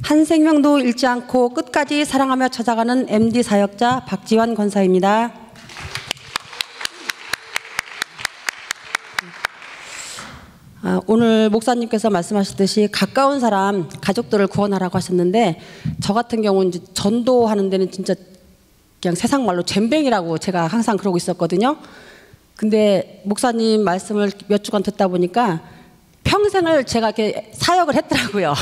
한 생명도 잃지 않고 끝까지 사랑하며 찾아가는 MD 사역자 박지환 권사입니다. 오늘 목사님께서 말씀하셨듯이 가까운 사람, 가족들을 구원하라고 하셨는데, 저 같은 경우는 이제 전도하는 데는 진짜 그냥 세상 말로 젬뱅이라고 제가 항상 그러고 있었거든요. 근데 목사님 말씀을 몇 주간 듣다 보니까 평생을 제가 이렇게 사역을 했더라고요.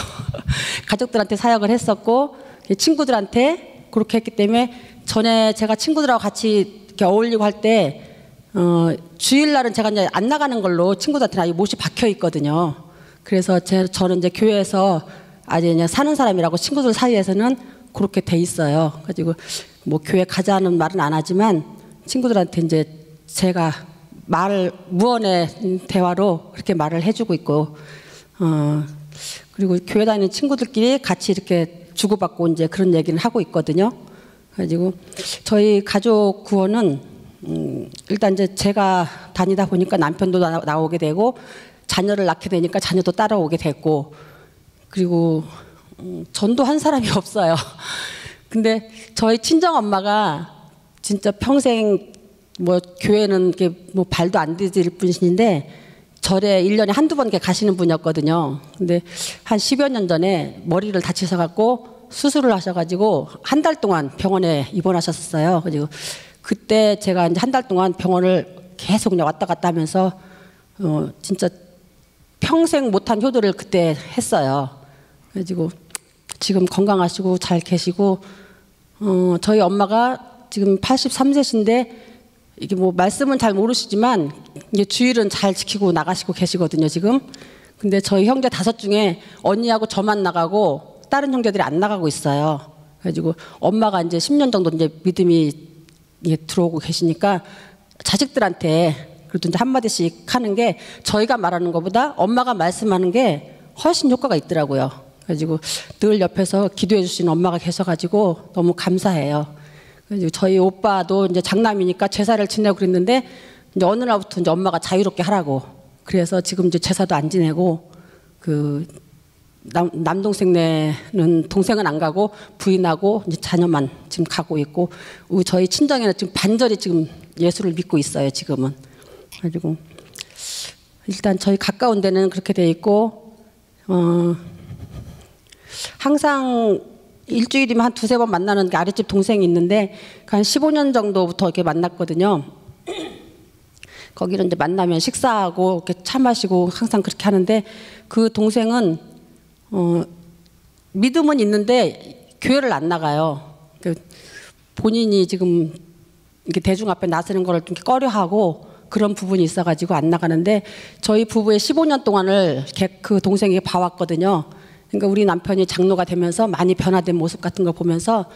가족들한테 사역을 했었고, 친구들한테 그렇게 했기 때문에, 전에 제가 친구들하고 같이 이렇게 어울리고 할 때 주일날은 제가 이제 안 나가는 걸로 친구들한테 아예 못이 박혀 있거든요. 그래서 저는 이제 교회에서 아주 그냥 사는 사람이라고 친구들 사이에서는 그렇게 돼 있어요. 가지고 뭐 교회 가자는 말은 안 하지만 친구들한테 이제 제가 무언의 대화로 그렇게 말을 해주고 있고, 그리고 교회 다니는 친구들끼리 같이 이렇게 주고받고 이제 그런 얘기를 하고 있거든요. 가지고 저희 가족 구원은 일단 이제 제가 다니다 보니까 남편도 나오게 되고, 자녀를 낳게 되니까 자녀도 따라오게 됐고, 그리고 전도한 사람이 없어요. 근데 저희 친정 엄마가 진짜 평생 뭐 교회는 이렇게 뭐 발도 안 디딜 분이신데 절에 1년에 한두 번 가시는 분이었거든요. 근데 한 10여 년 전에 머리를 다치셔갖고 수술을 하셔가지고 한 달 동안 병원에 입원하셨어요. 그리고 그때 제가 이제 한 달 동안 병원을 계속 그냥 왔다 갔다 하면서 진짜 평생 못한 효도를 그때 했어요. 그래가지고 지금 건강하시고 잘 계시고, 저희 엄마가 지금 83세신데 이게 뭐 말씀은 잘 모르시지만 이게 주일은 잘 지키고 나가시고 계시거든요, 지금. 근데 저희 형제 5 중에 언니하고 저만 나가고 다른 형제들이 안 나가고 있어요. 그래가지고 엄마가 이제 10년 정도 이제 믿음이 들어오고 계시니까 자식들한테 그래도 이제 한마디씩 하는 게 저희가 말하는 것보다 엄마가 말씀하는 게 훨씬 효과가 있더라고요. 그래가지고 늘 옆에서 기도해 주시는 엄마가 계셔가지고 너무 감사해요. 그래서 저희 오빠도 이제 장남이니까 제사를 지내고 그랬는데, 이제 어느 날부터 이제 엄마가 자유롭게 하라고. 그래서 지금 이제 제사도 안 지내고, 남동생네는 동생은 안 가고 부인하고 이제 자녀만 지금 가고 있고, 저희 친정에는 지금 반절이 지금 예수를 믿고 있어요, 지금은. 그래가지고 일단 저희 가까운 데는 그렇게 돼 있고, 항상 일주일이면 한 2-3번 만나는 아랫집 동생이 있는데, 한 15년 정도부터 이렇게 만났거든요. 거기는 이제 만나면 식사하고 이렇게 차 마시고 항상 그렇게 하는데, 그 동생은 믿음은 있는데 교회를 안 나가요. 본인이 지금 이렇게 대중 앞에 나서는 거를 좀 꺼려하고 그런 부분이 있어가지고 안 나가는데, 저희 부부의 15년 동안을 그 동생이 봐왔거든요. 그러니까 우리 남편이 장로가 되면서 많이 변화된 모습 같은 걸 보면서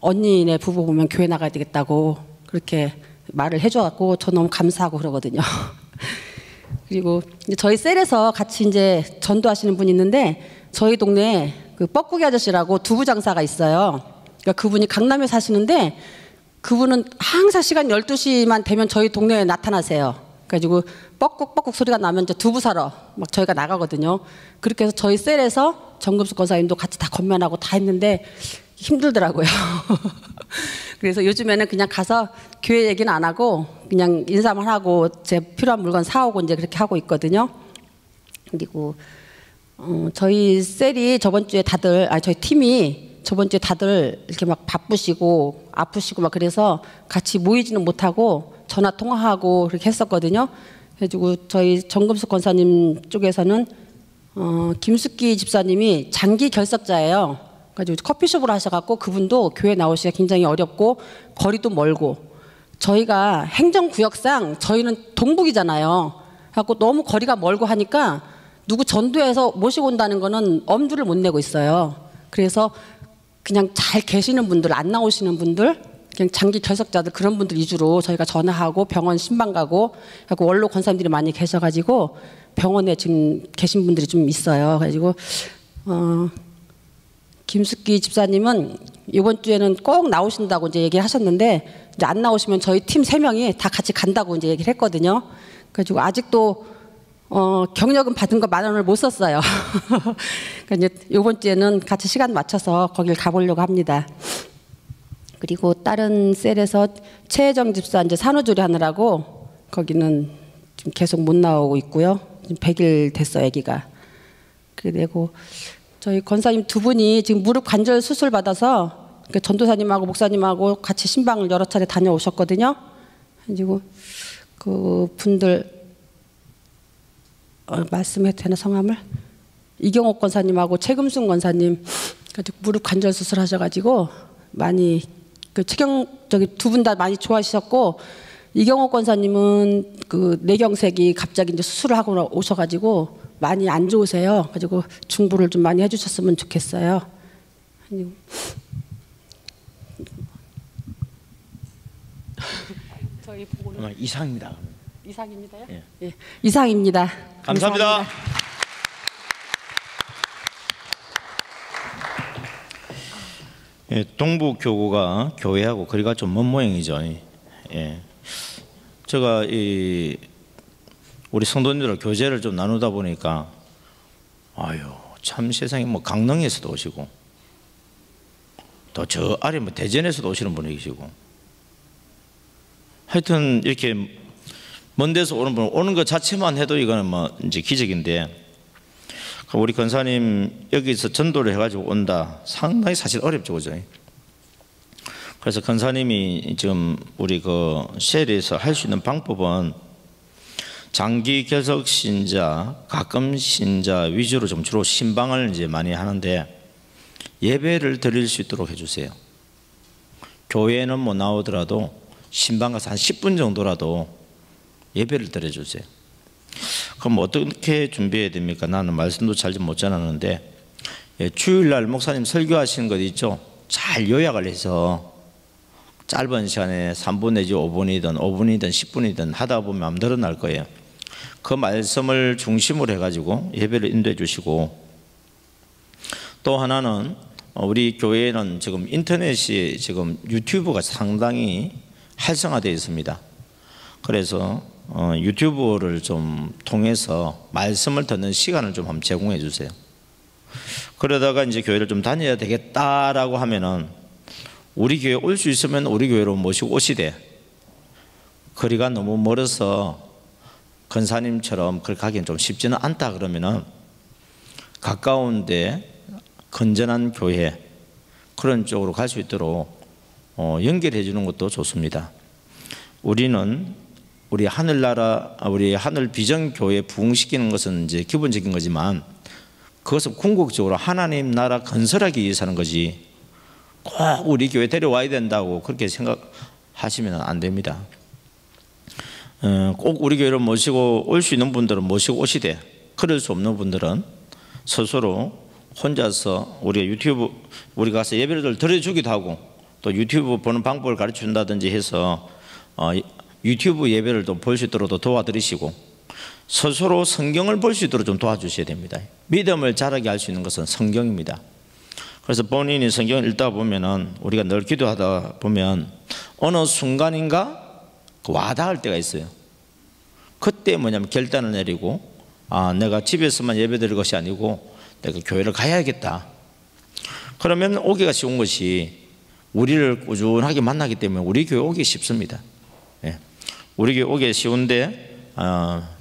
언니네 부부 보면 교회 나가야 되겠다고 그렇게 말을 해줘갖고 저 너무 감사하고 그러거든요. 그리고 이제 저희 셀에서 같이 이제 전도하시는 분이 있는데, 저희 동네에 그 뻐꾸기 아저씨라고 두부 장사가 있어요. 그러니까 그분이 강남에 사시는데, 그분은 항상 시간 12시만 되면 저희 동네에 나타나세요. 그래가지고 뻐꾹뻐꾹 소리가 나면 이제 두부 사러 막 저희가 나가거든요. 그렇게 해서 저희 셀에서 정금숙 권사님도 같이 다 건면하고 다 했는데 힘들더라고요. 그래서 요즘에는 그냥 가서 교회 얘기는 안 하고 그냥 인사만 하고 제 필요한 물건 사오고 이제 그렇게 하고 있거든요. 그리고 저희 셀이 저희 팀이 저번 주에 다들 이렇게 막 바쁘시고 아프시고 막 그래서 같이 모이지는 못하고 전화 통화하고 그렇게 했었거든요. 그래가지고 저희 정금숙 권사님 쪽에서는 김숙기 집사님이 장기 결석자예요. 그래가지고 커피숍을 하셔갖고 그분도 교회 나오시기가 굉장히 어렵고 거리도 멀고, 저희가 행정구역상 저희는 동북이잖아요. 그래갖고 너무 거리가 멀고 하니까 누구 전도해서 모시고 온다는 거는 엄두를 못 내고 있어요. 그래서 그냥 잘 계시는 분들, 안 나오시는 분들, 그냥 장기 결석자들 그런 분들 위주로 저희가 전화하고 병원 신방 가고, 하고 원로 권사님들이 많이 계셔가지고 병원에 지금 계신 분들이 좀 있어요. 그래가지고 김숙기 집사님은 이번 주에는 꼭 나오신다고 이제 얘기를 하셨는데, 이제 안 나오시면 저희 팀 3명이 다 같이 간다고 이제 얘기를 했거든요. 그래가지고 아직도 경력금 받은 거 10,000원을 못 썼어요. 그러니까 이제 이번 주에는 같이 시간 맞춰서 거길 가보려고 합니다. 그리고 다른 셀에서 최혜정 집사 이제 산후조리 하느라고 거기는 지금 계속 못 나오고 있고요. 지금 100일 됐어요, 아기가. 그리고 저희 권사님 두 분이 지금 무릎 관절 수술 받아서 전도사님하고 목사님하고 같이 신방을 여러 차례 다녀오셨거든요. 그리고 그 분들 말씀해도 되나 성함을? 이경옥 권사님하고 최금순 권사님 무릎 관절 수술하셔가지고 많이 그 두 분 다 많이 좋아하셨고, 이경옥 권사님은 그 뇌경색이 갑자기 이제 수술을 하고 오셔가지고 많이 안 좋으세요. 가지고 중보를 좀 많이 해주셨으면 좋겠어요. 저희 보고는 이상입니다. 이상입니다요? 예. 예. 이상입니다. 감사합니다. 예, 동부교구가 교회하고 거리가 좀 먼 모양이죠. 예. 제가 우리 성도님들 교제를 좀 나누다 보니까 아유 참 세상에 뭐 강릉에서도 오시고 또 저 아래 뭐 대전에서도 오시는 분이 계시고 하여튼 이렇게 먼 데서 오는 분 오는 것 자체만 해도 이거는 뭐 이제 기적인데 우리 권사님 여기서 전도를 해가지고 온다 상당히 사실 어렵죠, 그죠? 그래서 권사님이 지금 우리 그 셀에서 할 수 있는 방법은 장기 결석 신자, 가끔 신자 위주로 좀 주로 신방을 이제 많이 하는데 예배를 드릴 수 있도록 해주세요. 교회는 뭐 나오더라도 신방 가서 한 10분 정도라도 예배를 드려주세요. 그럼 어떻게 준비해야 됩니까? 나는 말씀도 잘 못 전하는데 주일날 목사님 설교하시는 것 있죠? 잘 요약을 해서 짧은 시간에 3분 내지 5분이든 5분이든 10분이든 하다 보면 마음 늘어날 거예요. 그 말씀을 중심으로 해가지고 예배를 인도해 주시고, 또 하나는 우리 교회는 지금 인터넷이 지금 유튜브가 상당히 활성화되어 있습니다. 그래서 유튜브를 좀 통해서 말씀을 듣는 시간을 좀 한번 제공해 주세요. 그러다가 이제 교회를 좀 다녀야 되겠다라고 하면은 우리 교회 올 수 있으면 우리 교회로 모시고 오시되, 거리가 너무 멀어서 권사님처럼 그렇게 가기는 좀 쉽지는 않다 그러면은 가까운데 건전한 교회 그런 쪽으로 갈 수 있도록 연결해 주는 것도 좋습니다. 우리는 우리 하늘나라, 우리 하늘 비전교회 부흥시키는 것은 이제 기본적인 거지만 그것은 궁극적으로 하나님 나라 건설하기 위해서 하는 거지 꼭 우리 교회 데려와야 된다고 그렇게 생각하시면 안 됩니다. 꼭 우리 교회를 모시고 올 수 있는 분들은 모시고 오시되, 그럴 수 없는 분들은 스스로 혼자서 우리가 유튜브 우리가 가서 예배를 드려주기도 하고 또 유튜브 보는 방법을 가르쳐 준다든지 해서 유튜브 예배를 좀 볼 수 있도록 도와드리시고, 스스로 성경을 볼 수 있도록 좀 도와주셔야 됩니다. 믿음을 자라게 할 수 있는 것은 성경입니다. 그래서 본인이 성경을 읽다 보면은 우리가 늘 기도하다 보면 어느 순간인가 와닿을 때가 있어요. 그때 뭐냐면 결단을 내리고 내가 집에서만 예배드릴 것이 아니고 내가 교회를 가야겠다. 그러면 오기가 쉬운 것이 우리를 꾸준하게 만나기 때문에 우리 교회 오기 쉽습니다. 예. 우리 교회 오기 쉬운데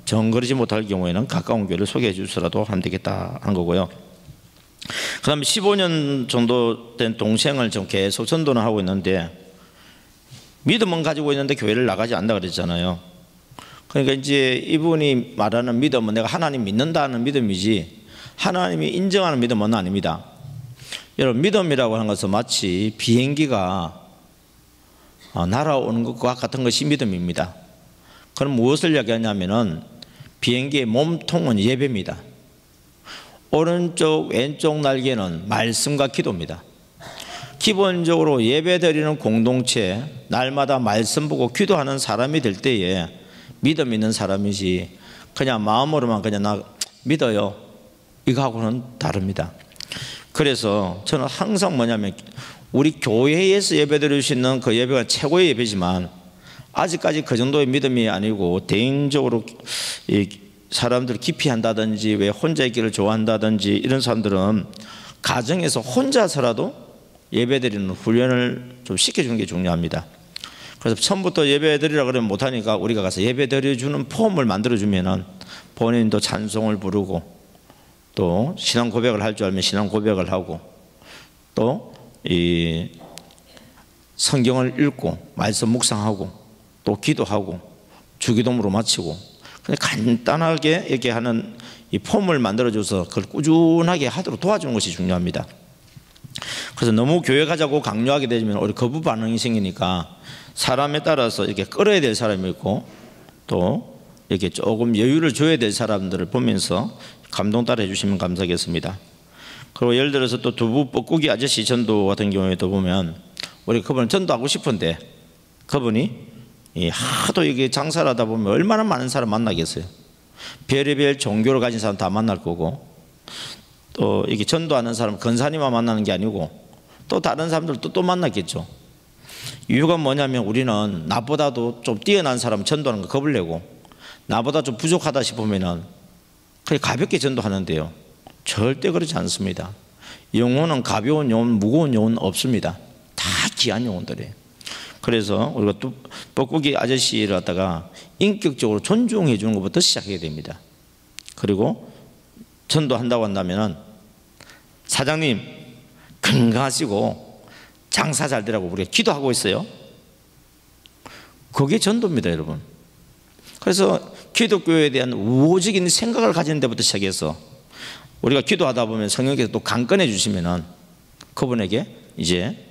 정거리지 못할 경우에는 가까운 교회를 소개해 주시라도 하면 되겠다 한 거고요. 그 다음에 15년 정도 된 동생을 좀 계속 전도는 하고 있는데 믿음은 가지고 있는데 교회를 나가지 않는다 그랬잖아요. 그러니까 이제 이분이 말하는 믿음은 내가 하나님 믿는다는 믿음이지 하나님이 인정하는 믿음은 아닙니다. 여러분, 믿음이라고 하는 것은 마치 비행기가 날아오는 것과 같은 것이 믿음입니다. 그럼 무엇을 이야기하냐면은 비행기의 몸통은 예배입니다. 오른쪽 왼쪽 날개는 말씀과 기도입니다. 기본적으로 예배드리는 공동체, 날마다 말씀 보고 기도하는 사람이 될 때에 믿음 있는 사람이지 그냥 마음으로만 그냥 나 믿어요 이거하고는 다릅니다. 그래서 저는 항상 뭐냐면 우리 교회에서 예배드릴 수 있는 그 예배가 최고의 예배지만 아직까지 그 정도의 믿음이 아니고 개인적으로 사람들을 기피한다든지 왜 혼자 있기를 좋아한다든지 이런 사람들은 가정에서 혼자서라도 예배드리는 훈련을 좀 시켜주는 게 중요합니다. 그래서 처음부터 예배드리라 그러면 못하니까 우리가 가서 예배드려주는 폼을 만들어주면은 본인도 찬송을 부르고 또 신앙 고백을 할 줄 알면 신앙 고백을 하고 또 이 성경을 읽고 말씀 묵상하고 또 기도하고 주기도문으로 마치고 그냥 간단하게 이렇게 하는 이 폼을 만들어줘서 그걸 꾸준하게 하도록 도와주는 것이 중요합니다. 그래서 너무 교회 가자고 강요하게 되면 우리 거부 반응이 생기니까 사람에 따라서 이렇게 끌어야 될 사람이 있고 또 이렇게 조금 여유를 줘야 될 사람들을 보면서 감동 따라 해주시면 감사하겠습니다. 그리고 예를 들어서 또 두부 뻐꾸기 아저씨 전도 같은 경우에도 보면 우리 그분을 전도하고 싶은데 그분이 하도 이게 장사를 하다 보면 얼마나 많은 사람 만나겠어요. 별의별 종교를 가진 사람 다 만날 거고 또 이게 전도하는 사람 권사님만 만나는 게 아니고 또 다른 사람들도 또 만났겠죠. 이유가 뭐냐면 우리는 나보다도 좀 뛰어난 사람 전도하는 거 겁을 내고 나보다 좀 부족하다 싶으면은 그냥 가볍게 전도하는데요. 절대 그렇지 않습니다. 영혼은 가벼운 영혼, 무거운 영혼 없습니다. 다 귀한 영혼들이에요. 그래서 우리가 또 뻐꾸기 아저씨를 갖다가 인격적으로 존중해 주는 것부터 시작해야 됩니다. 그리고 전도한다고 한다면은 사장님 건강하시고 장사 잘 되라고 우리가 기도하고 있어요. 그게 전도입니다, 여러분. 그래서 기독교에 대한 우호적인 생각을 가지는 데부터 시작해서 우리가 기도하다 보면 성령께서 또 강건해 주시면은 그분에게 이제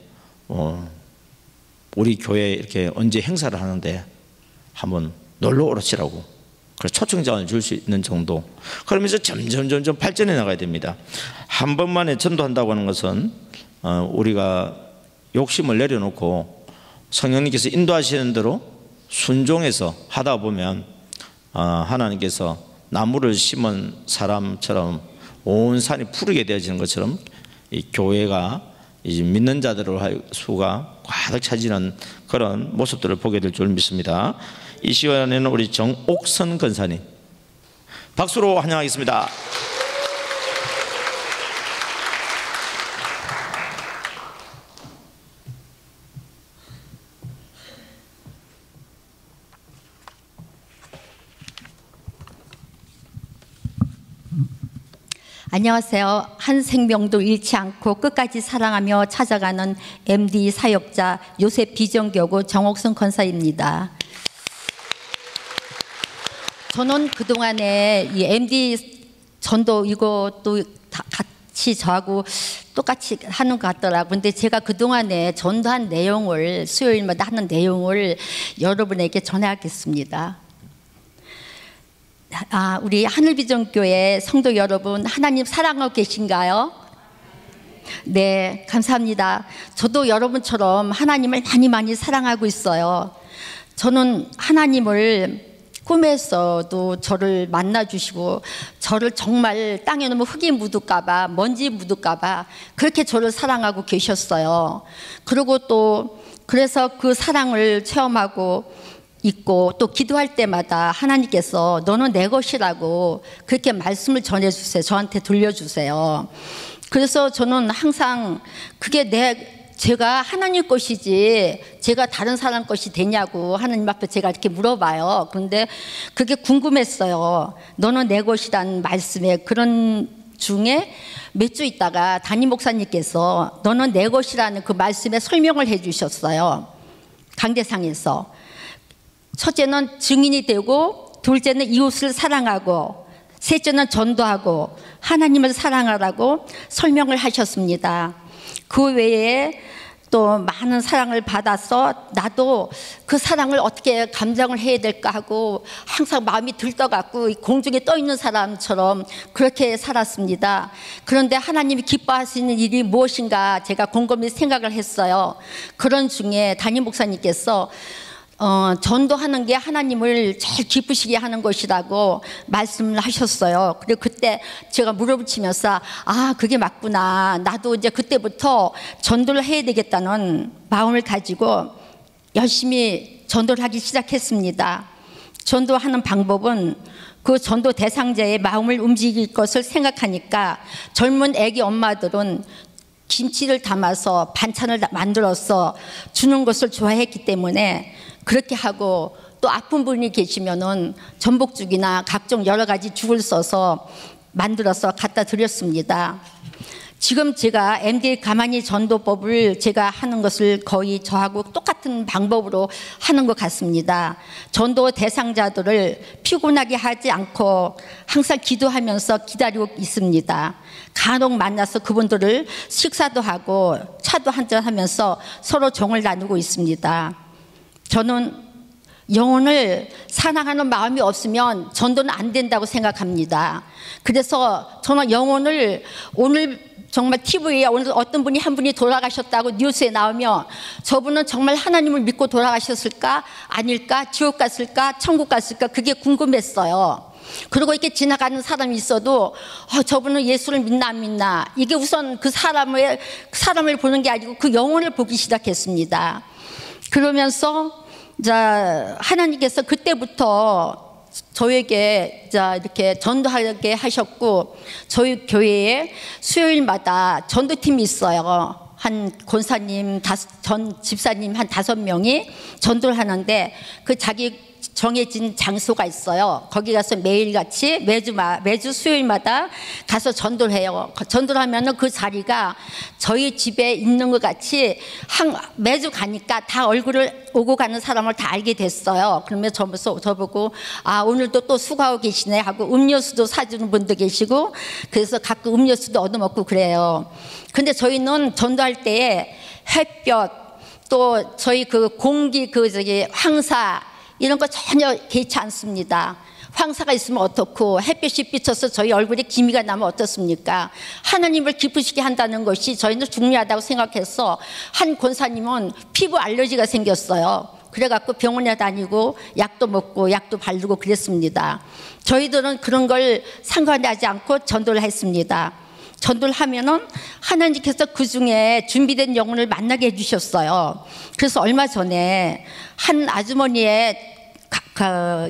우리 교회에 이렇게 언제 행사를 하는데 한번 놀러 오시라고 그래서 초청장을 줄 수 있는 정도. 그러면서 점점 발전해 나가야 됩니다. 한 번만에 전도한다고 하는 것은 우리가 욕심을 내려놓고 성령님께서 인도하시는 대로 순종해서 하다 보면 하나님께서 나무를 심은 사람처럼 온 산이 푸르게 되어지는 것처럼 이 교회가 이제 믿는 자들의 수가 가득 차지는 그런 모습들을 보게 될 줄 믿습니다. 이 시간에는 우리 정옥선 권사님 박수로 환영하겠습니다. 안녕하세요. 한 생명도 잃지 않고 끝까지 사랑하며 찾아가는 MD 사역자 요셉 비전교구 정옥선 권사입니다. 저는 그동안에 이 MD 전도 이것도 다 같이 저하고 똑같이 하는 것 같더라고요. 근데 제가 그동안에 전도한 내용을 수요일마다 하는 내용을 여러분에게 전하겠습니다. 우리 하늘비전교회 성도 여러분, 하나님 사랑하고 계신가요? 네, 감사합니다. 저도 여러분처럼 하나님을 많이 사랑하고 있어요. 저는 하나님을 꿈에서도 저를 만나주시고 저를 정말 땅에 너무 흙이 묻을까봐 먼지 묻을까봐 그렇게 저를 사랑하고 계셨어요. 그리고 또 그래서 그 사랑을 체험하고 있고 또 기도할 때마다 하나님께서 너는 내 것이라고 그렇게 말씀을 전해주세요. 저한테 들려주세요. 그래서 저는 항상 그게 제가 하나님 것이지 제가 다른 사람 것이 되냐고 하나님 앞에 제가 이렇게 물어봐요. 그런데 그게 궁금했어요. 너는 내 것이라는 말씀에 그런 중에 몇 주 있다가 담임 목사님께서 너는 내 것이라는 그 말씀에 설명을 해 주셨어요. 강대상에서. 첫째는 증인이 되고 둘째는 이웃을 사랑하고 셋째는 전도하고 하나님을 사랑하라고 설명을 하셨습니다. 그 외에 또 많은 사랑을 받아서 나도 그 사랑을 어떻게 감정을 해야 될까 하고 항상 마음이 들떠갖고 공중에 떠 있는 사람처럼 그렇게 살았습니다. 그런데 하나님이 기뻐하시는 일이 무엇인가 제가 곰곰이 생각을 했어요. 그런 중에 담임 목사님께서 전도하는 게 하나님을 제일 기쁘시게 하는 것이라고 말씀을 하셨어요. 그리고 그때 제가 물어붙이면서 그게 맞구나. 나도 이제 그때부터 전도를 해야 되겠다는 마음을 가지고 열심히 전도를 하기 시작했습니다. 전도하는 방법은 그 전도 대상자의 마음을 움직일 것을 생각하니까 젊은 애기 엄마들은 김치를 담아서 반찬을 만들어서 주는 것을 좋아했기 때문에 그렇게 하고, 또 아픈 분이 계시면은 전복죽이나 각종 여러 가지 죽을 써서 만들어서 갖다 드렸습니다. 지금 제가 MD 가만히 전도법을 제가 하는 것을 거의 저하고 똑같은 방법으로 하는 것 같습니다. 전도 대상자들을 피곤하게 하지 않고 항상 기도하면서 기다리고 있습니다. 간혹 만나서 그분들을 식사도 하고 차도 한잔 하면서 서로 정을 나누고 있습니다. 저는 영혼을 사랑하는 마음이 없으면 전도는 안 된다고 생각합니다. 그래서 저는 영혼을, 오늘 정말 TV에 오늘 어떤 분이 한 분이 돌아가셨다고 뉴스에 나오면 저분은 정말 하나님을 믿고 돌아가셨을까? 아닐까? 지옥 갔을까? 천국 갔을까? 그게 궁금했어요. 그리고 이렇게 지나가는 사람이 있어도 저분은 예수를 믿나 안 믿나, 이게 우선 그 사람을 보는 게 아니고 그 영혼을 보기 시작했습니다. 그러면서 하나님께서 그때부터 저에게 이렇게 전도하게 하셨고, 저희 교회에 수요일마다 전도팀이 있어요. 한 권사님, 전 집사님 한 5명이 전도를 하는데, 그 자기 정해진 장소가 있어요. 거기 가서 매일같이 매주 수요일마다 가서 전도를 해요. 전도를 하면은 그 자리가 저희 집에 있는 것 같이 매주 가니까 다 얼굴을 오고 가는 사람을 다 알게 됐어요. 그러면 저보고 오늘도 또 수고하고 계시네 하고 음료수도 사주는 분도 계시고, 그래서 가끔 음료수도 얻어먹고 그래요. 근데 저희는 전도할 때에 햇볕, 또 저희 그 공기, 황사 이런 거 전혀 개의치 않습니다. 황사가 있으면 어떻고, 햇빛이 비쳐서 저희 얼굴에 기미가 나면 어떻습니까? 하나님을 기쁘시게 한다는 것이 저희는 중요하다고 생각해서, 한 권사님은 피부 알러지가 생겼어요. 그래갖고 병원에 다니고 약도 먹고 약도 바르고 그랬습니다. 저희들은 그런 걸 상관하지 않고 전도를 했습니다. 전도를 하면은 하나님께서 그 중에 준비된 영혼을 만나게 해주셨어요. 그래서 얼마 전에 한 아주머니의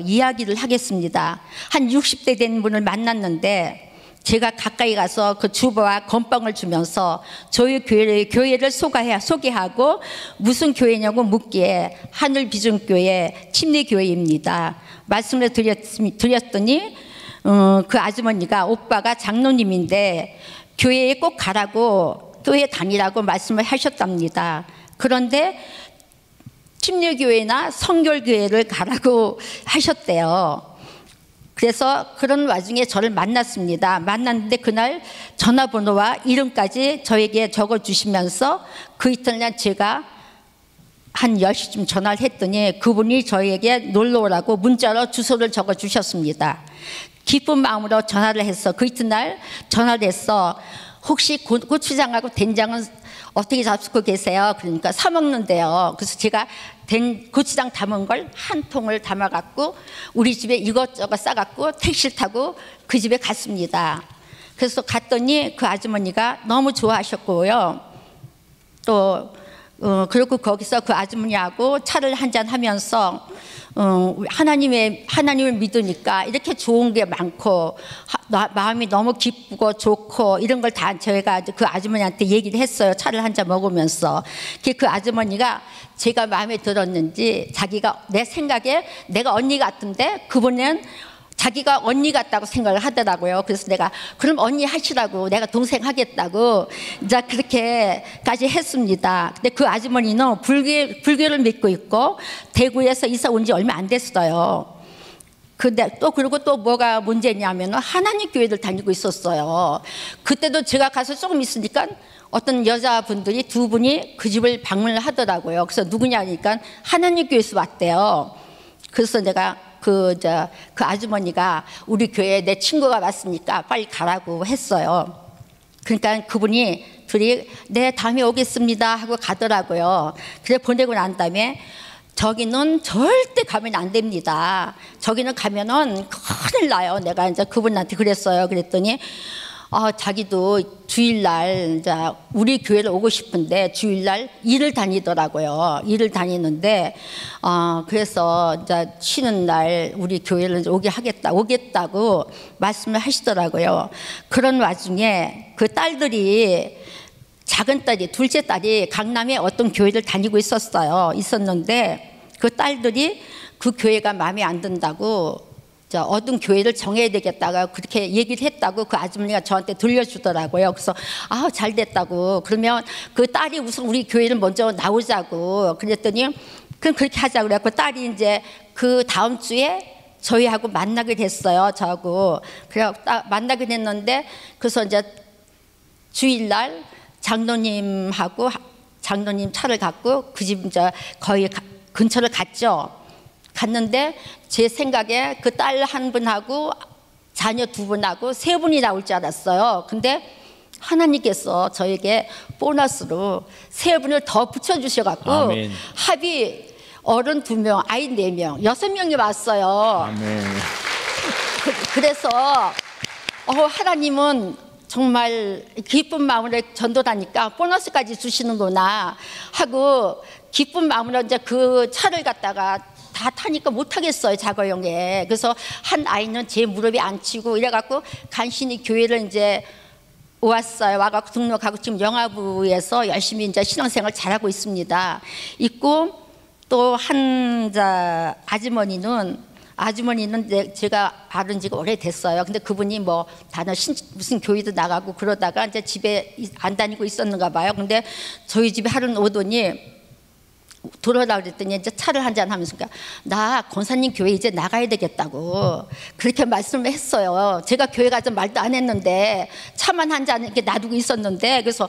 이야기를 하겠습니다. 한 60대 된 분을 만났는데, 제가 가까이 가서 그 주보와 건빵을 주면서 저희 교회를 소개하고 무슨 교회냐고 묻기에 하늘비전교회 침례교회입니다. 말씀을 드렸더니 그 아주머니가 오빠가 장로님인데 교회에 꼭 가라고, 교회 다니라고 말씀을 하셨답니다. 그런데 침례교회나 성결교회를 가라고 하셨대요. 그래서 그런 와중에 저를 만났습니다. 만났는데 그날 전화번호와 이름까지 저에게 적어주시면서 그 이튿날 제가 한 10시쯤 전화를 했더니 그분이 저에게 놀러 오라고 문자로 주소를 적어주셨습니다. 기쁜 마음으로 전화를 해서 그 이튿날 전화를 해서, 혹시 고추장하고 된장은 어떻게 잡수고 계세요? 그러니까 사 먹는데요. 그래서 제가 고추장 담은 걸 한 통을 담아갖고 우리 집에 이것저것 싸갖고 택시를 타고 그 집에 갔습니다. 그래서 갔더니 그 아주머니가 너무 좋아하셨고요. 또 그리고 거기서 그 아주머니하고 차를 한잔 하면서 하나님을 믿으니까 이렇게 좋은 게 많고 마음이 너무 기쁘고 좋고 이런 걸 다 저희가 그 아주머니한테 얘기를 했어요. 차를 한잔 먹으면서. 그 아주머니가 제가 마음에 들었는지 자기가 내 생각에 내가 언니 같은데 그분은 자기가 언니 같다고 생각을 하더라고요. 그래서 내가 그럼 언니 하시라고, 내가 동생 하겠다고 이제 그렇게까지 했습니다. 근데 그 아주머니는 불교를 믿고 있고 대구에서 이사 온 지 얼마 안 됐어요. 근데 그리고 또 뭐가 문제냐면 하나님 교회를 다니고 있었어요. 그때도 제가 가서 조금 있으니까 어떤 여자분들이 2분이 그 집을 방문을 하더라고요. 그래서 누구냐니까 하나님 교회에서 왔대요. 그래서 내가 그 아주머니가 우리 교회에 내 친구가 왔으니까 빨리 가라고 했어요. 그러니까 그분이 둘이 네 다음에 오겠습니다 하고 가더라고요. 그래 보내고 난 다음에 저기는 절대 가면 안 됩니다. 저기는 가면은 큰일 나요. 내가 이제 그분한테 그랬어요. 그랬더니 자기도 주일날 이제 우리 교회를 오고 싶은데 주일날 일을 다니더라고요. 일을 다니는데 그래서 이제 쉬는 날 우리 교회를 이제 오겠다고 말씀을 하시더라고요. 그런 와중에 그 딸들이 작은 딸이 둘째 딸이 강남에 어떤 교회를 다니고 있었는데 그 딸들이 그 교회가 마음에 안 든다고 어떤 교회를 정해야 되겠다가 그렇게 얘기를 했다고 그 아주머니가 저한테 들려주더라고요. 그래서 잘 됐다고. 그러면 그 딸이 우선 우리 교회를 먼저 나오자고 그랬더니 그럼 그렇게 하자고 그래갖고 딸이 이제 그 다음 주에 저희하고 만나게 됐어요. 저하고. 그래갖고 만나게 됐는데 그래서 이제 주일날 장로님하고 장로님 차를 갖고 그 집 이제 거의 근처를 갔는데 제 생각에 그 딸 한 분하고 자녀 두 분하고 세 분이 나올 줄 알았어요. 근데 하나님께서 저에게 보너스로 세 분을 더 붙여주셔갖고 아멘. 합이 어른 2명, 아이 4명, 6명이 왔어요. 아멘. 그래서 하나님은 정말 기쁜 마음으로 전도하니까 보너스까지 주시는구나 하고 기쁜 마음으로 이제 그 차를 갖다가 다 타니까 못하겠어요, 자가용에. 그래서 한 아이는 제 무릎에 앉히고 이래갖고 간신히 교회를 이제 와갖고 등록하고 지금 영화부에서 열심히 이제 신앙생활 잘하고 있습니다. 있고 또 한 아주머니는 제가 알은 지가 오래됐어요. 근데 그분이 뭐 무슨 교회도 나가고 그러다가 이제 집에 안 다니고 있었는가 봐요. 근데 저희 집에 하루는 오더니 들어오라 그랬더니 이제 차를 한잔 하면서 나 권사님 교회 이제 나가야 되겠다고 그렇게 말씀을 했어요. 제가 교회 가서 말도 안 했는데 차만 한잔 이렇게 놔두고 있었는데 그래서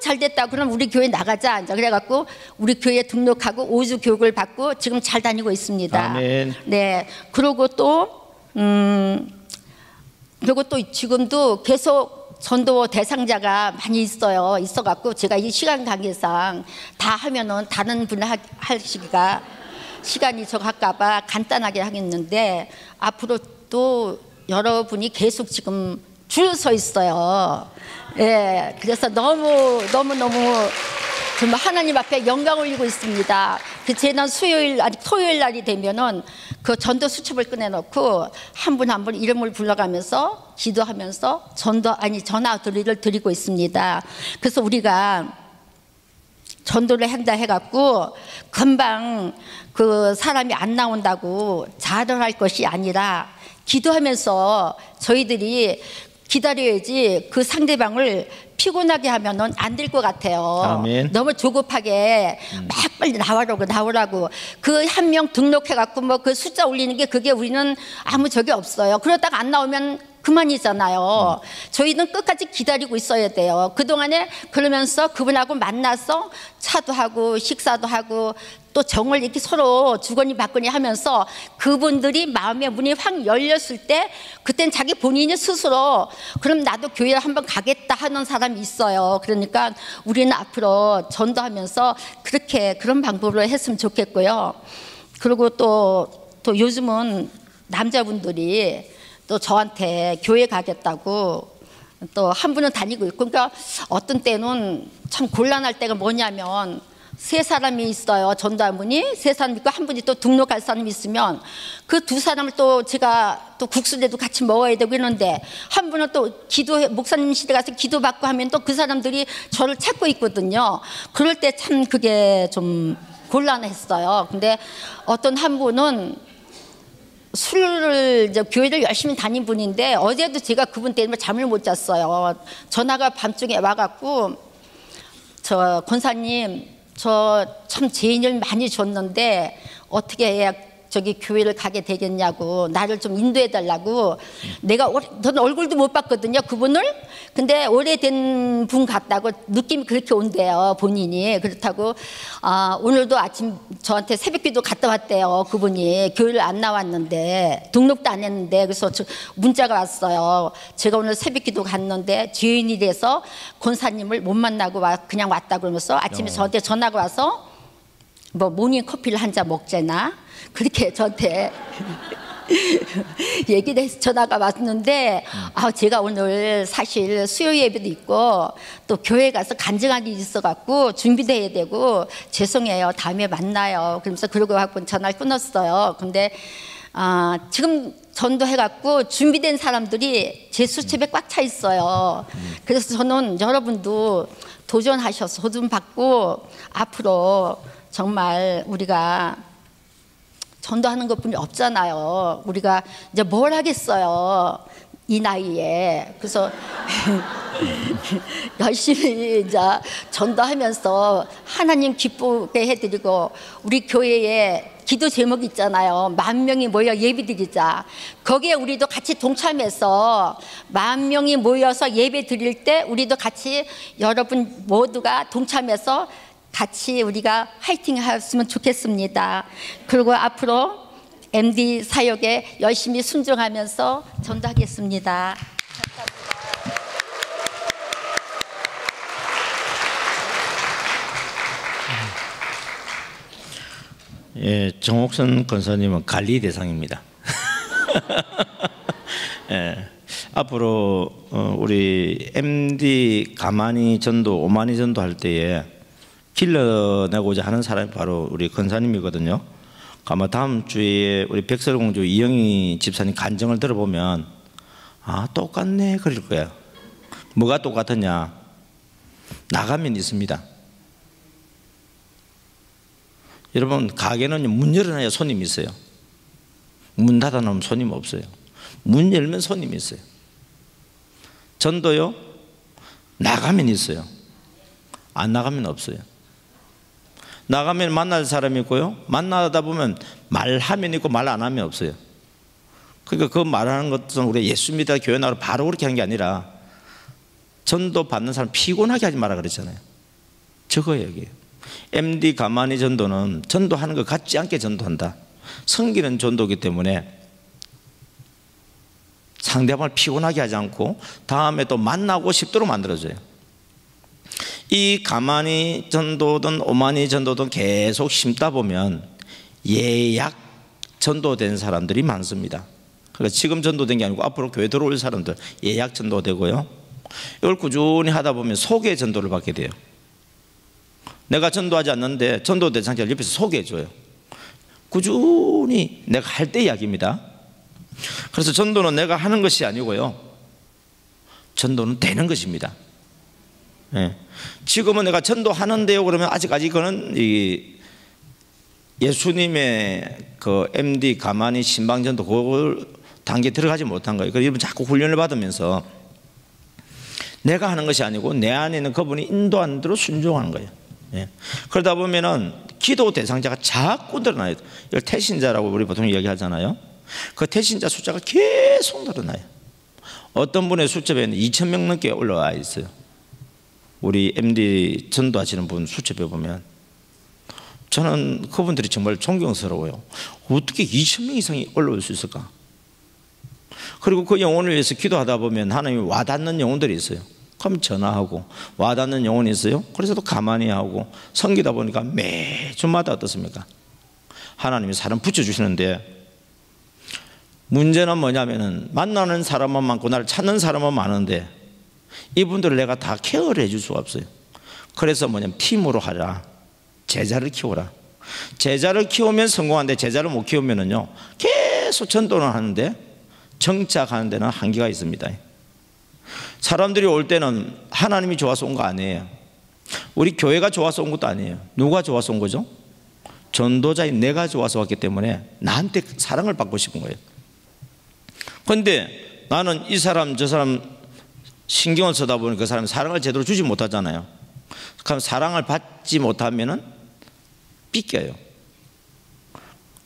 잘 됐다. 그럼 우리 교회 나가자. 이제 그래갖고 우리 교회에 등록하고 5주 교육을 받고 지금 잘 다니고 있습니다. 아멘. 네. 그리고 또 지금도 계속 전도 대상자가 많이 있어갖고 제가 이 시간 관계상 다 하면은 다른 분을 하시기가 시간이 적을까봐 간단하게 하겠는데 앞으로 또 여러분이 계속 지금 줄 서 있어요. 예, 그래서 너무 정말 하나님 앞에 영광을 올리고 있습니다. 제는 토요일 날이 되면은 그 전도 수첩을 꺼내놓고 한 분 한 분 이름을 불러가면서 기도하면서 전화 드리를 드리고 있습니다. 그래서 우리가 전도를 한다 해갖고 금방 그 사람이 안 나온다고 자살할 것이 아니라 기도하면서 저희들이 기다려야지 그 상대방을 피곤하게 하면은 안 될 것 같아요. 아멘. 너무 조급하게 막 빨리 나오라고 그 한 명 등록해갖고 뭐 그 숫자 올리는 게 그게 우리는 아무 적이 없어요. 그러다가 안 나오면 그만이잖아요. 저희는 끝까지 기다리고 있어야 돼요. 그동안에 그러면서 그분하고 만나서 차도 하고 식사도 하고 또 정을 이렇게 서로 주거니 받거니 하면서 그분들이 마음의 문이 확 열렸을 때 그땐 자기 본인이 스스로 그럼 나도 교회를 한번 가겠다 하는 사람이 있어요. 그러니까 우리는 앞으로 전도하면서 그런 방법으로 했으면 좋겠고요. 그리고 또 요즘은 남자분들이 또 저한테 교회 가겠다고 또 한 분은 다니고 있고 그러니까 어떤 때는 참 곤란할 때가 뭐냐면 3사람이 있어요. 전도한 분이 3사람 있고 한 분이 또 등록할 사람이 있으면 그 2사람을 또 제가 또 국수대도 같이 먹어야 되고 이러는데 한 분은 또 목사님 시대 가서 기도받고 하면 또 그 사람들이 저를 찾고 있거든요. 그럴 때 참 그게 좀 곤란했어요. 근데 어떤 한 분은 술을 교회를 열심히 다닌 분인데 어제도 제가 그분 때문에 잠을 못 잤어요. 전화가 밤중에 와갖고 저 권사님 저 참 죄인을 많이 줬는데 어떻게 해야 교회를 가게 되겠냐고 나를 좀 인도해 달라고 저는 얼굴도 못 봤거든요 그분을. 근데 오래된 분 같다고 느낌이 그렇게 온대요 본인이. 그렇다고 오늘도 아침 저한테 새벽기도 갔다 왔대요. 그분이 교회를 안 나왔는데 등록도 안 했는데 그래서 문자가 왔어요. 제가 오늘 새벽기도 갔는데 죄인이 돼서 권사님을 못 만나고 그냥 왔다 그러면서 아침에 저한테 전화가 와서 뭐 모닝 커피를 한 잔 먹자나 그렇게 저한테 얘기를 해서 전화가 왔는데 제가 오늘 사실 수요 예배도 있고 또 교회 가서 간증할 일이 있어갖고 준비도 해야 되고 죄송해요. 다음에 만나요. 그러면서 그러고 갖고 전화를 끊었어요. 근데 지금 전도해갖고 준비된 사람들이 제 수첩에 꽉 차 있어요. 그래서 저는 여러분도 도전하셔서 도전 받고 앞으로 정말 우리가 전도하는 것뿐이 없잖아요. 우리가 이제 뭘 하겠어요, 이 나이에. 그래서 열심히 이제 전도하면서 하나님 기쁘게 해드리고, 우리 교회에 기도 제목이 있잖아요. 10,000명이 모여 예배드리자. 거기에 우리도 같이 동참해서 10,000명이 모여서 예배 드릴 때 우리도 같이 여러분 모두가 동참해서 같이 우리가 화이팅 하였으면 좋겠습니다. 그리고 앞으로 MD 사역에 열심히 순종하면서 전도하겠습니다. 예, 정옥선 권사님은 관리 대상입니다. 예, 앞으로 우리 MD 가만히 전도, 오만이 전도 할 때에 길러내고자 하는 사람이 바로 우리 권사님이거든요. 아마 다음 주에 우리 백설공주 이영희 집사님 간증을 들어보면 똑같네 그럴 거야. 뭐가 똑같았냐? 나가면 있습니다. 여러분, 가게는 문 열어놔야 손님이 있어요. 문 닫아놓으면 손님 없어요. 문 열면 손님이 있어요. 전도요, 나가면 있어요. 안 나가면 없어요. 나가면 만날 사람이 있고요, 만나다 보면 말하면 있고 말 안 하면 없어요. 그러니까 그 말하는 것은 우리 예수 믿다 교회 나가서 바로 그렇게 하는 게 아니라, 전도 받는 사람 피곤하게 하지 마라 그랬잖아요. 저거 얘기예요. MD 가만히 전도는 전도하는 것 같지 않게 전도한다. 섬기는 전도이기 때문에 상대방을 피곤하게 하지 않고 다음에 또 만나고 싶도록 만들어줘요. 이 가만히 전도든 오만이 전도든 계속 심다 보면 예약 전도된 사람들이 많습니다. 그러니까 지금 전도된 게 아니고 앞으로 교회 들어올 사람들 예약 전도되고요, 이걸 꾸준히 하다 보면 소개 전도를 받게 돼요. 내가 전도하지 않는데 전도 대상자를 옆에서 소개해줘요. 꾸준히 내가 할 때 이야기입니다. 그래서 전도는 내가 하는 것이 아니고요, 전도는 되는 것입니다. 예. 지금은 내가 전도하는데요 그러면 아직까지 그거는 예수님의 그 MD 가만히 신방전도 그걸 단계에 들어가지 못한 거예요. 그래서 여러분 자꾸 훈련을 받으면서 내가 하는 것이 아니고 내 안에 있는 그분이 인도하는 대로 순종하는 거예요. 예. 그러다 보면은 기도 대상자가 자꾸 늘어나요. 이걸 태신자라고 우리 보통 이야기하잖아요. 그 태신자 숫자가 계속 늘어나요. 어떤 분의 수첩에는 2,000명 넘게 올라와 있어요. 우리 MD 전도하시는 분 수첩에 보면 저는 그분들이 정말 존경스러워요. 어떻게 2,000명 이상이 올라올 수 있을까? 그리고 그 영혼을 위해서 기도하다 보면 하나님이 와닿는 영혼들이 있어요. 그럼 전화하고, 와닿는 영혼이 있어요. 그래서 또 가만히 하고 섬기다 보니까 매주마다 어떻습니까? 하나님이 사람 붙여주시는데, 문제는 뭐냐면은 만나는 사람만 많고 나를 찾는 사람은 많은데 이분들을 내가 다 케어를 해줄 수가 없어요. 그래서 뭐냐면 팀으로 하라. 제자를 키워라. 제자를 키우면 성공하는데 제자를 못 키우면은요 계속 전도는 하는데 정착하는 데는 한계가 있습니다. 사람들이 올 때는 하나님이 좋아서 온 거 아니에요. 우리 교회가 좋아서 온 것도 아니에요. 누가 좋아서 온 거죠? 전도자인 내가 좋아서 왔기 때문에 나한테 사랑을 받고 싶은 거예요. 그런데 나는 이 사람 저 사람 신경을 쓰다 보니 그 사람이 사랑을 제대로 주지 못하잖아요. 그럼 사랑을 받지 못하면은 삐껴요.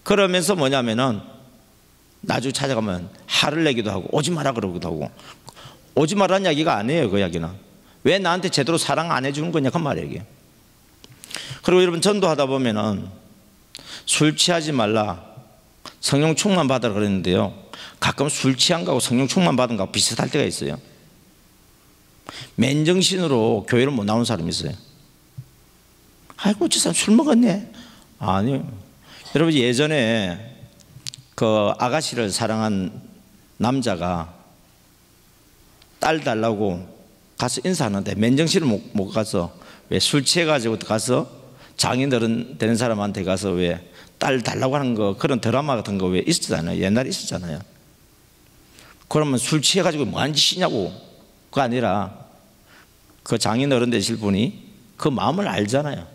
그러면서 뭐냐면은 나중에 찾아가면 화를 내기도 하고 오지 마라 그러기도 하고, 오지 마라는 이야기가 아니에요. 그 이야기는 왜 나한테 제대로 사랑 안 해주는 거냐 그 말이에요. 그리고 여러분 전도하다 보면은 술 취하지 말라, 성령 충만 받으라 그랬는데요, 가끔 술 취한 거하고 성령 충만 받은 거하고 비슷할 때가 있어요. 맨정신으로 교회를 못 나오는 사람이 있어요. 아이고 저 사람 술 먹었네. 아니요. 여러분 예전에 그 아가씨를 사랑한 남자가 딸 달라고 가서 인사하는데 맨정신을 못 가서 왜 술 취해가지고 가서 장인어른 되는 사람한테 가서 왜 딸 달라고 하는 거 그런 드라마 같은 거 왜 있었잖아요. 옛날에 있었잖아요. 그러면 술 취해가지고 뭐하는 짓이냐고. 그거 아니라 그 장인어른 되실 분이 그 마음을 알잖아요.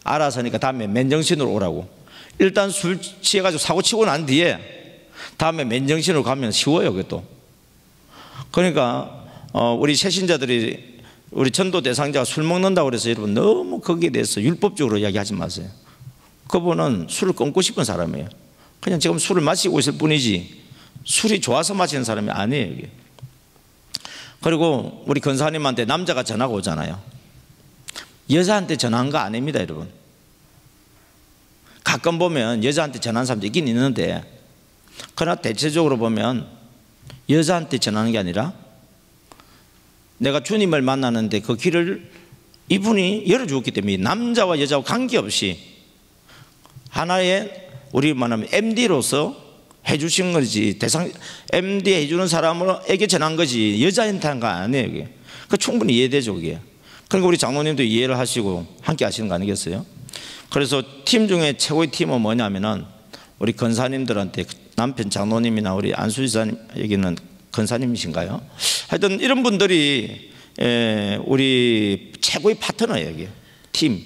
알아서니까 다음에 맨정신으로 오라고. 일단 술 취해가지고 사고 치고 난 뒤에 다음에 맨정신으로 가면 쉬워요. 그것도. 그러니까 우리 새신자들이 우리 전도 대상자가 술 먹는다고 그래서 여러분 너무 거기에 대해서 율법적으로 이야기하지 마세요. 그분은 술을 끊고 싶은 사람이에요. 그냥 지금 술을 마시고 있을 뿐이지 술이 좋아서 마시는 사람이 아니에요. 이게. 그리고 우리 권사님한테 남자가 전화가 오잖아요. 여자한테 전화한 거 아닙니다, 여러분. 가끔 보면 여자한테 전화하는 사람도 있긴 있는데, 그러나 대체적으로 보면 여자한테 전화하는 게 아니라 내가 주님을 만나는데 그 길을 이분이 열어주었기 때문에 남자와 여자와 관계없이 하나의 우리 말하면 MD로서 해주신 거지. 대상 MD 해주는 사람에게 전한 거지 여자한테 한 거 아니에요. 이게. 그 충분히 이해되죠. 그게. 그러니까 우리 장로님도 이해를 하시고 함께 하시는 거 아니겠어요? 그래서 팀 중에 최고의 팀은 뭐냐면은 우리 권사님들한테 남편 장로님이나 우리 안수지사님에게는 권사님이신가요? 하여튼 이런 분들이 우리 최고의 파트너예요. 이게. 팀.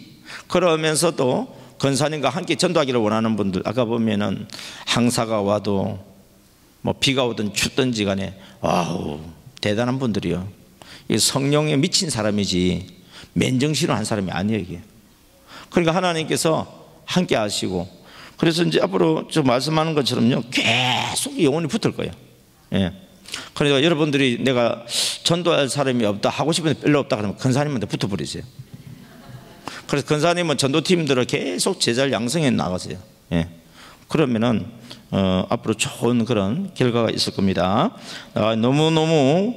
그러면서도 권사님과 함께 전도하기를 원하는 분들, 아까 보면은 항사가 와도 뭐 비가 오든 춥든지 간에 와우 대단한 분들이요. 성령에 미친 사람이지 맨정신으로 한 사람이 아니에요. 이게. 그러니까 하나님께서 함께 하시고, 그래서 이제 앞으로 저 말씀하는 것처럼요 계속 영혼이 붙을 거예요. 예. 그러니까 여러분들이 내가 전도할 사람이 없다 하고 싶은데 별로 없다 그러면 권사님한테 붙어버리세요. 그래서 권사님은 전도팀들을 계속 제자를 양성해 나가세요. 예. 그러면은 앞으로 좋은 그런 결과가 있을 겁니다. 너무너무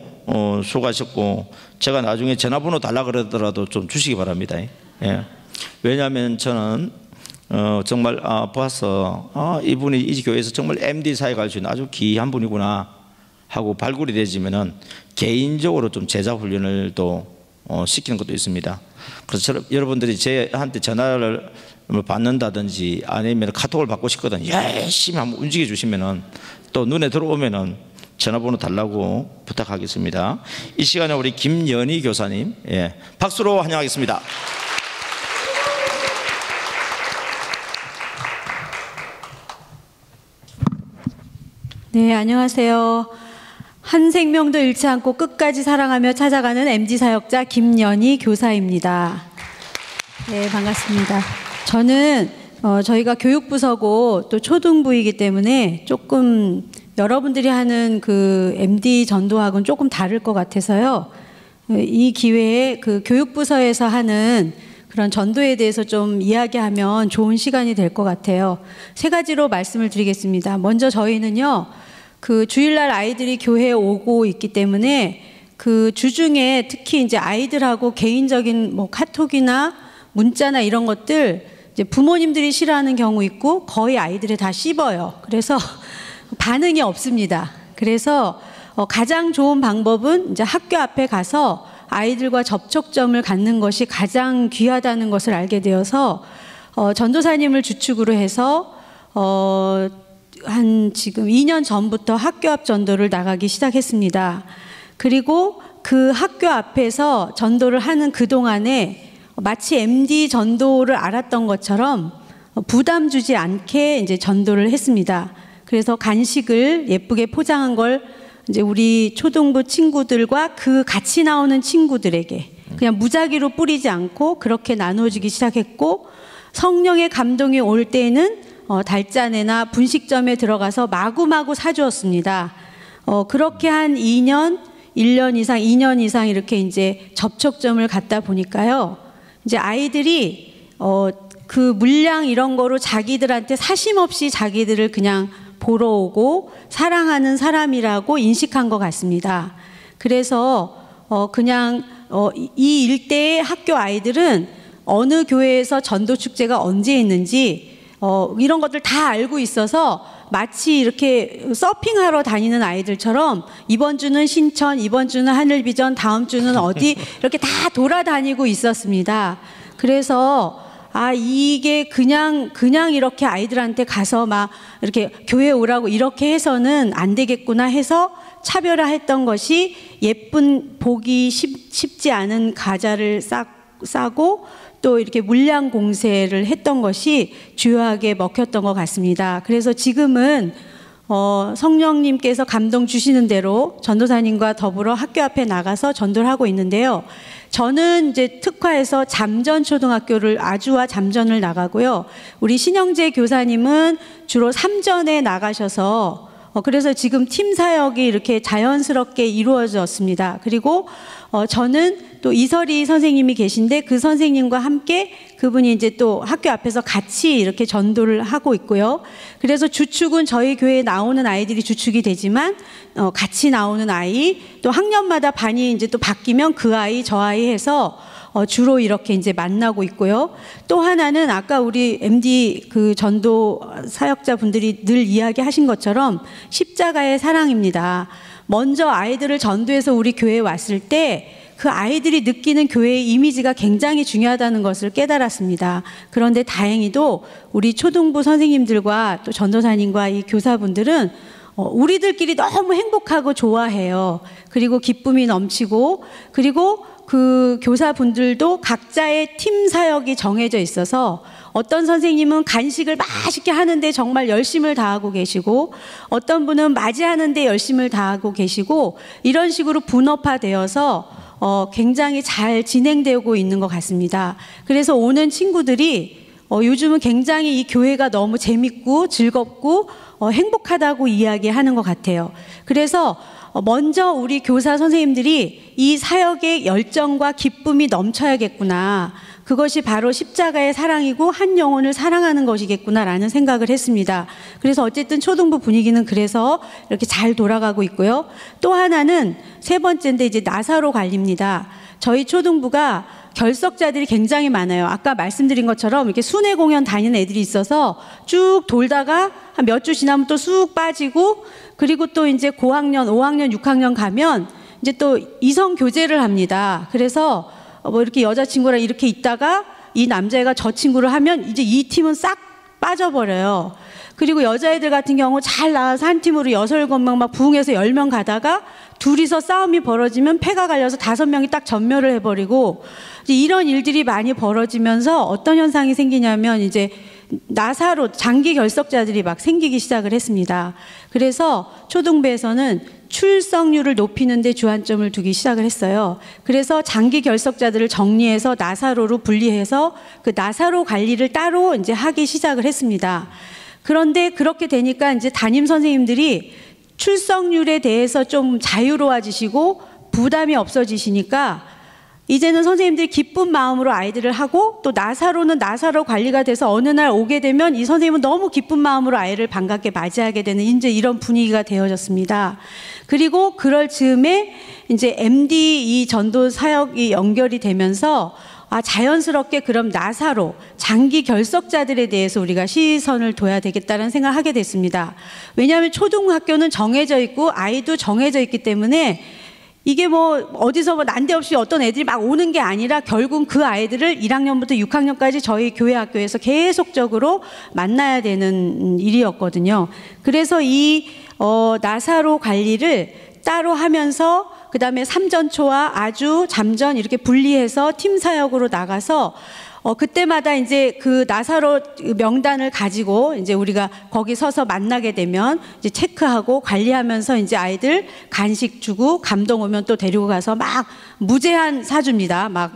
수고하셨고, 제가 나중에 전화번호 달라 그러더라도 좀 주시기 바랍니다. 예. 왜냐하면 저는 정말 봐서 이분이 이 교회에서 정말 MD 사에 갈 수 있는 아주 귀한 분이구나 하고 발굴이 되지면은 개인적으로 좀 제자 훈련을 또 시키는 것도 있습니다. 그래서 여러분들이 저한테 전화를 받는다든지 아니면 카톡을 받고 싶거든 열심히 한번 움직여 주시면은 또 눈에 들어오면은 전화번호 달라고 부탁하겠습니다. 이 시간에 우리 김연희 교사님, 예, 박수로 환영하겠습니다. 네, 안녕하세요. 한 생명도 잃지 않고 끝까지 사랑하며 찾아가는 MG 사역자 김연희 교사입니다. 네, 반갑습니다. 저는 저희가 교육부서고 또 초등부이기 때문에 조금 여러분들이 하는 그 MD 전도학은 조금 다를 것 같아서요. 이 기회에 그 교육부서에서 하는 그런 전도에 대해서 좀 이야기하면 좋은 시간이 될 것 같아요. 세 가지로 말씀을 드리겠습니다. 먼저 저희는요, 그 주일날 아이들이 교회에 오고 있기 때문에 그 주중에 특히 이제 아이들하고 개인적인 뭐 카톡이나 문자나 이런 것들 이제 부모님들이 싫어하는 경우 있고 거의 아이들이 다 씹어요. 그래서 반응이 없습니다. 그래서 가장 좋은 방법은 이제 학교 앞에 가서 아이들과 접촉점을 갖는 것이 가장 귀하다는 것을 알게 되어서 전도사님을 주축으로 해서 한 지금 2년 전부터 학교 앞 전도를 나가기 시작했습니다. 그리고 그 학교 앞에서 전도를 하는 그동안에 마치 MD 전도를 알았던 것처럼 부담 주지 않게 이제 전도를 했습니다. 그래서 간식을 예쁘게 포장한 걸 이제 우리 초등부 친구들과 그 같이 나오는 친구들에게 그냥 무작위로 뿌리지 않고 그렇게 나눠주기 시작했고, 성령의 감동이 올 때는 달자네나 분식점에 들어가서 마구마구 사주었습니다. 그렇게 한 2년, 1년 이상, 2년 이상 이렇게 이제 접촉점을 갖다 보니까요, 이제 아이들이 그 물량 이런 거로 자기들한테 사심 없이 자기들을 그냥 보러 오고 사랑하는 사람이라고 인식한 것 같습니다. 그래서 그냥 이 일대의 학교 아이들은 어느 교회에서 전도 축제가 언제 있는지 이런 것들 다 알고 있어서 마치 이렇게 서핑하러 다니는 아이들처럼 이번 주는 신천, 이번 주는 하늘비전, 다음 주는 어디 이렇게 다 돌아다니고 있었습니다. 그래서 이게 그냥 이렇게 아이들한테 가서 막 이렇게 교회 오라고 이렇게 해서는 안 되겠구나 해서 차별화했던 것이 예쁜 보기 쉽지 않은 과자를 싸고 또 이렇게 물량 공세를 했던 것이 주요하게 먹혔던 것 같습니다. 그래서 지금은 성령님께서 감동 주시는 대로 전도사님과 더불어 학교 앞에 나가서 전도를 하고 있는데요. 저는 이제 특화해서 잠전 초등학교를 아주와 잠전을 나가고요. 우리 신영재 교사님은 주로 삼전에 나가셔서 그래서 지금 팀 사역이 이렇게 자연스럽게 이루어졌습니다. 그리고 저는 또 이설이 선생님이 계신데 그 선생님과 함께 그분이 이제 또 학교 앞에서 같이 이렇게 전도를 하고 있고요. 그래서 주축은 저희 교회에 나오는 아이들이 주축이 되지만 같이 나오는 아이 또 학년마다 반이 이제 또 바뀌면 그 아이 저 아이 해서 주로 이렇게 이제 만나고 있고요. 또 하나는 아까 우리 MD 그 전도 사역자 분들이 늘 이야기하신 것처럼 십자가의 사랑입니다. 먼저 아이들을 전도해서 우리 교회에 왔을 때 그 아이들이 느끼는 교회의 이미지가 굉장히 중요하다는 것을 깨달았습니다. 그런데 다행히도 우리 초등부 선생님들과 또 전도사님과 이 교사분들은 우리들끼리 너무 행복하고 좋아해요. 그리고 기쁨이 넘치고 그리고 그 교사분들도 각자의 팀 사역이 정해져 있어서 어떤 선생님은 간식을 맛있게 하는데 정말 열심을 다하고 계시고 어떤 분은 맞이하는데 열심을 다하고 계시고 이런 식으로 분업화되어서 굉장히 잘 진행되고 있는 것 같습니다. 그래서 오는 친구들이 요즘은 굉장히 이 교회가 너무 재밌고 즐겁고 행복하다고 이야기하는 것 같아요. 그래서 먼저 우리 교사 선생님들이 이 사역의 열정과 기쁨이 넘쳐야겠구나. 그것이 바로 십자가의 사랑이고 한 영혼을 사랑하는 것이겠구나라는 생각을 했습니다. 그래서 어쨌든 초등부 분위기는 그래서 이렇게 잘 돌아가고 있고요. 또 하나는 세 번째인데 이제 나사로 관리입니다. 저희 초등부가 결석자들이 굉장히 많아요. 아까 말씀드린 것처럼 이렇게 순회 공연 다니는 애들이 있어서 쭉 돌다가 한 몇 주 지나면 또 쑥 빠지고 그리고 또 이제 고학년, 5학년, 6학년 가면 이제 또 이성 교제를 합니다. 그래서 뭐 이렇게 여자친구랑 이렇게 있다가 이 남자애가 저 친구를 하면 이제 이 팀은 싹 빠져버려요. 그리고 여자애들 같은 경우 잘 나와서 한 팀으로 6, 7명 막 부흥해서 10명 가다가 둘이서 싸움이 벌어지면 패가 갈려서 5명이 딱 전멸을 해버리고 이제 이런 일들이 많이 벌어지면서 어떤 현상이 생기냐면 이제 나사로 장기 결석자들이 막 생기기 시작을 했습니다. 그래서 초등부에서는 출석률을 높이는 데 주안점을 두기 시작을 했어요. 그래서 장기 결석자들을 정리해서 나사로로 분리해서 그 나사로 관리를 따로 이제 하기 시작을 했습니다. 그런데 그렇게 되니까 이제 담임 선생님들이 출석률에 대해서 좀 자유로워지시고 부담이 없어지시니까 이제는 선생님들이 기쁜 마음으로 아이들을 하고 또 나사로는 나사로 관리가 돼서 어느 날 오게 되면 이 선생님은 너무 기쁜 마음으로 아이를 반갑게 맞이하게 되는 이제 이런 분위기가 되어졌습니다. 그리고 그럴 즈음에 이제 MD 이 전도 사역이 연결이 되면서 자연스럽게 그럼 나사로 장기 결석자들에 대해서 우리가 시선을 둬야 되겠다는 생각을 하게 됐습니다. 왜냐하면 초등학교는 정해져 있고 아이도 정해져 있기 때문에 이게 뭐 어디서 뭐 난데없이 어떤 애들이 막 오는 게 아니라 결국 그 아이들을 1학년부터 6학년까지 저희 교회 학교에서 계속적으로 만나야 되는 일이었거든요. 그래서 이 나사로 관리를 따로 하면서 그 다음에 삼전초와 아주, 잠전 이렇게 분리해서 팀 사역으로 나가서 그때마다 이제 그 나사로 명단을 가지고 이제 우리가 거기 서서 만나게 되면 이제 체크하고 관리하면서 이제 아이들 간식 주고 감동 오면 또 데리고 가서 막 무제한 사줍니다. 막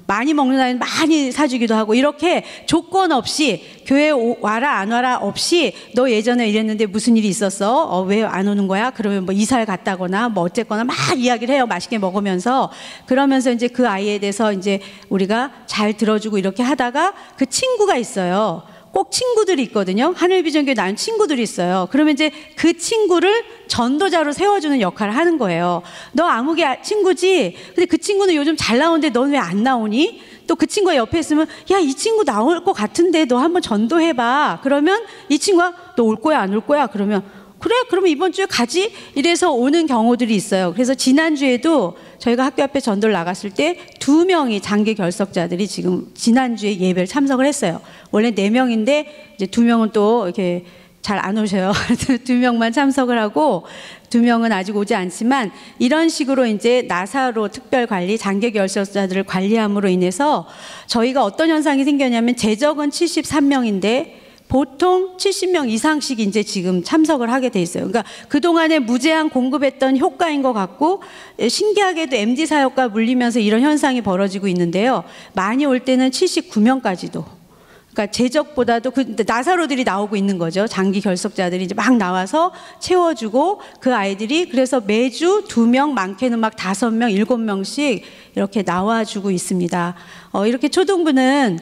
많이 먹는 아이는 많이 사주기도 하고 이렇게 조건 없이 교회 와라 안 와라 없이 너 예전에 이랬는데 무슨 일이 있었어? 왜 안 오는 거야? 그러면 뭐 이사를 갔다거나 뭐 어쨌거나 막 이야기를 해요. 맛있게 먹으면서 그러면서 이제 그 아이에 대해서 이제 우리가 잘 들어주고 이렇게 하다가 그 친구가 있어요. 꼭 친구들이 있거든요. 하늘비전교회 나온 친구들이 있어요. 그러면 이제 그 친구를 전도자로 세워주는 역할을 하는 거예요. 너 아무개 친구지? 근데 그 친구는 요즘 잘 나오는데 넌 왜 안 나오니? 또 그 친구가 옆에 있으면 야, 이 친구 나올 것 같은데 너 한번 전도해봐. 그러면 이 친구가 너 올 거야 안 올 거야? 그러면 그래, 그러면 이번 주에 가지. 이래서 오는 경우들이 있어요. 그래서 지난주에도 저희가 학교 앞에 전도를 나갔을 때 2명이 장기 결석자들이 지금 지난주에 예배를 참석을 했어요. 원래 4명인데 이제 2명은 또 이렇게 잘 안 오셔요. 2명만 참석을 하고 2명은 아직 오지 않지만, 이런 식으로 이제 나사로 특별관리, 장기 결석자들을 관리함으로 인해서 저희가 어떤 현상이 생겼냐면, 재적은 73명인데 보통 70명 이상씩 이제 지금 참석을 하게 돼 있어요. 그러니까 그동안에 무제한 공급했던 효과인 것 같고, 신기하게도 MD 사역과 물리면서 이런 현상이 벌어지고 있는데요. 많이 올 때는 79명까지도. 그러니까 재적보다도 나사로들이 나오고 있는 거죠. 장기 결석자들이 이제 막 나와서 채워주고, 그 아이들이 그래서 매주 2명, 많게는 막 5명, 7명씩 이렇게 나와주고 있습니다. 이렇게 초등부는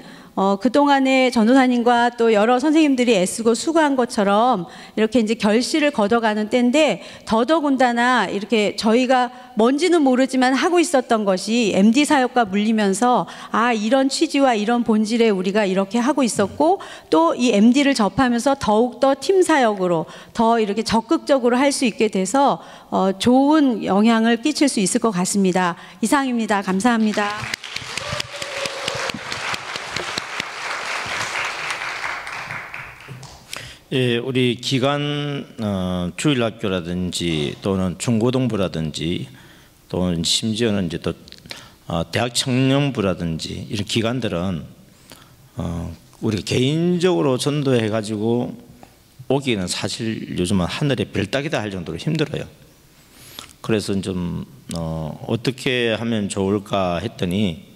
그동안에 전도사님과 또 여러 선생님들이 애쓰고 수고한 것처럼 이렇게 이제 결실을 거둬가는 때인데, 더더군다나 이렇게 저희가 뭔지는 모르지만 하고 있었던 것이 MD 사역과 물리면서, 아, 이런 취지와 이런 본질에 우리가 이렇게 하고 있었고, 또 이 MD를 접하면서 더욱더 팀 사역으로 더 이렇게 적극적으로 할 수 있게 돼서 좋은 영향을 끼칠 수 있을 것 같습니다. 이상입니다. 감사합니다. 예, 우리 기관 주일학교라든지 또는 중고등부라든지 또는 심지어는 이제 또 대학 청년부라든지 이런 기관들은 우리가 개인적으로 전도해 가지고 오기는 사실 요즘은 하늘의 별 따기다 할 정도로 힘들어요. 그래서 좀 어떻게 하면 좋을까 했더니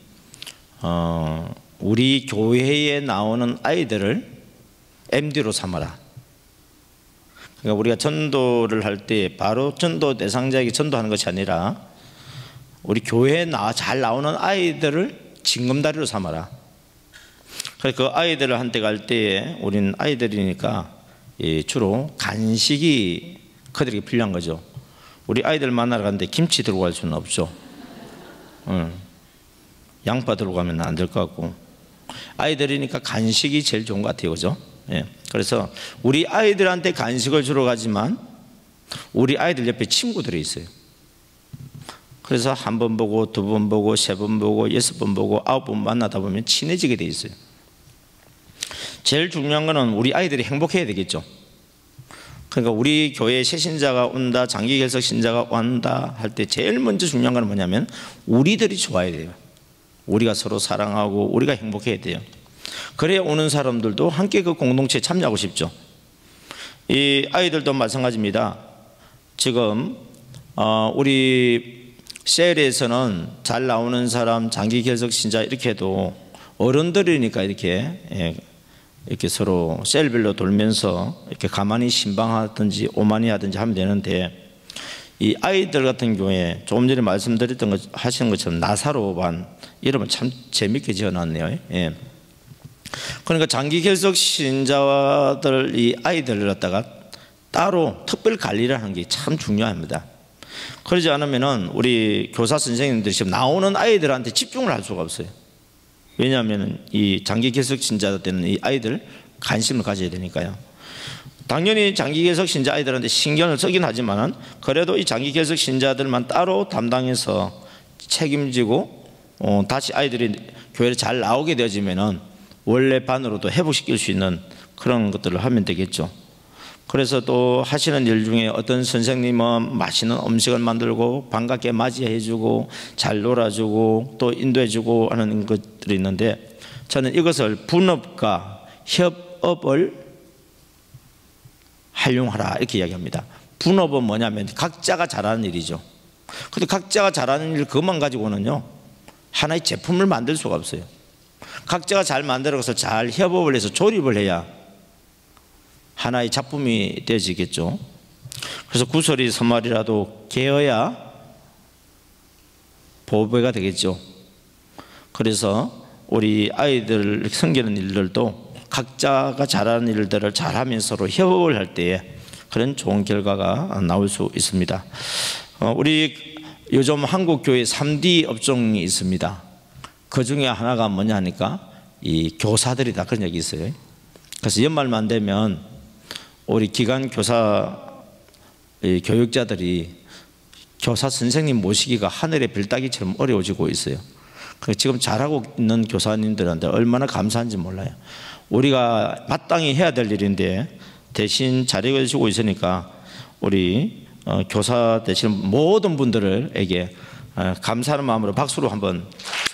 우리 교회에 나오는 아이들을 MD로 삼아라. 그러니까 우리가 전도를 할 때 바로 전도 대상자에게 전도하는 것이 아니라 우리 교회에 잘 나오는 아이들을 징검다리로 삼아라. 그래서 그 아이들을 한테 갈 때에 우리는 아이들이니까 주로 간식이 그들에게 필요한 거죠. 우리 아이들 만나러 가는데 김치 들고 갈 수는 없죠. 양파 들고 가면 안 될 것 같고, 아이들이니까 간식이 제일 좋은 것 같아요. 그죠? 예. 그래서 우리 아이들한테 간식을 주러 가지만 우리 아이들 옆에 친구들이 있어요. 그래서 1번 보고 2번 보고 3번 보고 6번 보고 9번 만나다 보면 친해지게 돼 있어요. 제일 중요한 거는 우리 아이들이 행복해야 되겠죠. 그러니까 우리 교회에 새 신자가 온다, 장기 결석 신자가 온다 할 때 제일 먼저 중요한 건 뭐냐면 우리들이 좋아야 돼요. 우리가 서로 사랑하고 우리가 행복해야 돼요. 그래야 오는 사람들도 함께 그 공동체에 참여하고 싶죠. 이 아이들도 마찬가지입니다. 지금 우리 셀에서는 잘 나오는 사람, 장기 결석 신자 이렇게 해도 어른들이니까 이렇게 서로 셀별로 돌면서 이렇게 가만히 신방하든지 오만이 하든지 하면 되는데, 이 아이들 같은 경우에 조금 전에 말씀드렸던 것 하시는 것처럼 나사로 반 이름을 참 재밌게 지어놨네요. 예. 그러니까 장기 결석 신자들 이 아이들을 갖다가 따로 특별 관리를 하는 게 참 중요합니다. 그러지 않으면은 우리 교사 선생님들이 지금 나오는 아이들한테 집중을 할 수가 없어요. 왜냐하면 이 장기 결석 신자 때는 이 아이들 관심을 가져야 되니까요. 당연히 장기 결석 신자 아이들한테 신경을 쓰긴 하지만은 그래도 이 장기 결석 신자들만 따로 담당해서 책임지고 다시 아이들이 교회를 잘 나오게 되어지면은 원래 반으로도 회복시킬 수 있는 그런 것들을 하면 되겠죠. 그래서 또 하시는 일 중에 어떤 선생님은 맛있는 음식을 만들고 반갑게 맞이해주고 잘 놀아주고 또 인도해주고 하는 것들이 있는데, 저는 이것을 분업과 협업을 활용하라 이렇게 이야기합니다. 분업은 뭐냐면 각자가 잘하는 일이죠. 근데 각자가 잘하는 일 그것만 가지고는요 하나의 제품을 만들 수가 없어요. 각자가 잘 만들어서 잘 협업을 해서 조립을 해야 하나의 작품이 되어지겠죠. 그래서 구설이 서말이라도 개어야 보배가 되겠죠. 그래서 우리 아이들 섬기는 일들도 각자가 잘하는 일들을 잘하면서 서로 협업을 할 때에 그런 좋은 결과가 나올 수 있습니다. 우리 요즘 한국 교회 3D 업종이 있습니다. 그 중에 하나가 뭐냐 하니까 이 교사들이다, 그런 얘기 있어요. 그래서 연말만 되면 우리 기관 교사 교육자들이 교사 선생님 모시기가 하늘의 별따기처럼 어려워지고 있어요. 지금 잘하고 있는 교사님들한테 얼마나 감사한지 몰라요. 우리가 마땅히 해야 될 일인데 대신 잘해주고 있으니까 우리 교사 되시는 모든 분들에게 감사하는 마음으로 박수로 한번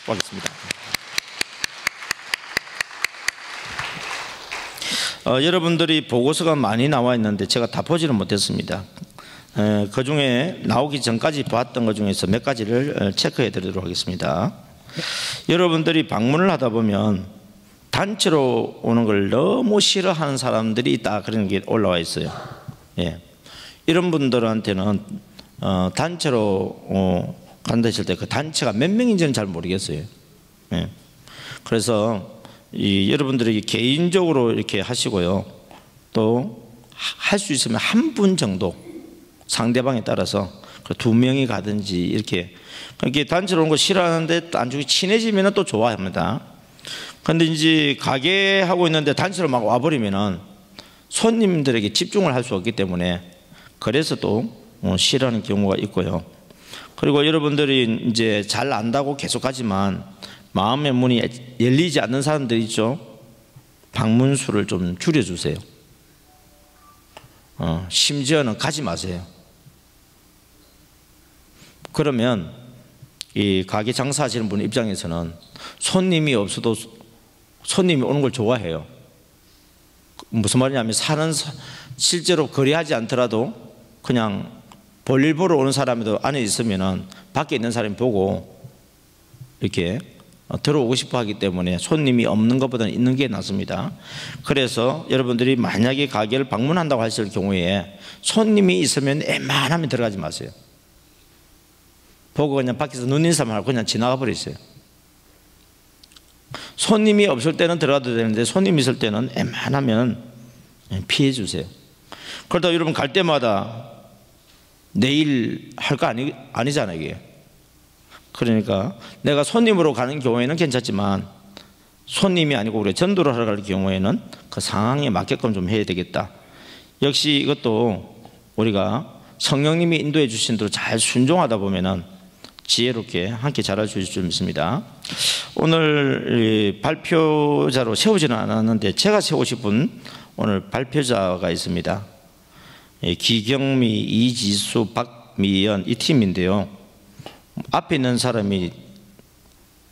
축복하겠습니다. 여러분들이 보고서가 많이 나와 있는데 제가 다 보지는 못했습니다. 그 중에 나오기 전까지 봤던 것 중에서 몇 가지를 체크해 드리도록 하겠습니다. 여러분들이 방문을 하다 보면 단체로 오는 걸 너무 싫어하는 사람들이 있다, 그런 게 올라와 있어요. 예. 이런 분들한테는 단체로 간다 했을 때 그 단체가 몇 명인지는 잘 모르겠어요. 예. 그래서 여러분들이 개인적으로 이렇게 하시고요. 또 할 수 있으면 한 분 정도 상대방에 따라서 2명이 가든지 이렇게 단체로 오는 거 싫어하는데 나중에 친해지면 또 좋아합니다. 근데 이제 가게 하고 있는데 단체로 막 와버리면은 손님들에게 집중을 할 수 없기 때문에 그래서 또 싫어하는 경우가 있고요. 그리고 여러분들이 이제 잘 안다고 계속 가지만 마음의 문이 열리지 않는 사람들 있죠. 방문수를 좀 줄여주세요. 심지어는 가지 마세요. 그러면 이 가게 장사하시는 분 입장에서는 손님이 없어도 손님이 오는 걸 좋아해요. 무슨 말이냐면 실제로 거래하지 않더라도 그냥 볼일 보러 오는 사람도 안에 있으면은 밖에 있는 사람이 보고 이렇게 들어오고 싶어 하기 때문에 손님이 없는 것보다는 있는 게 낫습니다. 그래서 여러분들이 만약에 가게를 방문한다고 하실 경우에 손님이 있으면 웬만하면 들어가지 마세요. 보고 그냥 밖에서 눈인사만 하고 그냥 지나가 버리세요. 손님이 없을 때는 들어가도 되는데 손님이 있을 때는 웬만하면 피해 주세요. 그러다 여러분 갈 때마다 내일 할 거 아니잖아요, 이게. 그러니까 내가 손님으로 가는 경우에는 괜찮지만 손님이 아니고 우리 전도를 하러 갈 경우에는 그 상황에 맞게끔 좀 해야 되겠다. 역시 이것도 우리가 성령님이 인도해 주신 대로 잘 순종하다 보면은 지혜롭게 함께 잘할 수 있을 줄 믿습니다. 오늘 발표자로 세우지는 않았는데 제가 세우고 싶은 오늘 발표자가 있습니다. 기경미, 이지수, 박미연 이 팀인데요. 앞에 있는 사람이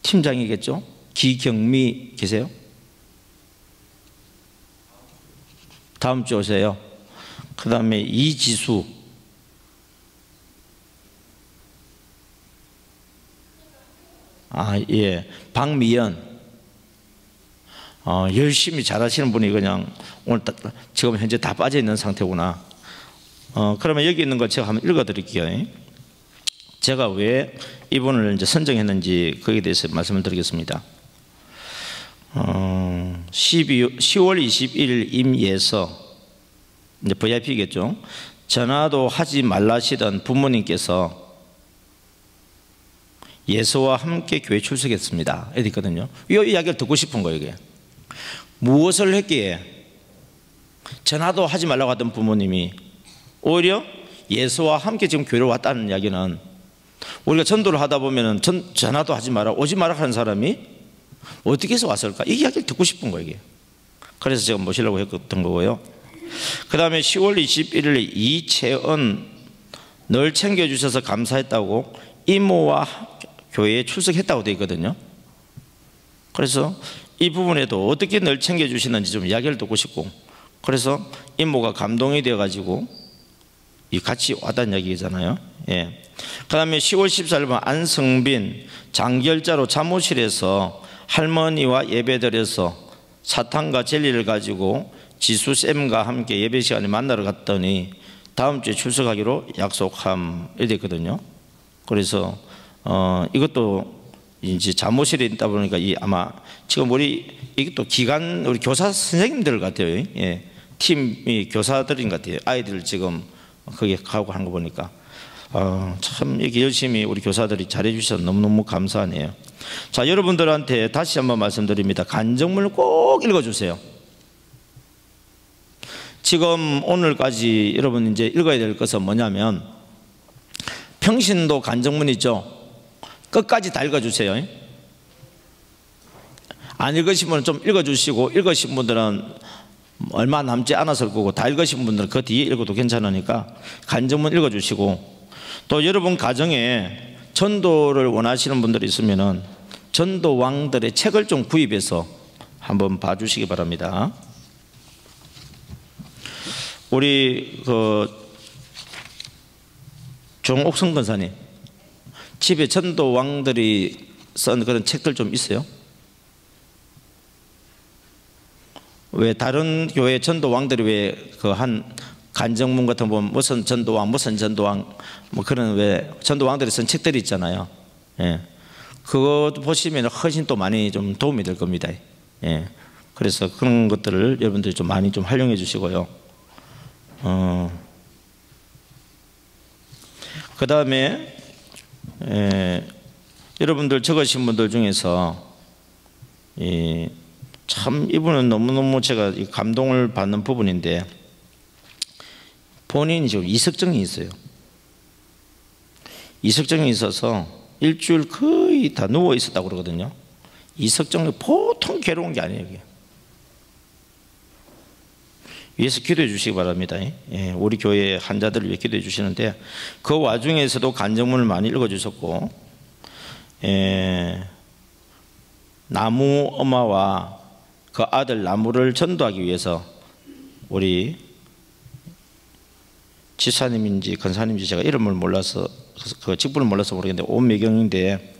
팀장이겠죠? 기경미 계세요? 다음 주 오세요. 그 다음에 이지수, 예, 박미연. 열심히 잘하시는 분이 그냥 오늘 지금 현재 다 빠져 있는 상태구나. 그러면 여기 있는 거 제가 한번 읽어 드릴게요. 제가 왜 이분을 이제 선정했는지 거기에 대해서 말씀을 드리겠습니다. 10월 21일 임예서, 이제 VIP겠죠. 전화도 하지 말라시던 부모님께서 예서와 함께 교회 출석했습니다. 이렇게 있거든요. 이 이야기를 듣고 싶은 거예요, 이게. 무엇을 했기에 전화도 하지 말라고 하던 부모님이 오히려 예서와 함께 지금 교회로 왔다는 이야기는, 우리가 전도를 하다 보면은 전화도 하지 마라, 오지 마라 하는 사람이 어떻게 해서 왔을까? 이 이야기를 듣고 싶은 거예요, 이게. 그래서 제가 모시려고 했던 거고요. 그 다음에 10월 21일 이채은, 늘 챙겨주셔서 감사했다고 이모와 교회에 출석했다고 되어 있거든요. 그래서 이 부분에도 어떻게 늘 챙겨주시는지 좀 이야기를 듣고 싶고, 그래서 이모가 감동이 되어가지고 같이 왔다는 이야기잖아요. 예. 그 다음에 10월 14일 번 안성빈, 장결자로 사무실에서 할머니와 예배드려서 사탕과 젤리를 가지고 지수쌤과 함께 예배 시간에 만나러 갔더니 다음 주에 출석하기로 약속함 이렇게 있거든요. 그래서 이것도 이제 사무실에 있다 보니까 아마 지금 이것도 기관 우리 교사 선생님들 같아요. 예. 팀이 교사들인 것 같아요. 아이들 지금 거기에 가고 하는 거 보니까. 참 이렇게 열심히 우리 교사들이 잘해 주셔서 너무너무 감사하네요. 자, 여러분들한테 다시 한번 말씀드립니다. 간증문을 꼭 읽어주세요. 지금 오늘까지 여러분 이제 읽어야 될 것은 뭐냐면, 평신도 간증문이죠. 끝까지 다 읽어주세요. 안 읽으신 분은 좀 읽어주시고, 읽으신 분들은 얼마 남지 않았을 거고, 다 읽으신 분들은 그 뒤에 읽어도 괜찮으니까 간증문 읽어주시고, 또 여러분 가정에 전도를 원하시는 분들이 있으면은 전도왕들의 책을 좀 구입해서 한번 봐주시기 바랍니다. 우리 정옥성 권사님, 집에 전도왕들이 쓴 그런 책들 좀 있어요? 왜 다른 교회 전도왕들이 왜 그 한 간증문 같은 거 보면 무슨 전도왕 뭐 그런 왜 전도왕들이 쓴 책들이 있잖아요. 예. 그거 보시면 훨씬 또 많이 좀 도움이 될 겁니다. 예. 그래서 그런 것들을 여러분들이 좀 많이 좀 활용해 주시고요. 그 다음에 여러분들 적으신 분들 중에서 참 이분은 너무너무 제가 감동을 받는 부분인데, 본인이 지금 이석증이 있어요. 이석증이 있어서 일주일 거의 다 누워 있었다고 그러거든요. 이석증이 보통 괴로운 게 아니에요. 이게. 위해서 기도해 주시기 바랍니다. 예, 우리 교회 환자들을 위해 기도해 주시는데, 그 와중에서도 간증문을 많이 읽어주셨고, 나무 엄마와 그 아들 나무를 전도하기 위해서 우리 지사님인지 권사님인지 제가 이름을 몰라서, 그 직분을 몰라서 모르겠는데 온매경인데,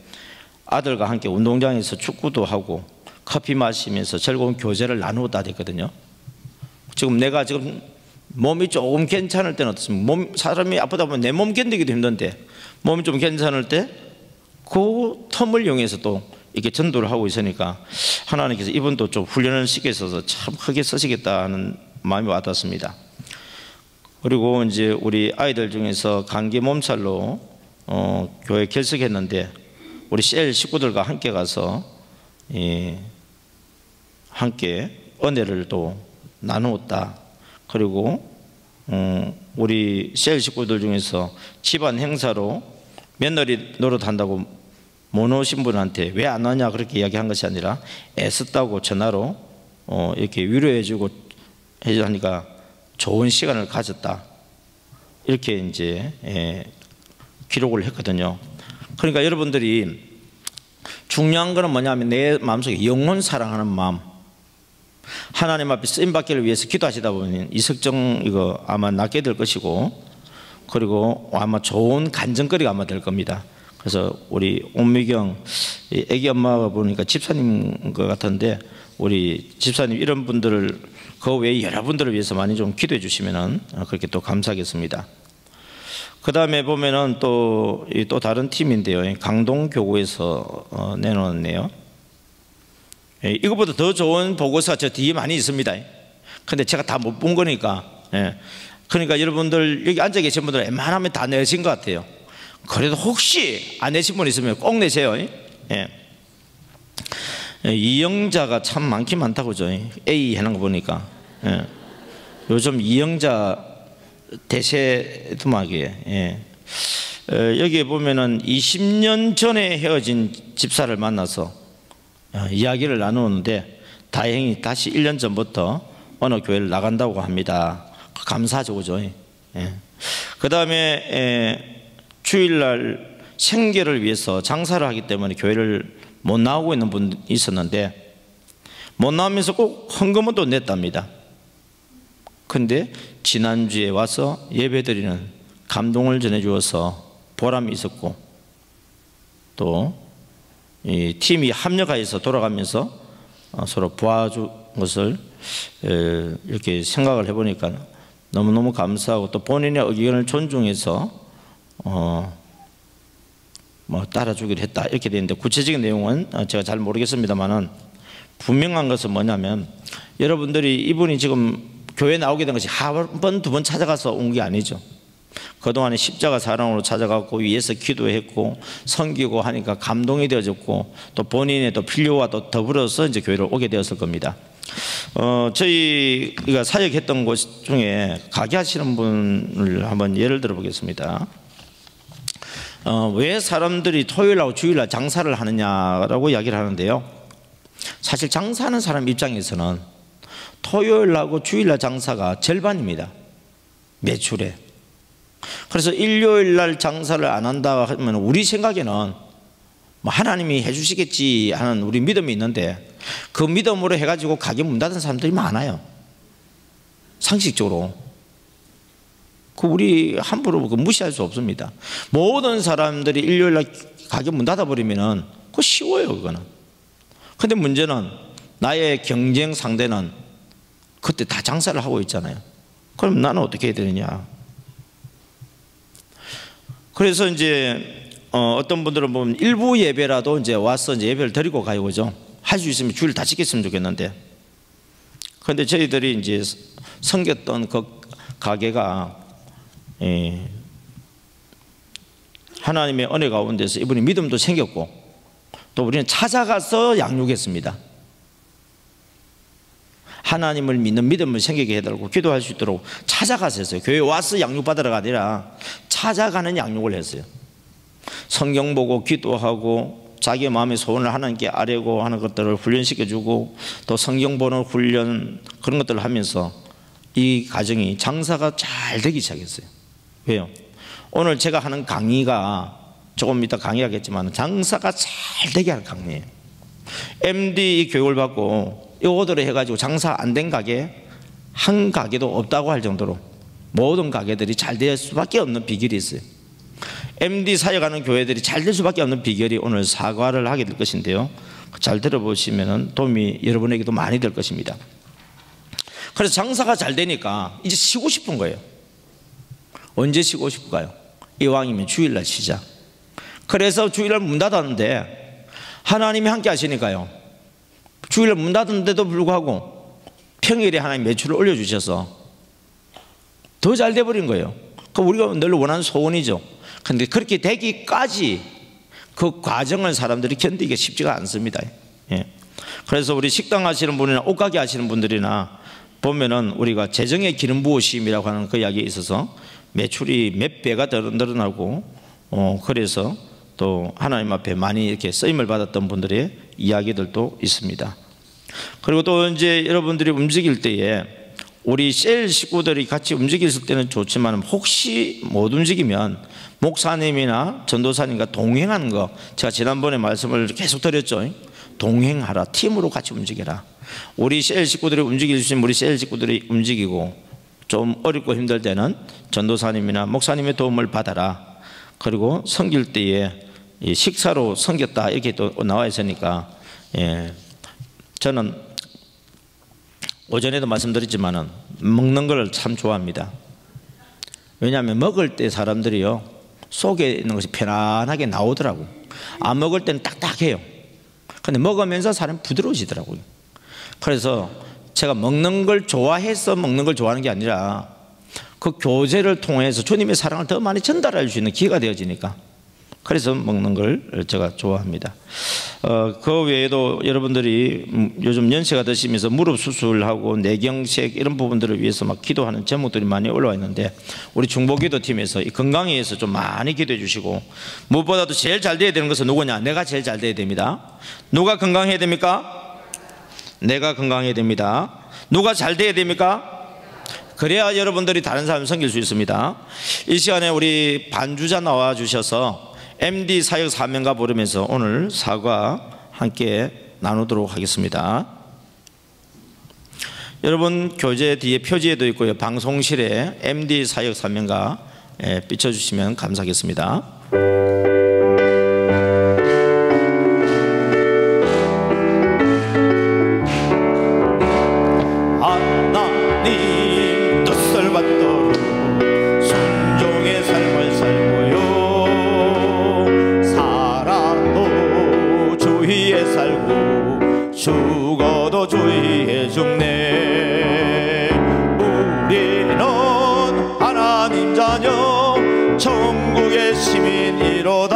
아들과 함께 운동장에서 축구도 하고 커피 마시면서 즐거운 교제를 나누었다 됐거든요. 지금 내가 지금 몸이 조금 괜찮을 때는 어떻습니까? 사람이 아프다 보면 내 몸 견디기도 힘든데, 몸이 좀 괜찮을 때 그 텀을 이용해서 또 이렇게 전도를 하고 있으니까 하나님께서 이분도 좀 훈련을 시켜서 참 크게 쓰시겠다 하는 마음이 와닿습니다. 그리고 이제 우리 아이들 중에서 감기 몸살로 교회 결석했는데, 우리 셀 식구들과 함께 가서 함께 은혜를 또 나누었다. 그리고 우리 셀 식구들 중에서 집안 행사로 며느리 노릇한다고 못 오신 분한테 왜 안 왔냐 그렇게 이야기한 것이 아니라, 애썼다고 전화로 이렇게 위로해주고 해주니까 좋은 시간을 가졌다, 이렇게 이제 기록을 했거든요. 그러니까 여러분들이 중요한 거는 뭐냐면, 내 마음속에 영혼 사랑하는 마음, 하나님 앞에 쓰임받기를 위해서 기도하시다 보면 이석정 이거 아마 낫게 될 것이고, 그리고 아마 좋은 간증거리가 아마 될 겁니다. 그래서 우리 온미경 애기 엄마가 보니까 집사님 것 같은데, 우리 집사님 이런 분들을 그 외에 여러분들을 위해서 많이 좀 기도해 주시면은 그렇게 또 감사하겠습니다. 그 다음에 보면은 또 다른 팀인데요, 강동교구에서 내놓았네요. 이것보다 더 좋은 보고서가 저 뒤에 많이 있습니다. 근데 제가 다 못 본 거니까. 그러니까 여러분들 여기 앉아 계신 분들 웬만하면 다 내신 것 같아요. 그래도 혹시 안 내신 분 있으면 꼭 내세요. 이영자가 참 많긴 많다고 그죠. A 하는 거 보니까. 요즘 이영자 대세두막이에요. 여기에 보면은 20년 전에 헤어진 집사를 만나서 이야기를 나누는데, 다행히 다시 1년 전부터 어느 교회를 나간다고 합니다. 감사하죠, 그죠? 그 다음에 주일날 생계를 위해서 장사를 하기 때문에 교회를 못 나오고 있는 분이 있었는데, 못 나오면서 꼭 헌금은 또 냈답니다. 근데 지난주에 와서 예배드리는 감동을 전해주어서 보람이 있었고, 또 이 팀이 합력하여서 돌아가면서 서로 도와준 것을 이렇게 생각을 해보니까 너무너무 감사하고, 또 본인의 의견을 존중해서 뭐 따라주기로 했다 이렇게 되는데, 구체적인 내용은 제가 잘 모르겠습니다만은, 분명한 것은 뭐냐면, 여러분들이 이분이 지금 교회 나오게 된 것이 한 번, 두 번 찾아가서 온 게 아니죠. 그동안에 십자가 사랑으로 찾아가고 위에서 기도했고 섬기고 하니까 감동이 되어졌고 또 본인의 또 필요와 또 더불어서 이제 교회를 오게 되었을 겁니다. 저희가 사역했던 곳 중에 가게 하시는 분을 한번 예를 들어 보겠습니다. 왜 사람들이 토요일하고 주일날 장사를 하느냐라고 이야기를 하는데요. 사실 장사하는 사람 입장에서는 토요일하고 주일날 장사가 절반입니다. 매출에. 그래서 일요일날 장사를 안 한다 하면 우리 생각에는 뭐 하나님이 해주시겠지 하는 우리 믿음이 있는데 그 믿음으로 해가지고 가게 문 닫은 사람들이 많아요. 상식적으로. 그 우리 함부로 무시할 수 없습니다. 모든 사람들이 일요일날 가게 문 닫아버리면은 그거 쉬워요, 그거는. 근데 문제는 나의 경쟁 상대는 그때 다 장사를 하고 있잖아요. 그럼 나는 어떻게 해야 되느냐. 그래서 이제 어떤 분들은 보면 일부 예배라도 이제 와서 이제 예배를 드리고 가요, 그죠? 할 수 있으면 주일 다 지켰으면 좋겠는데. 그런데 저희들이 이제 섬겼던 그 가게가 하나님의 은혜 가운데서 이분이 믿음도 생겼고 또 우리는 찾아가서 양육했습니다. 하나님을 믿는 믿음을 생기게 해달라고 기도할 수 있도록 찾아가서 했어요. 교회에 와서 양육받으러가 아니라 찾아가는 양육을 했어요. 성경 보고 기도하고 자기의 마음의 소원을 하나님께 아뢰고 하는 것들을 훈련시켜주고 또 성경 보는 훈련 그런 것들을 하면서 이 가정이 장사가 잘 되기 시작했어요. 왜요? 오늘 제가 하는 강의가 조금 이따 강의하겠지만 장사가 잘 되게 할 강의예요. MD 교육을 받고 이 오더를 해가지고 장사 안 된 가게 한 가게도 없다고 할 정도로 모든 가게들이 잘 될 수밖에 없는 비결이 있어요. MD 사역하는 교회들이 잘 될 수밖에 없는 비결이 오늘 사과를 하게 될 것인데요. 잘 들어보시면 도움이 여러분에게도 많이 될 것입니다. 그래서 장사가 잘 되니까 이제 쉬고 싶은 거예요. 언제 쉬고 싶을까요? 이왕이면 주일날 쉬자. 그래서 주일날 문 닫았는데 하나님이 함께 하시니까요. 주일날 문 닫았는데도 불구하고 평일에 하나님 매출을 올려주셔서 더 잘 돼버린 거예요. 그 우리가 늘 원하는 소원이죠. 그런데 그렇게 되기까지 그 과정을 사람들이 견디기가 쉽지가 않습니다. 예. 그래서 우리 식당 하시는 분이나 옷가게 하시는 분들이나 보면은 우리가 재정의 기름 부으심이라고 하는 그 이야기에 있어서 매출이 몇 배가 늘어나고 그래서 또 하나님 앞에 많이 이렇게 쓰임을 받았던 분들의 이야기들도 있습니다. 그리고 또 이제 여러분들이 움직일 때에 우리 셀 식구들이 같이 움직일 때는 좋지만 혹시 못 움직이면 목사님이나 전도사님과 동행하는 거 제가 지난번에 말씀을 계속 드렸죠. 동행하라. 팀으로 같이 움직여라. 우리 셀 식구들이 움직일 수 있는 우리 셀 식구들이 움직이고 좀 어렵고 힘들 때는 전도사님이나 목사님의 도움을 받아라. 그리고 섬길 때에 식사로 섬겼다 이렇게 또 나와 있으니까 저는 오전에도 말씀드렸지만은 먹는 걸 참 좋아합니다. 왜냐하면 먹을 때 사람들이요 속에 있는 것이 편안하게 나오더라고. 안 먹을 때는 딱딱해요. 근데 먹으면서 사람이 부드러워지더라고요. 그래서 제가 먹는 걸 좋아해서 먹는 걸 좋아하는 게 아니라 그 교제를 통해서 주님의 사랑을 더 많이 전달할 수 있는 기회가 되어지니까 그래서 먹는 걸 제가 좋아합니다. 그 외에도 여러분들이 요즘 연세가 드시면서 무릎 수술하고 뇌경색 이런 부분들을 위해서 막 기도하는 제목들이 많이 올라와 있는데 우리 중보기도팀에서 이 건강에 의해서 좀 많이 기도해 주시고 무엇보다도 제일 잘 돼야 되는 것은 누구냐? 내가 제일 잘 돼야 됩니다. 누가 건강해야 됩니까? 내가 건강해야 됩니다. 누가 잘 돼야 됩니까? 그래야 여러분들이 다른 사람 섬길 수 있습니다. 이 시간에 우리 반주자 나와 주셔서 MD 사역 사명가 부르면서 오늘 사과 함께 나누도록 하겠습니다. 여러분 교재 뒤에 표지에도 있고요. 방송실에 MD 사역 사명가 비춰주시면 감사하겠습니다. 하나님 뜻을 받도록 순종의 삶을 살고요. 살아도 주위에 살고 죽어도 주위에 죽네. 우리는 하나님 자녀 천국의 시민이로다.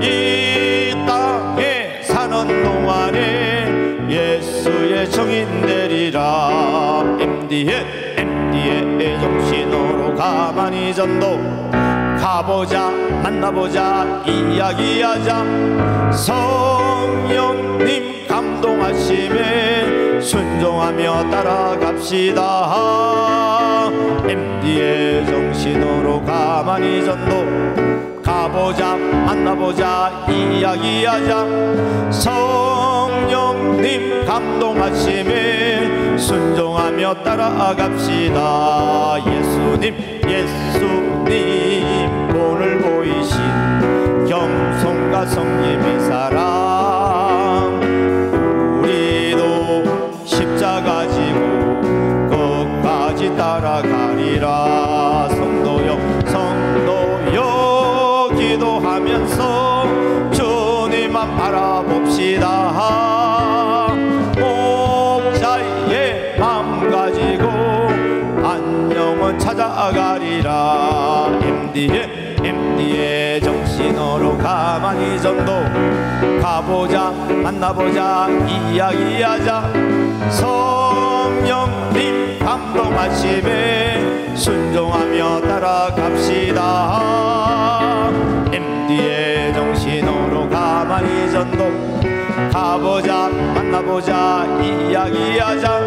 이 땅에 사는 동안에 예수의 정인 되리라. MD의 정신으로 가만히 전도 가보자, 만나보자, 이야기하자. 성령님 감동하심에 순종하며 따라갑시다. MD의 정신으로 가만히 전도 가보자, 만나보자, 이야기하자. 성령님 감동하심에 순종하며 따라갑시다. 예수님 오늘 보이신 겸손과 성님의 사랑, 우리도 십자가 지고 끝까지 따라가리라. 성도여 기도하면서 주님만 바라봅시다. 목자의 마음 가지고 안녕은 찾아가리라. MD의 정신으로 가만히 전도 가보자, 만나보자, 이야기하자. 성령님 감동하심에 순종하며 따라갑시다. MD의 정신으로 가만히 전도 가보자, 만나보자, 이야기하자.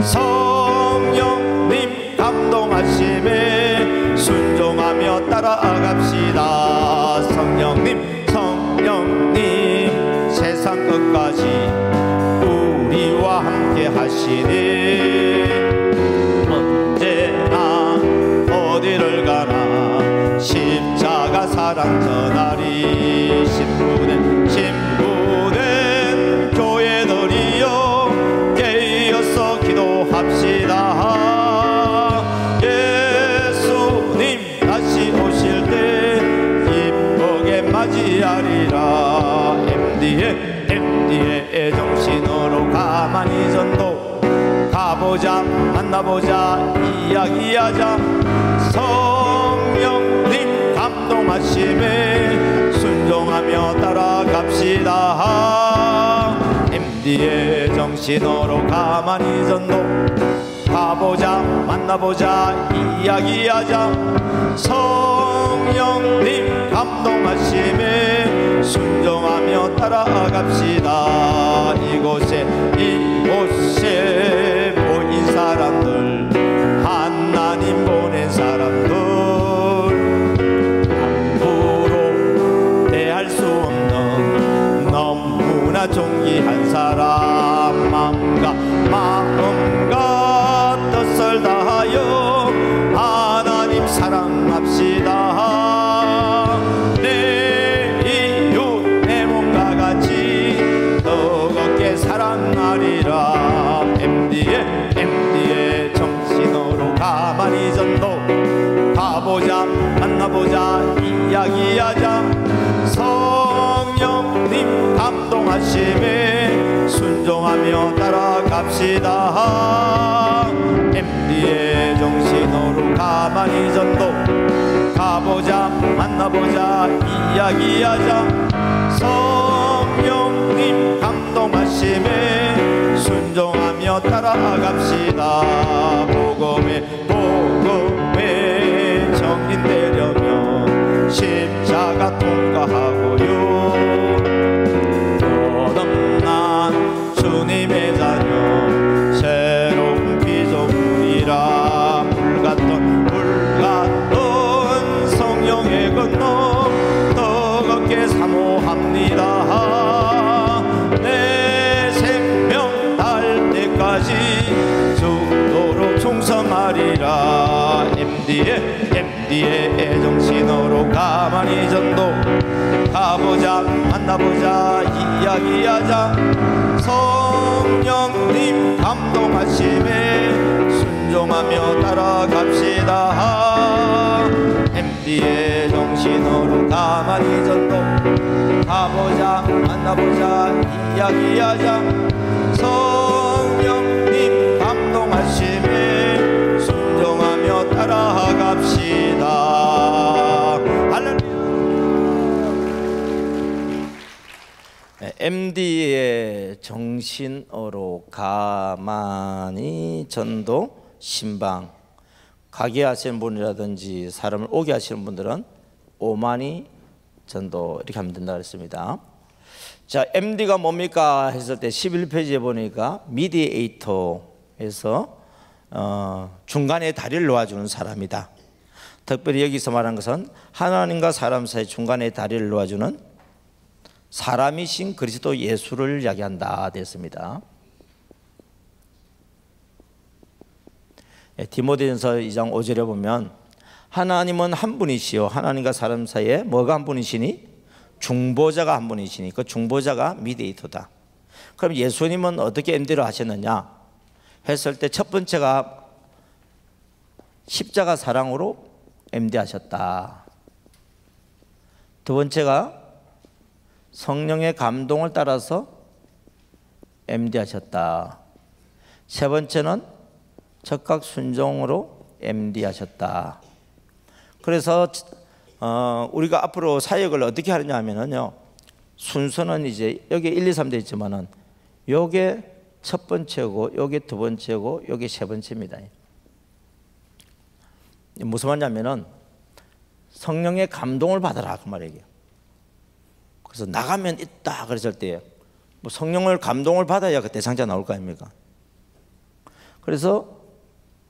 성령님 감동하심에 순종하며 따라갑시다. 성령님 세상 끝까지 우리와 함께 하시니 언제나 어디를 가나 십자가 사랑 전하리. 신부된 교회들이여 깨어서 기도합시다. 예수님 다시 오실 때 이쁘게 맞이하리라. MD의 정신으로 가만히 전도 가보자, 만나보자, 이야기하자. 성령님 감동하심에 순종하며 따라갑시다. MD의 정신으로 가만히 전도 가보자, 만나보자, 이야기하자. 성령님 감동하심에 순종하며 따라갑시다. 이곳에 모인 사람들, 하나님 보낸 사람들, 함부로 대할 수 없는 너무나 존귀한 사람. 마음과 뜻을 다하여 하나님 사랑합시다. 내 이웃 내 몸과 같이 뜨겁게 사랑하리라. MD의 정신으로 가만히 전도 가보자, 만나보자, 이야기하자. 성령님 감동하심에 순종하며 따라갑시다. MD의 정신으로 가만히 전도 가보자, 만나보자, 이야기하자. 성령님 감동하심에 순종하며 따라갑시다. 복음의 정인 되려면 십자가 통과하고요. 거듭난 주님의 자녀 새로운 피조물이라. 불같던 성령의 건너 뜨겁게 사모합니다. 내 생명 닿을 때까지 죽도록 충성하리라. MD의 정신으로 가만히 전도 가보자, 만나보자, 이야기하자. 성령님 감동하심에 순종하며 따라갑시다. MD의 정신으로 가만히 전도 가보자, 만나보자, 이야기하자. 성령님 감동하심에 순종하며 따라갑시다. MD의 정신어로 가만히 전도 신방, 가게 하시는 분이라든지 사람을 오게 하시는 분들은 오만이 전도 이렇게 하면 된다 그랬습니다. 자, MD가 뭡니까 했을 때 11페이지에 보니까 미디에이터에서 중간에 다리를 놓아주는 사람이다. 특별히 여기서 말한 것은 하나님과 사람 사이 중간에 다리를 놓아주는 사람이신 그리스도 예수를 이야기한다 됐습니다. 디모데전서 2장 5절에 보면 하나님은 한 분이시요 하나님과 사람 사이에 뭐가 한 분이시니? 중보자가 한 분이시니 그 중보자가 미디에이터다. 그럼 예수님은 어떻게 MD를 하셨느냐 했을 때 첫 번째가 십자가 사랑으로 MD 하셨다. 두 번째가 성령의 감동을 따라서 MD 하셨다. 세 번째는 적각 순종으로 MD 하셨다. 그래서 우리가 앞으로 사역을 어떻게 하느냐 하면은요, 순서는 이제 여기 1, 2, 3 되어 있지만은 요게 첫 번째고 요게 두 번째고 요게 세 번째입니다. 무슨 말이냐면은 성령의 감동을 받아라 그 말이에요. 그래서 나가면 있다 그랬을 때 뭐 성령을 감동을 받아야 그 대상자 나올 거 아닙니까? 그래서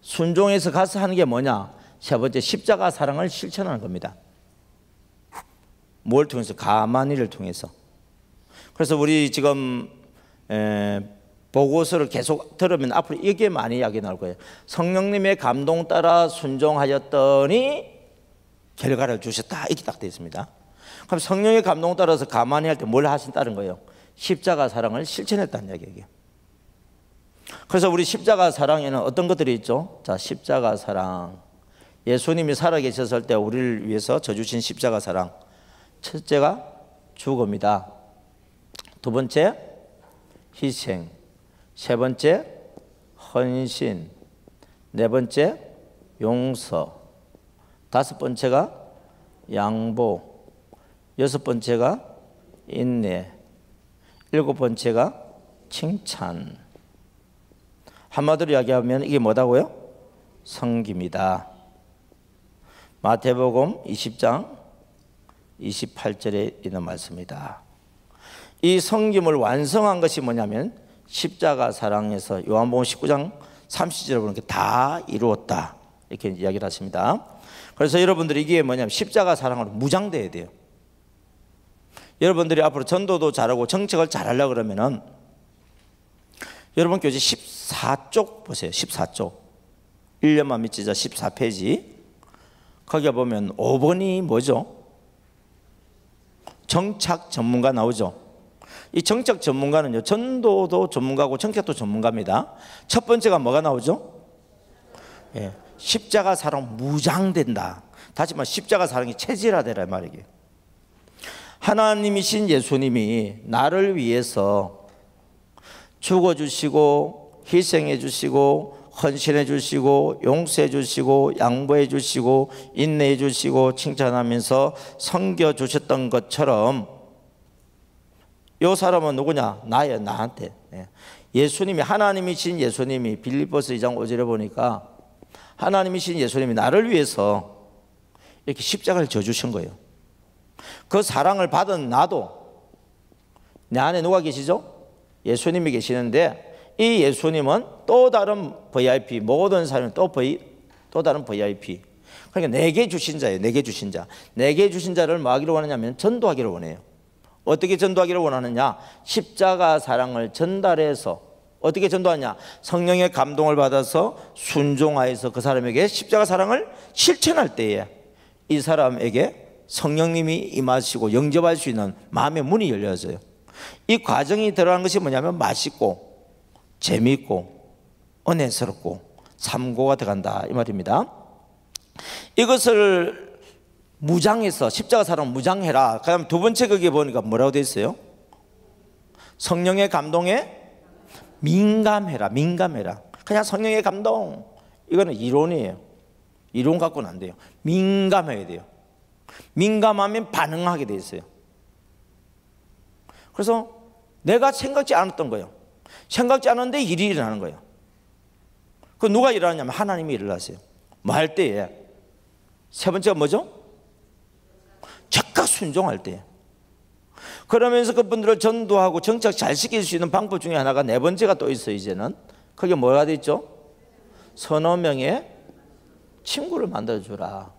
순종해서 가서 하는 게 뭐냐? 세 번째 십자가 사랑을 실천하는 겁니다. 뭘 통해서? 가만히를 통해서. 그래서 우리 지금 보고서를 계속 들으면 앞으로 이게 많이 이야기 나올 거예요. 성령님의 감동 따라 순종하였더니 결과를 주셨다 이렇게 딱 되어 있습니다. 그럼 성령의 감동 따라서 가만히 할 때 뭘 하신다는 거예요? 십자가 사랑을 실천했다는 이야기예요. 그래서 우리 십자가 사랑에는 어떤 것들이 있죠? 자, 십자가 사랑. 예수님이 살아계셨을 때 우리를 위해서 져주신 십자가 사랑. 첫째가 죽음이다. 두 번째 희생. 세 번째 헌신. 네 번째 용서. 다섯 번째가 양보. 여섯 번째가 인내. 일곱 번째가 칭찬. 한마디로 이야기하면 이게 뭐다고요? 섬김이다. 마태복음 20장 28절에 있는 말씀이다. 이 섬김을 완성한 것이 뭐냐면 십자가 사랑에서 요한복음 19장 30절에 보니까 다 이루었다 이렇게 이야기를 하십니다. 그래서 여러분들이 이게 뭐냐면 십자가 사랑으로 무장돼야 돼요. 여러분들이 앞으로 전도도 잘하고 정책을 잘하려고 그러면은 여러분 교재 14쪽 보세요. 14쪽 1년만 밑지자 14페이지 거기에 보면 5번이 뭐죠? 정착 전문가 나오죠. 이 정착 전문가는요, 전도도 전문가고 정책도 전문가입니다. 첫 번째가 뭐가 나오죠? 예, 십자가 사랑 무장된다. 다시 말해 십자가 사랑이 체질화되라 말이에요. 하나님이신 예수님이 나를 위해서 죽어주시고 희생해 주시고 헌신해 주시고 용서해 주시고 양보해 주시고 인내해 주시고 칭찬하면서 섬겨 주셨던 것처럼 이 사람은 누구냐? 나예요. 나한테. 예수님이 하나님이신 예수님이 빌립보서 2장 5절에 보니까 하나님이신 예수님이 나를 위해서 이렇게 십자가를 져주신 거예요. 그 사랑을 받은 나도 내 안에 누가 계시죠? 예수님이 계시는데 이 예수님은 또 다른 VIP, 모든 사람은 또 다른 VIP. 그러니까 내게 주신 자예요. 내게 주신 자. 내게 주신 자를 뭐 하기를 원하냐면 전도하기를 원해요. 어떻게 전도하기를 원하느냐? 십자가 사랑을 전달해서 어떻게 전도하냐? 성령의 감동을 받아서 순종하여서 그 사람에게 십자가 사랑을 실천할 때에 이 사람에게 성령님이 임하시고 영접할 수 있는 마음의 문이 열려져요. 이 과정이 들어간 것이 뭐냐면 맛있고 재미있고 은혜스럽고 삼고가 들어간다 이 말입니다. 이것을 무장해서 십자가 사랑 무장해라. 그다음 두 번째 거기에 보니까 뭐라고 되어 있어요? 성령의 감동에 민감해라. 민감해라. 그냥 성령의 감동 이거는 이론이에요. 이론 갖고는 안 돼요. 민감해야 돼요. 민감하면 반응하게 돼 있어요. 그래서 내가 생각지 않았던 거예요. 생각지 않았는데 일이 일어나는 거예요. 그 누가 일어나냐면 하나님이 일을 하세요. 뭐 할 때에 세 번째가 뭐죠? 즉각 순종할 때. 그러면서 그분들을 전도하고 정착 잘 시킬 수 있는 방법 중에 하나가 네 번째가 또 있어요. 이제는 그게 뭐가 됐죠? 서너 명의 친구를 만들어주라.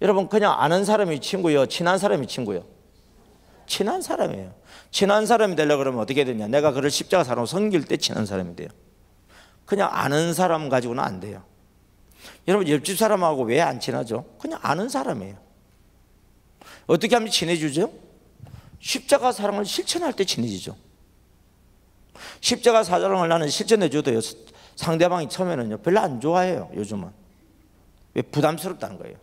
여러분, 그냥 아는 사람이 친구요, 친한 사람이 친구요? 친한 사람이에요. 친한 사람이 되려고 그러면 어떻게 되냐? 내가 그를 십자가 사람으로 섬길 때 친한 사람이 돼요. 그냥 아는 사람 가지고는 안 돼요. 여러분, 옆집 사람하고 왜 안 친하죠? 그냥 아는 사람이에요. 어떻게 하면 친해지죠? 십자가 사랑을 실천할 때 친해지죠. 십자가 사랑을 나는 실천해줘도요, 상대방이 처음에는요 별로 안 좋아해요. 요즘은 왜? 부담스럽다는 거예요.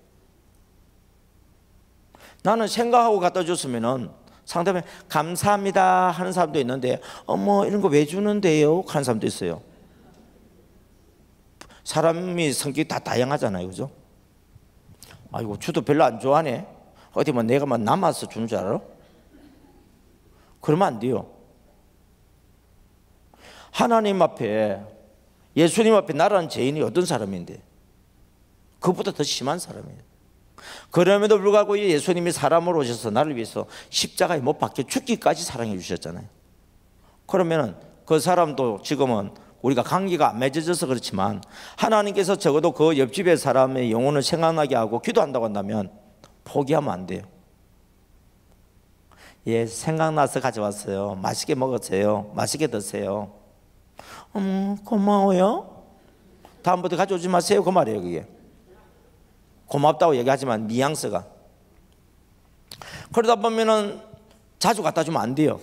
나는 생각하고 갖다 줬으면은 상대방이 감사합니다 하는 사람도 있는데, 어머 이런 거 왜 주는데요 하는 사람도 있어요. 사람이 성격이 다 다양하잖아요, 그죠? 아이고 주도 별로 안 좋아하네. 어디 뭐 내가 뭐 남아서 주는 줄 알아? 그러면 안 돼요. 하나님 앞에, 예수님 앞에 나라는 죄인이 어떤 사람인데 그보다 더 심한 사람이에요. 그럼에도 불구하고 예수님이 사람으로 오셔서 나를 위해서 십자가에 못 박혀 죽기까지 사랑해 주셨잖아요. 그러면 그 사람도 지금은 우리가 관계가 안 맺어져서 그렇지만 하나님께서 적어도 그 옆집의 사람의 영혼을 생각나게 하고 기도한다고 한다면 포기하면 안 돼요. 예, 생각나서 가져왔어요. 맛있게 먹었어요. 맛있게 드세요. 고마워요. 다음부터 가져오지 마세요. 그 말이에요. 그게 고맙다고 얘기하지만 뉘앙스가. 그러다 보면은 자주 갖다 주면 안 돼요.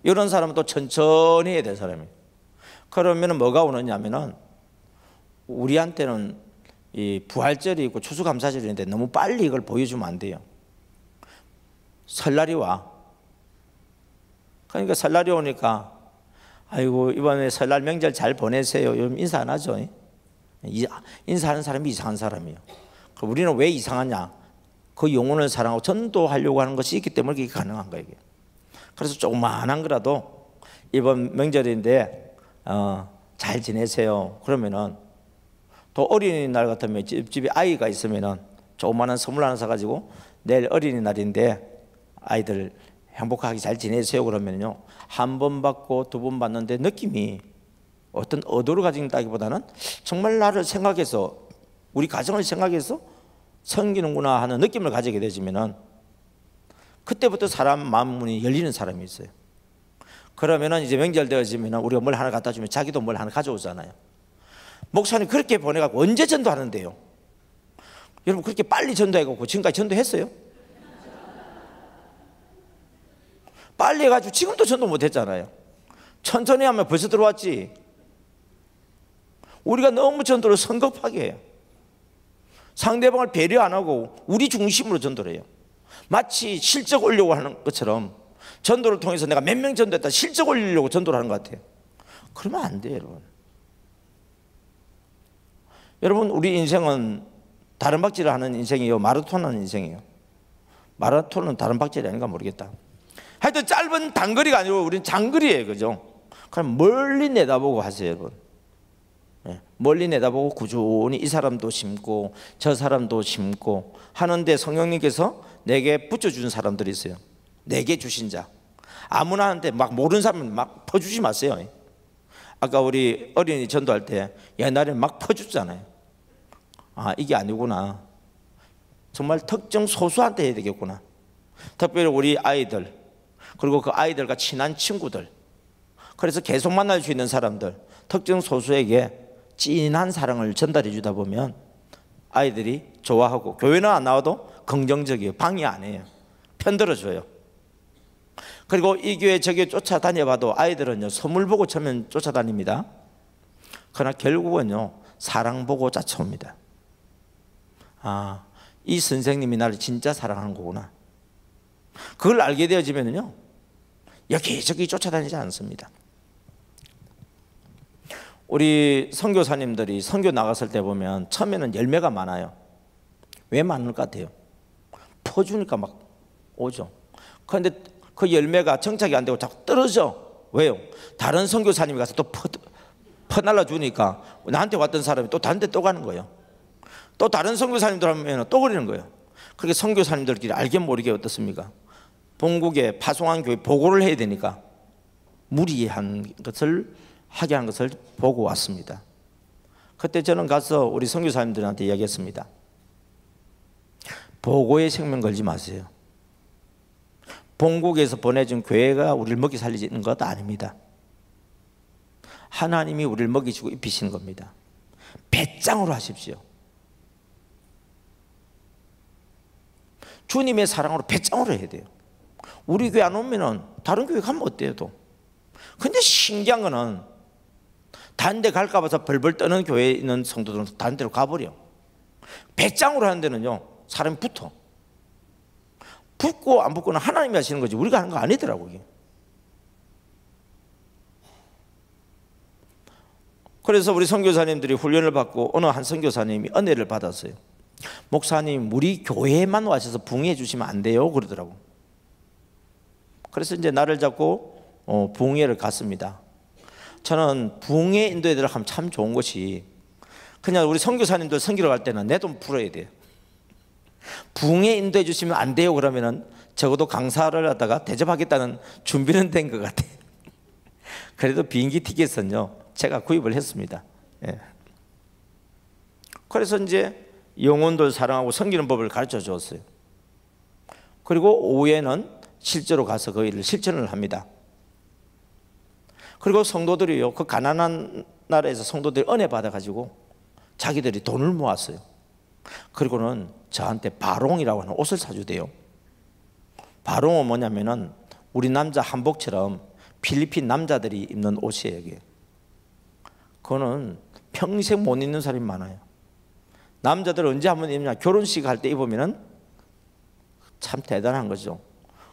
이런 사람은 또 천천히 해야 될 사람이에요. 그러면은 뭐가 오느냐면은 우리한테는 이 부활절이 있고 추수감사절인데 너무 빨리 이걸 보여주면 안 돼요. 설날이 와. 그러니까 설날이 오니까 아이고 이번에 설날 명절 잘 보내세요. 이러면 인사 안 하죠. 인사하는 사람이 이상한 사람이에요. 우리는 왜 이상하냐? 그 영혼을 사랑하고 전도하려고 하는 것이 있기 때문에 그게 가능한 거예요. 그래서 조그만한 거라도 이번 명절인데 잘 지내세요. 그러면은 또 어린이날 같으면 집에 아이가 있으면은 조그만한 선물 하나 사가지고 내일 어린이날인데 아이들 행복하게 잘 지내세요. 그러면요 한 번 받고 두 번 받는데 느낌이 어떤 의도를 가진다기보다는 정말 나를 생각해서 우리 가정을 생각해서 섬기는구나 하는 느낌을 가지게 되시면은 그때부터 사람 마음문이 열리는 사람이 있어요. 그러면은 이제 명절 되어지면은 우리가 뭘 하나 갖다 주면 자기도 뭘 하나 가져오잖아요. 목사님 그렇게 보내갖고 언제 전도하는데요? 여러분 그렇게 빨리 전도해갖고 지금까지 전도했어요? 빨리 해가지고 지금도 전도 못했잖아요. 천천히 하면 벌써 들어왔지. 우리가 너무 전도를 성급하게 해요. 상대방을 배려 안 하고 우리 중심으로 전도를 해요. 마치 실적 올리려고 하는 것처럼 전도를 통해서 내가 몇 명 전도했다 실적 올리려고 전도를 하는 것 같아요. 그러면 안 돼요. 여러분. 여러분 우리 인생은 다른 박질을 하는 인생이에요? 마라톤 하는 인생이에요? 마라톤은 다른 박질이 아닌가 모르겠다. 하여튼 짧은 단거리가 아니고 우리는 장거리예요. 그죠? 그럼 멀리 내다보고 하세요. 여러분. 네. 멀리 내다보고 꾸준히 이 사람도 심고 저 사람도 심고 하는데 성령님께서 내게 붙여주는 사람들이 있어요. 내게 주신 자. 아무나한테 막 모르는 사람은 막 퍼주지 마세요. 아까 우리 어린이 전도할 때 옛날에는 막 퍼주잖아요. 아 이게 아니구나. 정말 특정 소수한테 해야 되겠구나. 특별히 우리 아이들 그리고 그 아이들과 친한 친구들 그래서 계속 만날 수 있는 사람들 특정 소수에게 진한 사랑을 전달해 주다 보면 아이들이 좋아하고 교회는 안 나와도 긍정적이에요. 방해 안 해요. 편들어줘요. 그리고 이 교회 저 교회 쫓아다녀봐도 아이들은요 선물 보고 처음엔 쫓아다닙니다. 그러나 결국은요 사랑 보고 쫓아옵니다. 아, 이 선생님이 나를 진짜 사랑하는 거구나. 그걸 알게 되어지면요 여기저기 쫓아다니지 않습니다. 우리 선교사님들이 선교 나갔을 때 보면 처음에는 열매가 많아요. 왜 많을 것 같아요? 퍼주니까 막 오죠. 그런데 그 열매가 정착이 안 되고 자꾸 떨어져. 왜요? 다른 선교사님이 가서 또 퍼날라 주니까 나한테 왔던 사람이 또 다른 데 또 가는 거예요. 또 다른 선교사님들 하면 또 그러는 거예요. 그렇게 선교사님들끼리 알게 모르게 어떻습니까? 본국에 파송한 교회 보고를 해야 되니까 무리한 것을 하게 한 것을 보고 왔습니다. 그때 저는 가서 우리 선교사님들한테 이야기했습니다. 보고에 생명 걸지 마세요. 본국에서 보내준 교회가 우리를 먹이 살리는 것 아닙니다. 하나님이 우리를 먹이시고 입히시는 겁니다. 배짱으로 하십시오. 주님의 사랑으로 배짱으로 해야 돼요. 우리 교회 안 오면은 다른 교회 가면 어때요 또? 근데 신기한 거는 다른 데 갈까 봐서 벌벌 떠는 교회에 있는 성도들은 다른 데로 가버려. 배짱으로 하는 데는요 사람이 붙어. 붙고 안 붙고는 하나님이 하시는 거지 우리가 하는 거 아니더라고요. 그래서 우리 선교사님들이 훈련을 받고 어느 한 선교사님이 은혜를 받았어요. 목사님 우리 교회에만 와셔서 부흥해 주시면 안 돼요 그러더라고. 그래서 이제 나를 잡고 부흥회를 갔습니다. 저는 부흥회 인도애들 하면 참 좋은 것이 그냥 우리 선교사님들 선교를 갈 때는 내 돈 풀어야 돼요. 부흥회 인도해 주시면 안 돼요 그러면은 적어도 강사를 하다가 대접하겠다는 준비는 된 것 같아요. 그래도 비행기 티켓은요 제가 구입을 했습니다. 예. 그래서 이제 영혼들 사랑하고 섬기는 법을 가르쳐 주었어요. 그리고 오후에는 실제로 가서 그 일을 실천을 합니다. 그리고 성도들이요 그 가난한 나라에서 성도들이 은혜 받아가지고 자기들이 돈을 모았어요. 그리고는 저한테 바롱이라고 하는 옷을 사주대요. 바롱은 뭐냐면은 우리 남자 한복처럼 필리핀 남자들이 입는 옷이에요. 이게. 그거는 평생 못 입는 사람이 많아요. 남자들은 언제 한번 입냐? 결혼식 할 때 입으면은 참 대단한 거죠.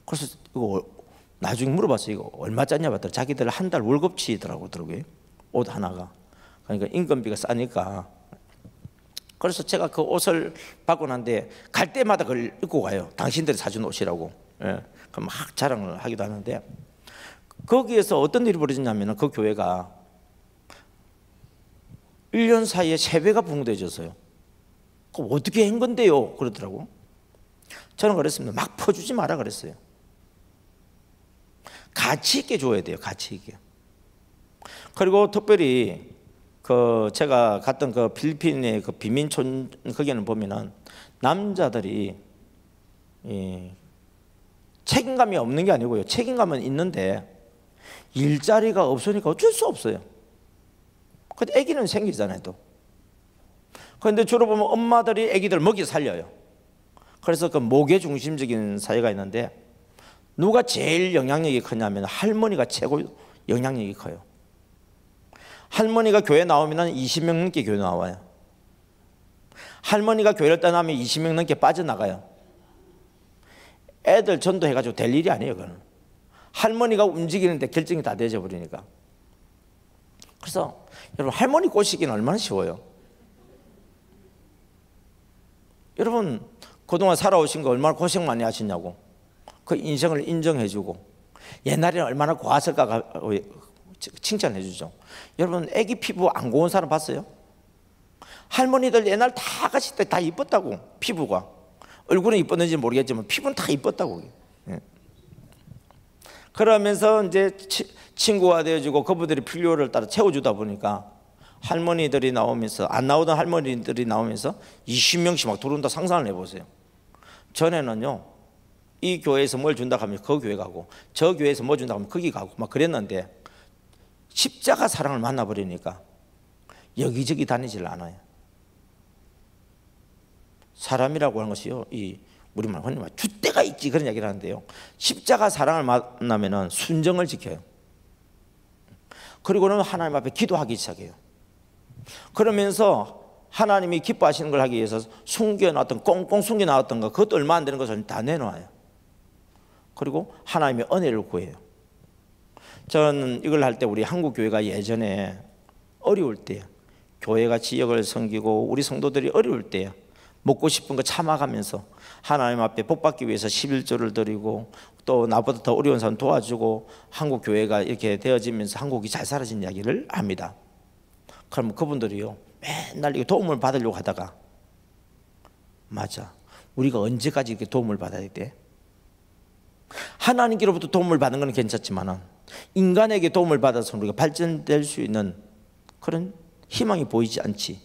그래서 이거 나중에 물어봤어요. 이거 얼마짜리냐 봤더니 자기들 한 달 월급치더라고요. 옷 하나가. 그러니까 인건비가 싸니까. 그래서 제가 그 옷을 받고 난데 갈 때마다 그걸 입고 가요. 당신들이 사준 옷이라고. 예. 그럼 막 자랑을 하기도 하는데 거기에서 어떤 일이 벌어졌냐면 그 교회가 1년 사이에 3배가 붕괴해졌어요. 그럼 어떻게 한 건데요? 그러더라고. 저는 그랬습니다. 막 퍼주지 마라 그랬어요. 가치 있게 줘야 돼요. 가치 있게. 그리고 특별히 그 제가 갔던 그 필리핀의 그 비민촌 거기는 보면은 남자들이 책임감이 없는 게 아니고요. 책임감은 있는데 일자리가 없으니까 어쩔 수 없어요. 근데 아기는 생기잖아요 또. 그런데 주로 보면 엄마들이 아기들 먹이 살려요. 그래서 그 목의 중심적인 사회가 있는데 누가 제일 영향력이 크냐면 할머니가 최고 영향력이 커요. 할머니가 교회 나오면 20명 넘게 교회 나와요. 할머니가 교회를 떠나면 20명 넘게 빠져나가요. 애들 전도해가지고 될 일이 아니에요. 그거는 할머니가 움직이는데 결정이 다 되져 버리니까. 그래서 여러분 할머니 꼬시기는 얼마나 쉬워요. 여러분 그동안 살아오신 거 얼마나 고생 많이 하셨냐고. 그 인생을 인정해주고 옛날에는 얼마나 고왔을까 칭찬해 주죠. 여러분 애기 피부 안 고운 사람 봤어요? 할머니들 옛날 다 같이 다 이뻤다고. 피부가 얼굴은 이뻤는지 모르겠지만 피부는 다 이뻤다고. 예. 그러면서 이제 친구가 되어주고 그분들이 필요를 따라 채워주다 보니까 할머니들이 나오면서 안 나오던 할머니들이 나오면서 20명씩 막 들어온다. 상상을 해보세요. 전에는요 이 교회에서 뭘 준다 하면 그 교회 가고 저 교회에서 뭐 준다 하면 거기 가고 막 그랬는데 십자가 사랑을 만나버리니까 여기저기 다니질 않아요. 사람이라고 하는 것이요 이 우리말 흔히 말 줏대가 있지 그런 얘기를 하는데요. 십자가 사랑을 만나면은 순정을 지켜요. 그리고는 하나님 앞에 기도하기 시작해요. 그러면서 하나님이 기뻐하시는 걸 하기 위해서 숨겨놨던 꽁꽁 숨겨놨던 거 그것도 얼마 안 되는 것을 다 내놓아요. 그리고 하나님의 은혜를 구해요. 저는 이걸 할 때 우리 한국 교회가 예전에 어려울 때 교회가 지역을 섬기고 우리 성도들이 어려울 때 먹고 싶은 거 참아가면서 하나님 앞에 복받기 위해서 11조를 드리고 또 나보다 더 어려운 사람 도와주고 한국 교회가 이렇게 되어지면서 한국이 잘 살아진 이야기를 합니다. 그럼 그분들이요 맨날 이게 도움을 받으려고 하다가 맞아, 우리가 언제까지 이렇게 도움을 받아야 돼? 하나님께로부터 도움을 받는 건 괜찮지만 인간에게 도움을 받아서 우리가 발전될 수 있는 그런 희망이 보이지 않지.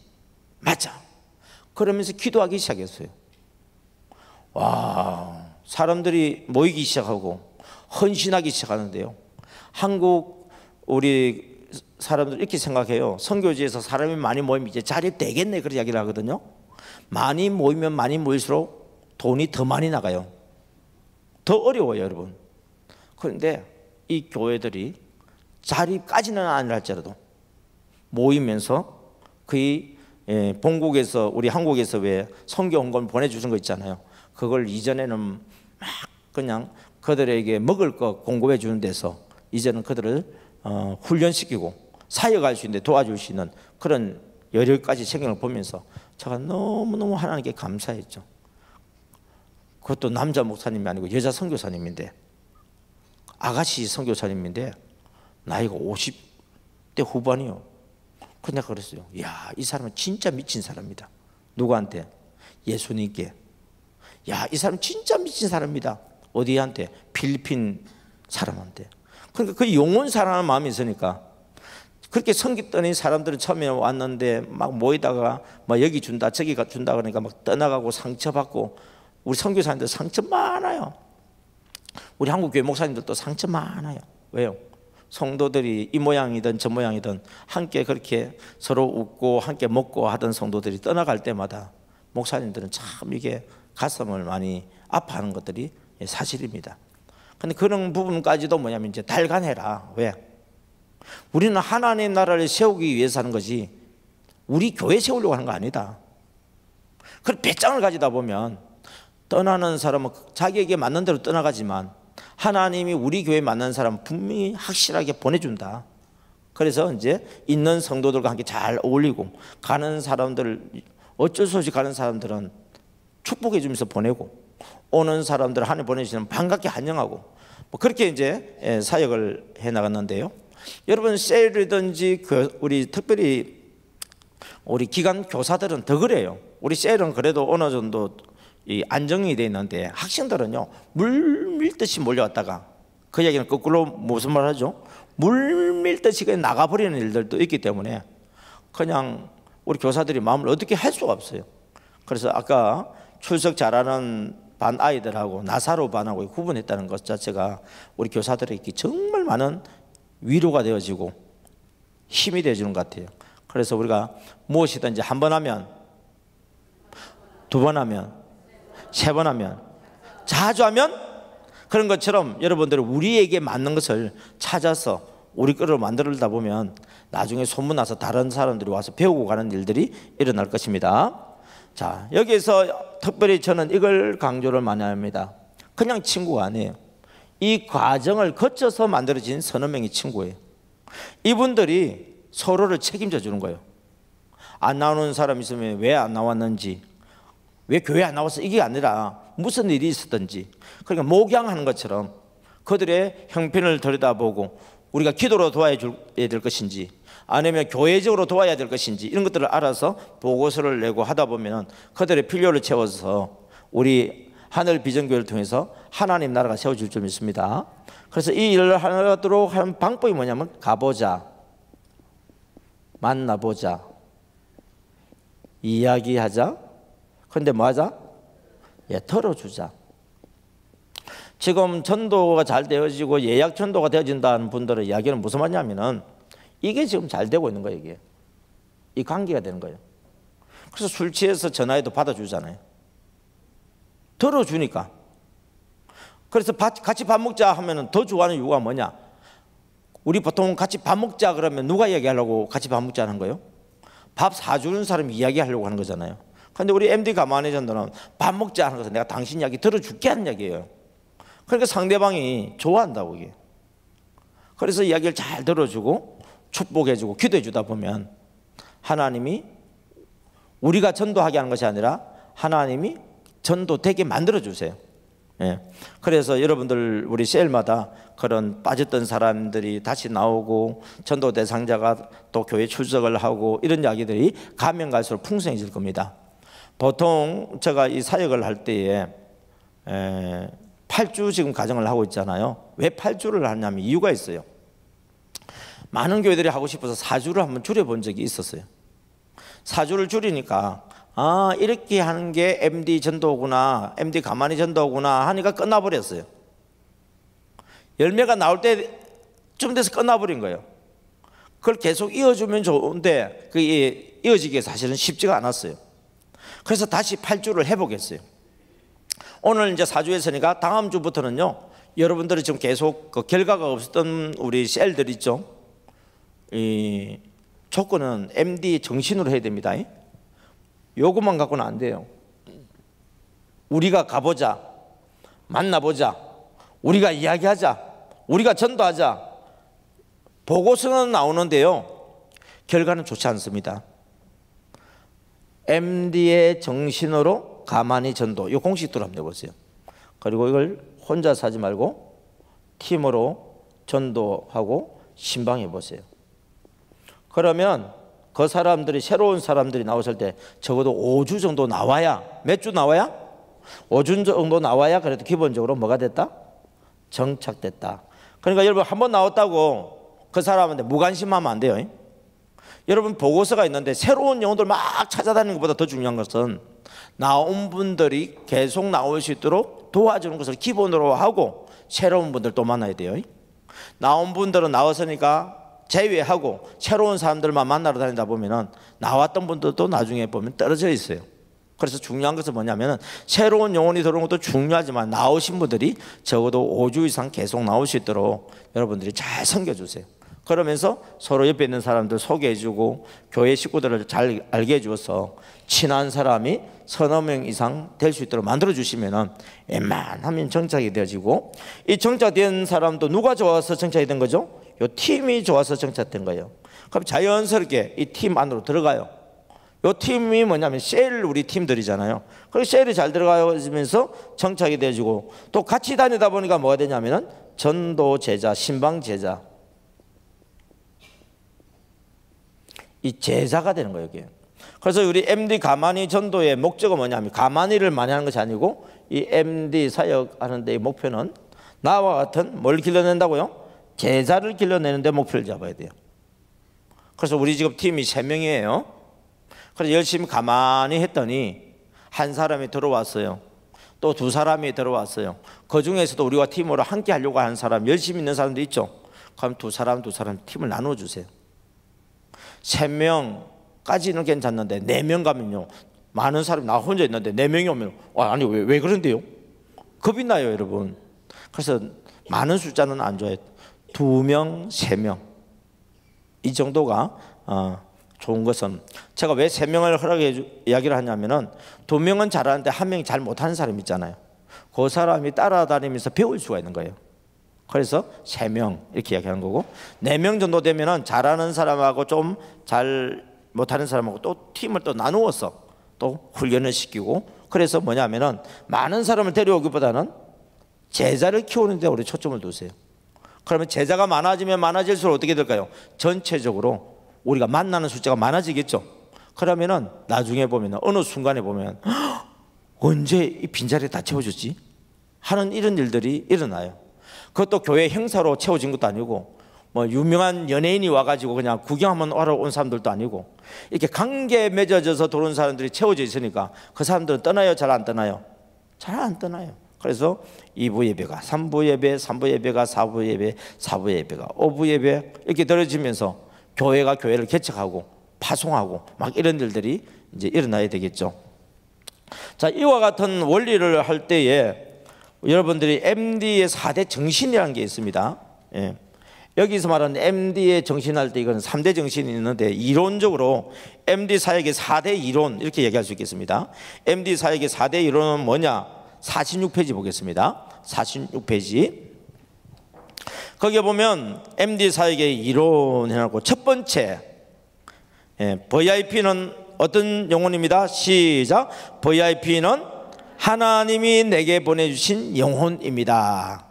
맞아. 그러면서 기도하기 시작했어요. 와, 사람들이 모이기 시작하고 헌신하기 시작하는데요. 한국 우리 사람들 이렇게 생각해요. 선교지에서 사람이 많이 모이면 이제 자리 되겠네, 그런 이야기를 하거든요. 많이 모이면 많이 모일수록 돈이 더 많이 나가요. 더 어려워요, 여러분. 그런데 이 교회들이 자리까지는 아니랄지라도 모이면서 거의 본국에서 우리 한국에서 왜 선교 온 걸 보내주신 거 있잖아요. 그걸 이전에는 막 그냥 그들에게 먹을 거 공급해 주는 데서 이제는 그들을 훈련시키고 사역할 수 있는데 도와줄 수 있는 그런 여력까지 생각을 보면서 제가 너무너무 하나님께 감사했죠. 그것도 남자 목사님이 아니고 여자 선교사님인데, 아가씨 선교사님인데 나이가 50대 후반이요. 근데 그랬어요. 야, 이 사람은 진짜 미친 사람이다. 누구한테? 예수님께. 야, 이 사람 진짜 미친 사람이다. 어디한테? 필리핀 사람한테. 그러니까 그 영혼 사랑하는 마음이 있으니까 그렇게 섬겼더니 사람들은 처음에 왔는데 막 모이다가 막 여기 준다 저기 준다 그러니까 막 떠나가고 상처받고, 우리 선교사님들 상처 많아요. 우리 한국교회 목사님들도 상처 많아요. 왜요? 성도들이 이 모양이든 저 모양이든 함께 그렇게 서로 웃고 함께 먹고 하던 성도들이 떠나갈 때마다 목사님들은 참 이게 가슴을 많이 아파하는 것들이 사실입니다. 근데 그런 부분까지도 뭐냐면 이제 달간해라. 왜? 우리는 하나님 나라를 세우기 위해서 하는 거지 우리 교회 세우려고 하는 거 아니다. 그런 배짱을 가지다 보면 떠나는 사람은 자기에게 맞는 대로 떠나가지만 하나님이 우리 교회에 맞는 사람 분명히 확실하게 보내준다. 그래서 이제 있는 성도들과 함께 잘 어울리고 가는 사람들, 어쩔 수 없이 가는 사람들은 축복해 주면서 보내고 오는 사람들 하나님 보내주시면 반갑게 환영하고 뭐 그렇게 이제 사역을 해 나갔는데요. 여러분 셀이든지 우리 특별히 우리 기관 교사들은 더 그래요. 우리 셀은 그래도 어느 정도 이 안정이 돼 있는데 학생들은요 물 밀듯이 몰려왔다가, 그 얘기는 거꾸로 무슨 말 하죠? 물 밀듯이 그냥 나가버리는 일들도 있기 때문에 그냥 우리 교사들이 마음을 어떻게 할 수가 없어요. 그래서 아까 출석 잘하는 반 아이들하고 나사로 반하고 구분했다는 것 자체가 우리 교사들에게 정말 많은 위로가 되어지고 힘이 되어주는 것 같아요. 그래서 우리가 무엇이든지 한 번 하면, 두 번 하면, 세 번 하면, 자주 하면, 그런 것처럼 여러분들은 우리에게 맞는 것을 찾아서 우리 거로 만들다 보면 나중에 소문나서 다른 사람들이 와서 배우고 가는 일들이 일어날 것입니다. 자, 여기에서 특별히 저는 이걸 강조를 많이 합니다. 그냥 친구가 아니에요. 이 과정을 거쳐서 만들어진 서너 명의 친구예요. 이분들이 서로를 책임져 주는 거예요. 안 나오는 사람 있으면 왜 안 나왔는지, 왜 교회 안 나와서 이게 아니라 무슨 일이 있었든지, 그러니까 목양하는 것처럼 그들의 형편을 들여다보고 우리가 기도로 도와야 될 것인지 아니면 교회적으로 도와야 될 것인지 이런 것들을 알아서 보고서를 내고 하다 보면 그들의 필요를 채워서 우리 하늘 비전교회를 통해서 하나님 나라가 세워질 줄 믿습니다. 그래서 이 일을 하도록 하는 방법이 뭐냐면 가보자, 만나보자, 이야기하자. 그런데 뭐 하자? 들어주자. 지금 전도가 잘 되어지고 예약 전도가 되어진다는 분들의 이야기는 무슨 말이냐면은 이게 지금 잘 되고 있는 거예요. 이게 이 관계가 되는 거예요. 그래서 술 취해서 전화해도 받아주잖아요. 들어주니까. 그래서 같이 밥 먹자 하면은 더 좋아하는 이유가 뭐냐? 우리 보통 같이 밥 먹자 그러면 누가 이야기하려고 같이 밥 먹자는 거예요? 밥 사주는 사람이 이야기하려고 하는 거잖아요. 근데 우리 MD 가만히 전도는 밥 먹자 하는 것은 내가 당신 이야기 들어줄게 하는 이야기예요. 그러니까 상대방이 좋아한다고 이게. 그래서 이야기를 잘 들어주고 축복해주고 기도해주다 보면 하나님이 우리가 전도하게 하는 것이 아니라 하나님이 전도되게 만들어 주세요. 예. 그래서 여러분들 우리 셀마다 그런 빠졌던 사람들이 다시 나오고 전도 대상자가 또 교회 출석을 하고 이런 이야기들이 가면 갈수록 풍성해질 겁니다. 보통 제가 이 사역을 할 때에 8주 지금 가정을 하고 있잖아요. 왜 8주를 하냐면 이유가 있어요. 많은 교회들이 하고 싶어서 4주를 한번 줄여본 적이 있었어요. 4주를 줄이니까 아, 이렇게 하는 게 MD 전도구나, MD 가만히 전도구나 하니까 끝나버렸어요. 열매가 나올 때쯤 돼서 끝나버린 거예요. 그걸 계속 이어주면 좋은데 그게 이어지기가 사실은 쉽지가 않았어요. 그래서 다시 8주를 해보겠어요. 오늘 이제 4주 했으니까 다음 주부터는요, 여러분들이 지금 계속 그 결과가 없었던 우리 셀들 있죠? 이 조건은 MD 정신으로 해야 됩니다. 요것만 갖고는 안 돼요. 우리가 가보자, 만나보자, 우리가 이야기하자, 우리가 전도하자. 보고서는 나오는데요, 결과는 좋지 않습니다. MD의 정신으로 가만히 전도, 이 공식대로 한번 해보세요. 그리고 이걸 혼자서 하지 말고 팀으로 전도하고 신방해 보세요. 그러면 그 사람들이, 새로운 사람들이 나왔을 때 적어도 5주 정도 나와야, 몇 주 나와야? 5주 정도 나와야 그래도 기본적으로 뭐가 됐다? 정착됐다. 그러니까 여러분 한 번 나왔다고 그 사람한테 무관심하면 안 돼요. 여러분 보고서가 있는데 새로운 영혼들 막 찾아다니는 것보다 더 중요한 것은 나온 분들이 계속 나올 수 있도록 도와주는 것을 기본으로 하고 새로운 분들 또 만나야 돼요. 나온 분들은 나왔으니까 제외하고 새로운 사람들만 만나러 다니다 보면은 나왔던 분들도 나중에 보면 떨어져 있어요. 그래서 중요한 것은 뭐냐면은 새로운 영혼이 들어오는 것도 중요하지만 나오신 분들이 적어도 5주 이상 계속 나올 수 있도록 여러분들이 잘 섬겨주세요. 그러면서 서로 옆에 있는 사람들 소개해주고 교회 식구들을 잘 알게 해줘서 친한 사람이 서너 명 이상 될 수 있도록 만들어주시면은 웬만하면 정착이 되어지고, 이 정착된 사람도 누가 좋아서 정착이 된 거죠? 이 팀이 좋아서 정착된 거예요. 그럼 자연스럽게 이 팀 안으로 들어가요. 이 팀이 뭐냐면 셀, 우리 팀들이잖아요. 그리고 셀이 잘 들어가면서 정착이 되어지고, 또 같이 다니다 보니까 뭐가 되냐면은 전도 제자, 신방 제자, 이 제자가 되는 거예요, 이게. 그래서 우리 MD 가만히 전도의 목적은 뭐냐면 가만히를 많이 하는 것이 아니고, 이 MD 사역하는 데의 목표는 나와 같은 뭘 길러낸다고요? 제자를 길러내는 데 목표를 잡아야 돼요. 그래서 우리 지금 팀이 3명이에요. 그래서 열심히 가만히 했더니 한 사람이 들어왔어요. 또 2사람이 들어왔어요. 그 중에서도 우리와 팀으로 함께 하려고 하는 사람, 열심히 있는 사람도 있죠. 그럼 2사람 팀을 나눠 주세요. 3명까지는 괜찮는데 4명 가면요, 많은 사람이, 나 혼자 있는데 4명이 오면 아니 왜 그런데요? 겁이 나요, 여러분. 그래서 많은 숫자는 안 좋아요. 2명, 3명 이 정도가 좋은 것은, 제가 왜 3명을 허락해 이야기를 하냐면은 2명은 잘하는데 1명이 잘 못하는 사람 있잖아요. 그 사람이 따라다니면서 배울 수가 있는 거예요. 그래서 3명 이렇게 이야기하는 거고, 4명 정도 되면은 잘하는 사람하고 좀 잘 못하는 사람하고 또 팀을 또 나누어서 또 훈련을 시키고, 그래서 뭐냐면은 많은 사람을 데려오기보다는 제자를 키우는 데 우리 초점을 두세요. 그러면 제자가 많아지면 많아질수록 어떻게 될까요? 전체적으로 우리가 만나는 숫자가 많아지겠죠. 그러면은 나중에 보면, 어느 순간에 보면 언제 이 빈자리 다 채워졌지? 하는 이런 일들이 일어나요. 그것도 교회 행사로 채워진 것도 아니고, 뭐 유명한 연예인이 와가지고 그냥 구경하면 와러 온 사람들도 아니고, 이렇게 관계에 맺어져서 들어온 사람들이 채워져 있으니까 그 사람들은 떠나요? 잘 안 떠나요? 잘 안 떠나요. 그래서 2부 예배가 3부 예배, 3부 예배가 4부 예배, 4부 예배가 5부 예배 이렇게 들어지면서 교회가 교회를 개척하고 파송하고 막 이런 일들이 이제 일어나야 되겠죠. 자, 이와 같은 원리를 할 때에 여러분들이 MD의 4대 정신이라는 게 있습니다. 예. 여기서 말하는 MD의 정신할 때 이거는 3대 정신이 있는데, 이론적으로 MD 사역의 4대 이론 이렇게 얘기할 수 있겠습니다. MD 사역의 4대 이론은 뭐냐? 46페이지 보겠습니다. 46페이지. 거기에 보면 MD 사역의 이론 해놓고 첫 번째, VIP는 어떤 영혼입니다. 시작. VIP는 하나님이 내게 보내주신 영혼입니다.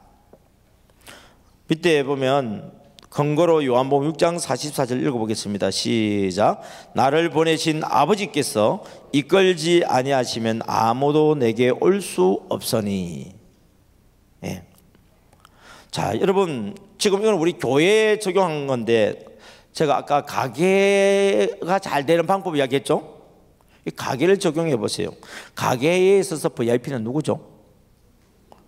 밑에 보면 근거로 요한복음 6장 44절 읽어보겠습니다. 시작. 나를 보내신 아버지께서 이끌지 아니하시면 아무도 내게 올 수 없으니. 예. 자, 여러분 지금 이건 우리 교회에 적용한 건데, 제가 아까 가게가 잘 되는 방법 이야기했죠. 이 가게를 적용해 보세요. 가게에 있어서 VIP는 누구죠?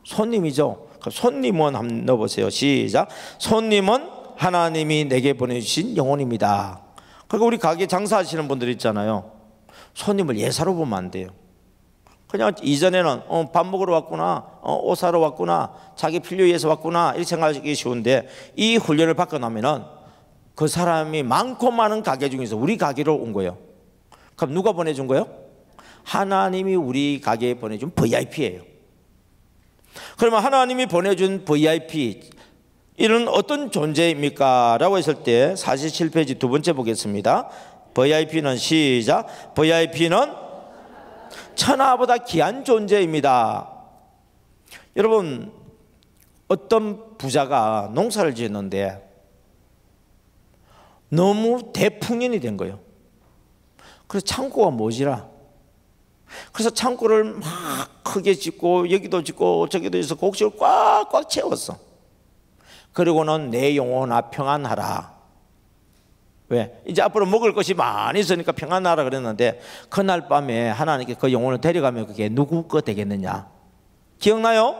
손님이죠. 그럼 손님은 한번 넣어보세요. 시작. 손님은 하나님이 내게 보내주신 영혼입니다. 그러니까 우리 가게 장사하시는 분들 있잖아요. 손님을 예사로 보면 안 돼요. 그냥 이전에는 밥 먹으러 왔구나, 옷 사러 왔구나, 자기 필요 위해서 왔구나 이렇게 생각하기 쉬운데, 이 훈련을 받고 나면은 그 사람이 많고 많은 가게 중에서 우리 가게로 온 거예요. 그럼 누가 보내준 거예요? 하나님이 우리 가게에 보내준 VIP예요. 그러면 하나님이 보내준 VIP, 이는 어떤 존재입니까? 라고 했을 때 47페이지 두 번째 보겠습니다. VIP는 시작. VIP는 천하보다 귀한 존재입니다. 여러분, 어떤 부자가 농사를 지었는데 너무 대풍년이 된 거예요. 그래서 창고가 모자라. 그래서 창고를 막 크게 짓고 여기도 짓고 저기도 해서 곡식을 꽉꽉 채웠어. 그리고는 내 영혼아 평안하라. 왜? 이제 앞으로 먹을 것이 많이 있으니까 평안하라 그랬는데, 그날 밤에 하나님께 그 영혼을 데려가면 그게 누구 거 되겠느냐? 기억나요?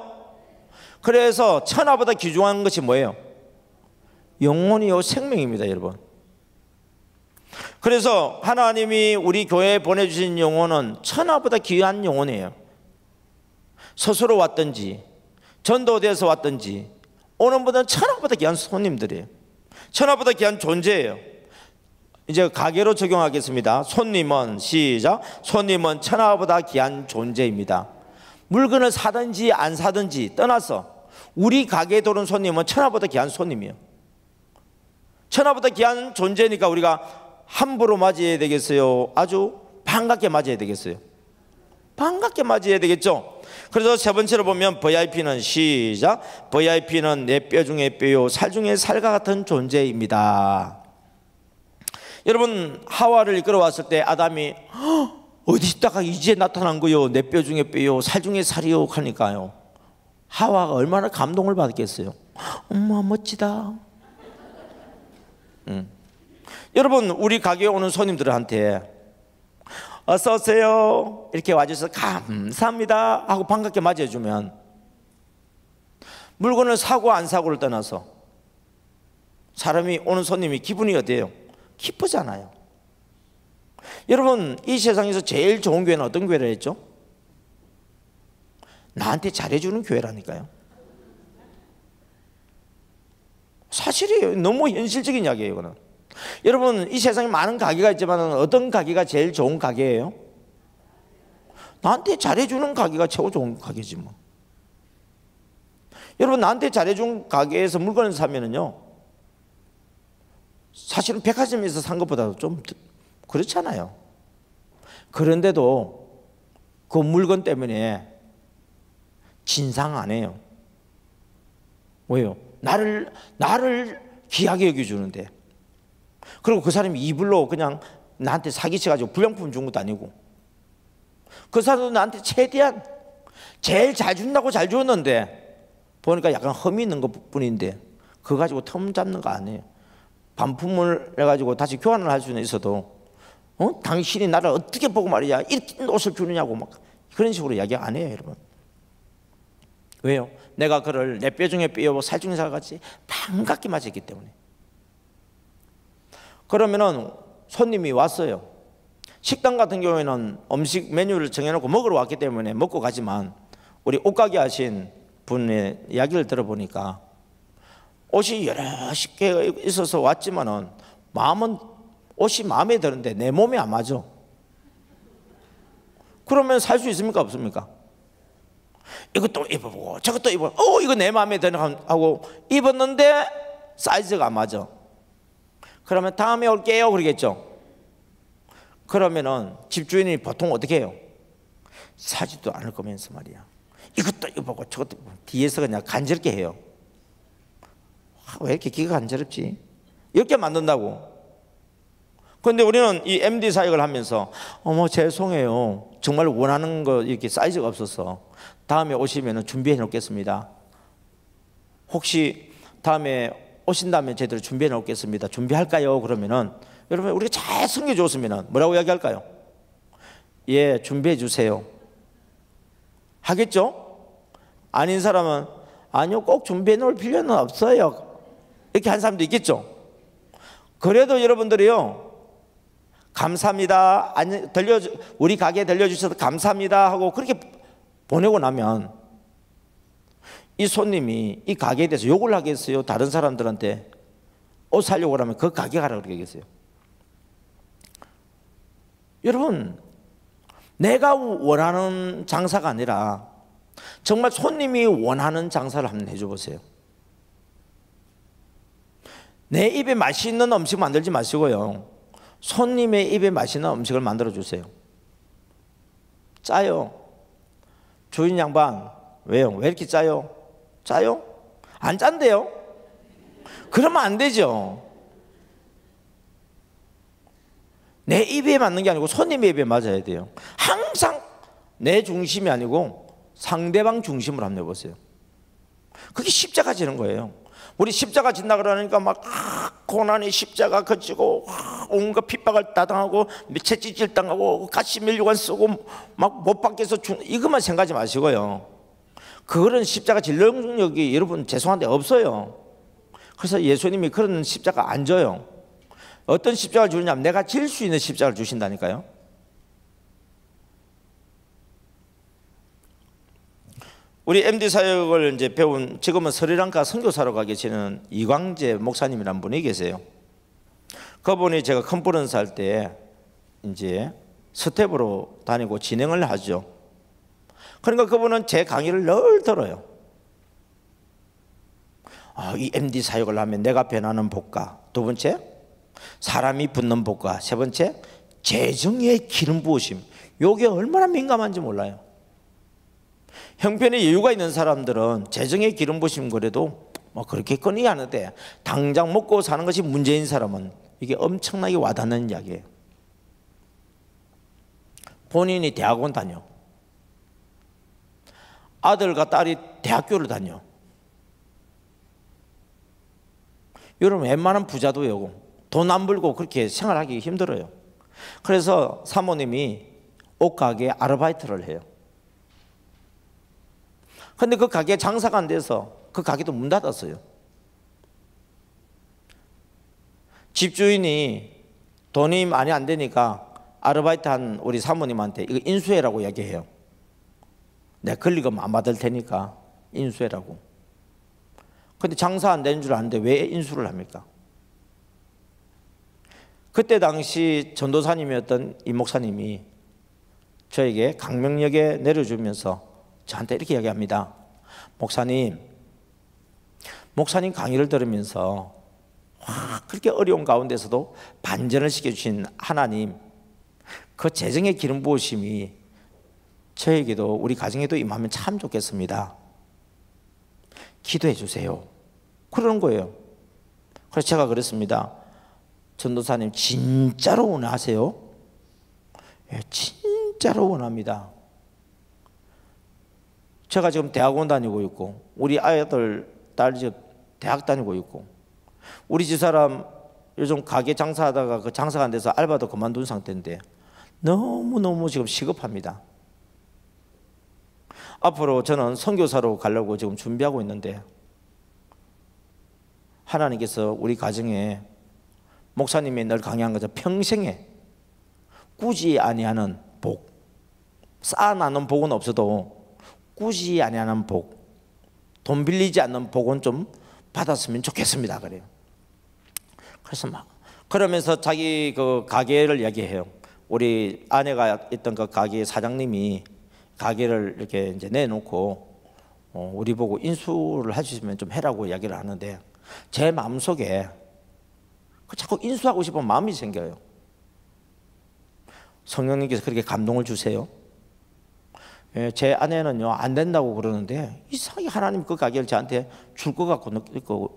그래서 천하보다 귀중한 것이 뭐예요? 영혼이요 생명입니다, 여러분. 그래서 하나님이 우리 교회에 보내주신 영혼은 천하보다 귀한 영혼이에요. 스스로 왔든지 전도돼서 왔든지 오는 분들은 천하보다 귀한 손님들이에요. 천하보다 귀한 존재예요. 이제 가게로 적용하겠습니다. 손님은 시작. 손님은 천하보다 귀한 존재입니다. 물건을 사든지 안 사든지 떠나서 우리 가게에 들어온 손님은 천하보다 귀한 손님이에요. 천하보다 귀한 존재니까 우리가 함부로 맞이해야 되겠어요? 아주 반갑게 맞이해야 되겠어요? 반갑게 맞이해야 되겠죠? 그래서 세 번째로 보면 VIP는 시작. VIP는 내 뼈 중에 뼈요 살 중에 살과 같은 존재입니다. 여러분, 하와를 이끌어왔을 때 아담이 어디 있다가 이제 나타난 거요, 내 뼈 중에 뼈요 살 중에 살이요 하니까요, 하와가 얼마나 감동을 받았겠어요. 엄마 멋지다. 여러분, 우리 가게에 오는 손님들한테 어서 오세요 이렇게 와주셔서 감사합니다 하고 반갑게 맞이해주면 물건을 사고 안 사고를 떠나서 사람이 오는 손님이 기분이 어때요? 기쁘잖아요. 여러분, 이 세상에서 제일 좋은 교회는 어떤 교회라 했죠? 나한테 잘해주는 교회라니까요. 사실이에요. 너무 현실적인 이야기예요, 이거는. 여러분, 이 세상에 많은 가게가 있지만 어떤 가게가 제일 좋은 가게예요? 나한테 잘해주는 가게가 최고 좋은 가게지 뭐. 여러분, 나한테 잘해준 가게에서 물건을 사면은요, 사실은 백화점에서 산 것보다도 좀 그렇잖아요. 그런데도 그 물건 때문에 진상 안 해요. 왜요? 나를 귀하게 여겨주는데. 그리고 그 사람이 이불로 그냥 나한테 사기쳐가지고 불량품 준 것도 아니고, 그 사람도 나한테 최대한 제일 잘 준다고 잘 줬는데 보니까 약간 흠이 있는 것 뿐인데 그거 가지고 텀 잡는 거 아니에요. 반품을 해가지고 다시 교환을 할 수는 있어도 당신이 나를 어떻게 보고 말이야 이렇게 옷을 주느냐고 막 그런 식으로 이야기 안 해요, 여러분. 왜요? 내가 그를 내 뼈 중에 뼈요 살 중에 살같이 반갑게 맞았기 때문에. 그러면은 손님이 왔어요. 식당 같은 경우에는 음식 메뉴를 정해놓고 먹으러 왔기 때문에 먹고 가지만, 우리 옷가게 하신 분의 이야기를 들어보니까 옷이 여러 개 있어서 왔지만은 마음은 옷이 마음에 드는데 내 몸에 안 맞아. 그러면 살 수 있습니까, 없습니까? 이것도 입어보고 저것도 입어보고 이거 내 마음에 드는 하고 입었는데 사이즈가 안 맞아. 그러면 다음에 올게요 그러겠죠. 그러면은 집주인이 보통 어떻게 해요? 사지도 않을 거면서 말이야. 이것도 이거 보고 저것도 보고 뒤에서 그냥 간지럽게 해요. 왜 이렇게 기가 간지럽지? 이렇게 만든다고. 그런데 우리는 이 MD 사역을 하면서 어머 죄송해요. 정말 원하는 거 이렇게 사이즈가 없어서 다음에 오시면 준비해 놓겠습니다. 혹시 다음에 오신다면 제대로 준비해 놓겠습니다. 준비할까요? 그러면은 여러분 우리가 잘 섬겨줬으면 뭐라고 이야기할까요? 예, 준비해 주세요. 하겠죠? 아닌 사람은 아니요, 꼭 준비해 놓을 필요는 없어요. 이렇게 한 사람도 있겠죠? 그래도 여러분들이요, 감사합니다. 우리 가게에 들려주셔서 감사합니다 하고 그렇게 보내고 나면 이 손님이 이 가게에 대해서 욕을 하겠어요? 다른 사람들한테 옷 사려고 하면 그 가게 가라고 그러겠어요? 여러분, 내가 원하는 장사가 아니라 정말 손님이 원하는 장사를 한번 해줘 보세요. 내 입에 맛있는 음식 만들지 마시고요, 손님의 입에 맛있는 음식을 만들어 주세요. 짜요. 주인 양반, 왜요? 왜 이렇게 짜요? 짜요? 안 짠데요? 그러면 안 되죠. 내 입에 맞는 게 아니고 손님의 입에 맞아야 돼요. 항상 내 중심이 아니고 상대방 중심으로 한번 해보세요. 그게 십자가 지는 거예요. 우리 십자가 진다 그러니까 막 고난의 십자가 거치고 온갖 핍박을 따당하고 채찍질 당하고 가시 면류관 쓰고 막 못 박혀서 이것만 생각하지 마시고요. 그런 십자가 질 능력이 여러분 죄송한데 없어요. 그래서 예수님이 그런 십자가 안 줘요. 어떤 십자가를 주느냐면 내가 질 수 있는 십자가를 주신다니까요. 우리 MD 사역을 이제 배운, 지금은 스리랑카 선교사로 가 계시는 이광재 목사님이라는 분이 계세요. 그분이 제가 컨퍼런스 할 때 이제 스텝으로 다니고 진행을 하죠. 그러니까 그분은 제 강의를 늘 들어요. 이 MD 사역을 하면 내가 변하는 복과, 두 번째 사람이 붙는 복과, 세 번째 재정의 기름 부으심. 요게 얼마나 민감한지 몰라요. 형편에 여유가 있는 사람들은 재정의 기름 부으심 그래도 뭐 그렇게 끈이 하는데, 당장 먹고 사는 것이 문제인 사람은 이게 엄청나게 와닿는 이야기예요. 본인이 대학원 다녀, 아들과 딸이 대학교를 다녀. 여러분 웬만한 부자도요, 돈 안 벌고 그렇게 생활하기 힘들어요. 그래서 사모님이 옷가게에 아르바이트를 해요. 근데 그 가게 장사가 안 돼서 그 가게도 문 닫았어요. 집주인이 돈이 많이 안 되니까 아르바이트 한 우리 사모님한테 이거 인수해라고 얘기해요. 내가 권리금 안 받을 테니까 인수해라고. 근데 장사 안 되는 줄 아는데 왜 인수를 합니까? 그때 당시 전도사님이었던 이 목사님이 저에게 강명역에 내려주면서 저한테 이렇게 이야기합니다. 목사님 강의를 들으면서 그렇게 어려운 가운데서도 반전을 시켜주신 하나님, 그 재정의 기름 부으심이 저에게도 우리 가정에도 임하면 참 좋겠습니다. 기도해 주세요. 그러는 거예요. 그래서 제가 그랬습니다. 전도사님 진짜로 원하세요? 예, 진짜로 원합니다. 제가 지금 대학원 다니고 있고 우리 아이들 딸 지금 대학 다니고 있고 우리 집사람 요즘 가게 장사하다가 그 장사가 안 돼서 알바도 그만둔 상태인데 너무너무 지금 시급합니다. 앞으로 저는 선교사로 가려고 지금 준비하고 있는데 하나님께서 우리 가정에 목사님이 늘 강의한 것처럼 평생에 꾸지 아니하는 복, 쌓아나는 복은 없어도 꾸지 아니하는 복, 돈 빌리지 않는 복은 좀 받았으면 좋겠습니다. 그래요. 그래서 막 그러면서 자기 그 가게를 얘기해요. 우리 아내가 있던 그 가게 사장님이 가게를 이렇게 이제 내놓고 우리 보고 인수를 해주시면 좀 해라고 이야기를 하는데 제 마음속에 자꾸 인수하고 싶은 마음이 생겨요. 성령님께서 그렇게 감동을 주세요. 예, 제 아내는요 안 된다고 그러는데 이상하게 하나님 그 가게를 저한테 줄 것 같고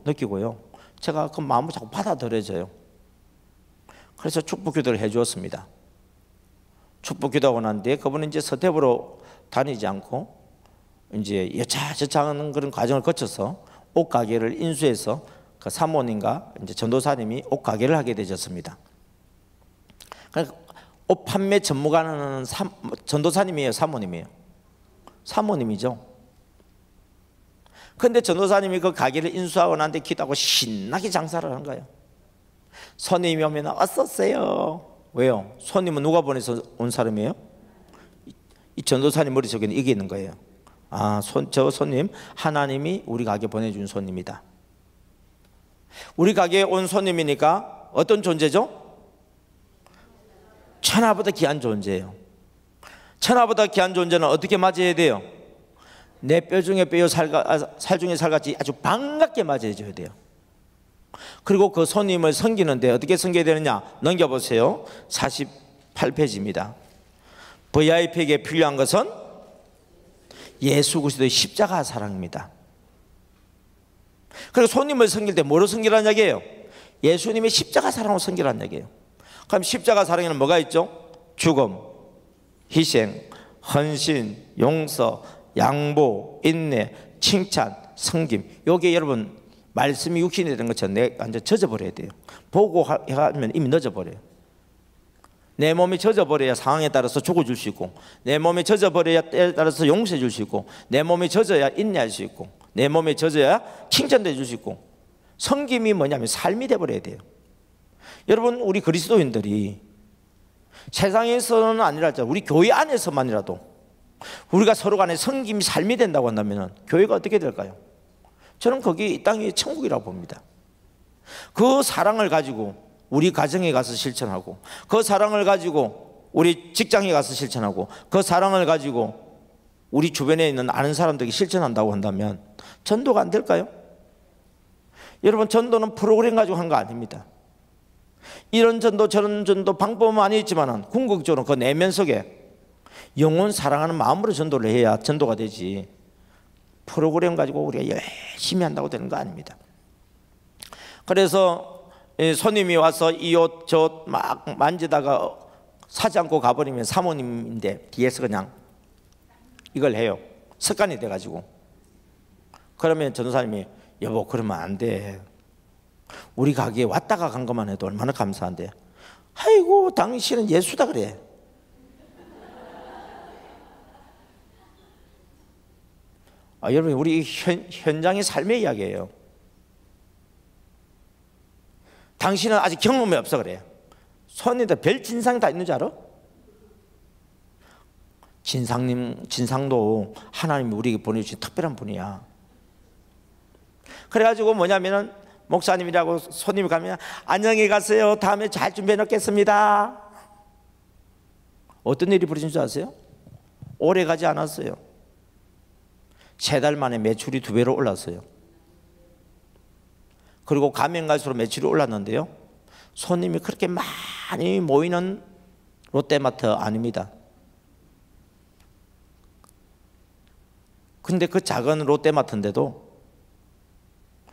느끼고요. 제가 그 마음을 자꾸 받아들여져요. 그래서 축복기도를 해주었습니다. 축복기도하고 난 뒤에 그분은 이제 서대부로 다니지 않고 이제 여차저차하는 그런 과정을 거쳐서 옷 가게를 인수해서 그 사모님과 이제 전도사님이 옷 가게를 하게 되셨습니다. 그러니까 옷 판매 전무가는 전도사님이에요, 사모님이에요? 사모님이죠. 그런데 전도사님이 그 가게를 인수하고 난 뒤에 기도하고 신나게 장사를 한 거예요. 손님이 오면 왔었어요. 왜요? 손님은 누가 보내서 온 사람이에요? 이 전도사님 머릿속에는 이게 있는 거예요. 아, 저 손님 하나님이 우리 가게 보내준 손님이다. 우리 가게에 온 손님이니까 어떤 존재죠? 천하보다 귀한 존재예요. 천하보다 귀한 존재는 어떻게 맞이해야 돼요? 내 뼈 중에 뼈요 살 중에 살같이 아주 반갑게 맞이해줘야 돼요. 그리고 그 손님을 섬기는데 어떻게 섬겨야 되느냐? 넘겨보세요. 48페이지입니다. VIP에게 필요한 것은 예수 그리스도의 십자가 사랑입니다. 그리고 손님을 섬길 때 뭐로 섬기라는 얘기예요? 예수님의 십자가 사랑으로 섬기라는 얘기예요. 그럼 십자가 사랑에는 뭐가 있죠? 죽음, 희생, 헌신, 용서, 양보, 인내, 칭찬, 섬김. 여기에 여러분 말씀이 육신이 되는 것처럼 내가 완전 젖어버려야 돼요. 보고 하면 이미 늦어버려요. 내 몸이 젖어버려야 상황에 따라서 죽어줄 수 있고, 내 몸이 젖어버려야 때에 따라서 용서해 줄 수 있고, 내 몸이 젖어야 인내할 수 있고, 내 몸이 젖어야 칭찬해 줄 수 있고. 섬김이 뭐냐면 삶이 돼버려야 돼요. 여러분, 우리 그리스도인들이 세상에서는 아니라도 우리 교회 안에서만이라도 우리가 서로 간에 섬김이 삶이 된다고 한다면 교회가 어떻게 될까요? 저는 거기 이 땅이 천국이라고 봅니다. 그 사랑을 가지고 우리 가정에 가서 실천하고, 그 사랑을 가지고 우리 직장에 가서 실천하고, 그 사랑을 가지고 우리 주변에 있는 아는 사람들에게 실천한다고 한다면 전도가 안 될까요? 여러분, 전도는 프로그램 가지고 한 거 아닙니다. 이런 전도 저런 전도 방법은 많이 있지만 궁극적으로 그 내면 속에 영혼 사랑하는 마음으로 전도를 해야 전도가 되지, 프로그램 가지고 우리가 열심히 한다고 되는 거 아닙니다. 그래서 손님이 와서 이 옷 저 옷 막 만지다가 사지 않고 가버리면 사모님인데 뒤에서 그냥 이걸 해요. 습관이 돼가지고. 그러면 전도사님이 여보 그러면 안 돼. 우리 가게에 왔다가 간 것만 해도 얼마나 감사한데. 아이고 당신은 예수다 그래. 여러분, 우리 현장의 삶의 이야기예요. 당신은 아직 경험이 없어 그래. 손님들 별 진상이 다 있는 줄 알아? 진상도 하나님이 우리에게 보내주신 특별한 분이야. 그래가지고 뭐냐면은 목사님이라고 손님이 가면 안녕히 가세요. 다음에 잘 준비해 놓겠습니다. 어떤 일이 벌어진 줄 아세요? 오래 가지 않았어요. 3달 만에 매출이 2배로 올랐어요. 그리고 가면 갈수록 매출이 올랐는데요, 손님이 그렇게 많이 모이는 롯데마트 아닙니다. 근데 그 작은 롯데마트인데도,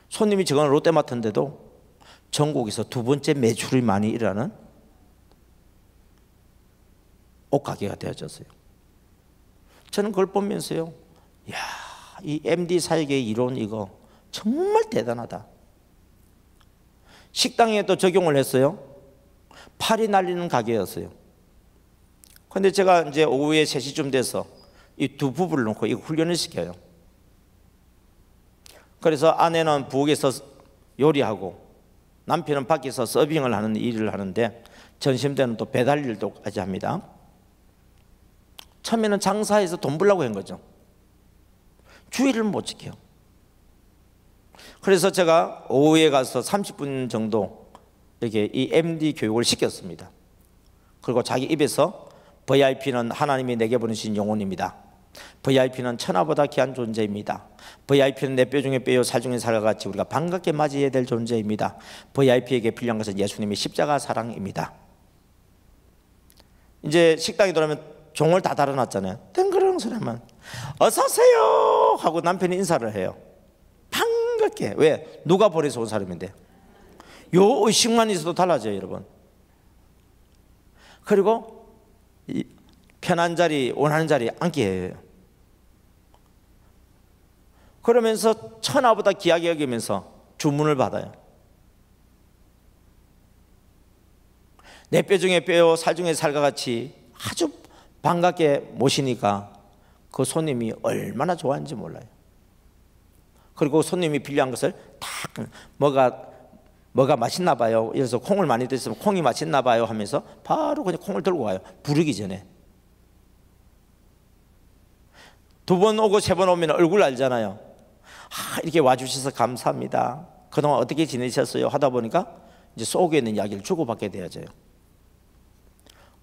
손님이 적은 롯데마트인데도 전국에서 2번째 매출이 많이 일어나는 옷가게가 되어졌어요. 저는 그걸 보면서요, 이야, 이 MD 사역의 이론 이거 정말 대단하다. 식당에도 적용을 했어요. 팔이 날리는 가게였어요. 그런데 제가 이제 오후에 3시쯤 돼서 이 두 부부를 놓고 이 훈련을 시켜요. 그래서 아내는 부엌에서 요리하고 남편은 밖에서 서빙을 하는 일을 하는데, 점심때는 또 배달 일도 같이 합니다. 처음에는 장사해서 돈 벌려고 한 거죠. 주의를 못 지켜요. 그래서 제가 오후에 가서 30분 정도 이렇게 이 MD 교육을 시켰습니다. 그리고 자기 입에서 VIP는 하나님이 내게 보내신 영혼입니다. VIP는 천하보다 귀한 존재입니다. VIP는 내 뼈 중에 뼈요 살 중에 살과 같이 우리가 반갑게 맞이해야 될 존재입니다. VIP에게 필요한 것은 예수님의 십자가 사랑입니다. 이제 식당에 들어오면 종을 다 달아놨잖아요. 땡그랑 소리만 어서 오세요 하고 남편이 인사를 해요. 반갑게. 왜? 누가 보내서 온 사람인데. 요 의식만 있어도 달라져요, 여러분. 그리고 편한 자리, 원하는 자리에 앉게 해요. 그러면서 천하보다 귀하게 여기면서 주문을 받아요. 내 뼈 중에 뼈요 살 중에 살과 같이 아주 반갑게 모시니까 그 손님이 얼마나 좋아하는지 몰라요. 그리고 손님이 필요한 것을 딱 뭐가 맛있나 봐요. 그래서 콩을 많이 드시면 콩이 맛있나 봐요 하면서 바로 그냥 콩을 들고 와요. 부르기 전에. 2번 오고 3번 오면 얼굴 알잖아요. 이렇게 와주셔서 감사합니다. 그동안 어떻게 지내셨어요? 하다 보니까 이제 속에 있는 이야기를 주고받게 되어져요.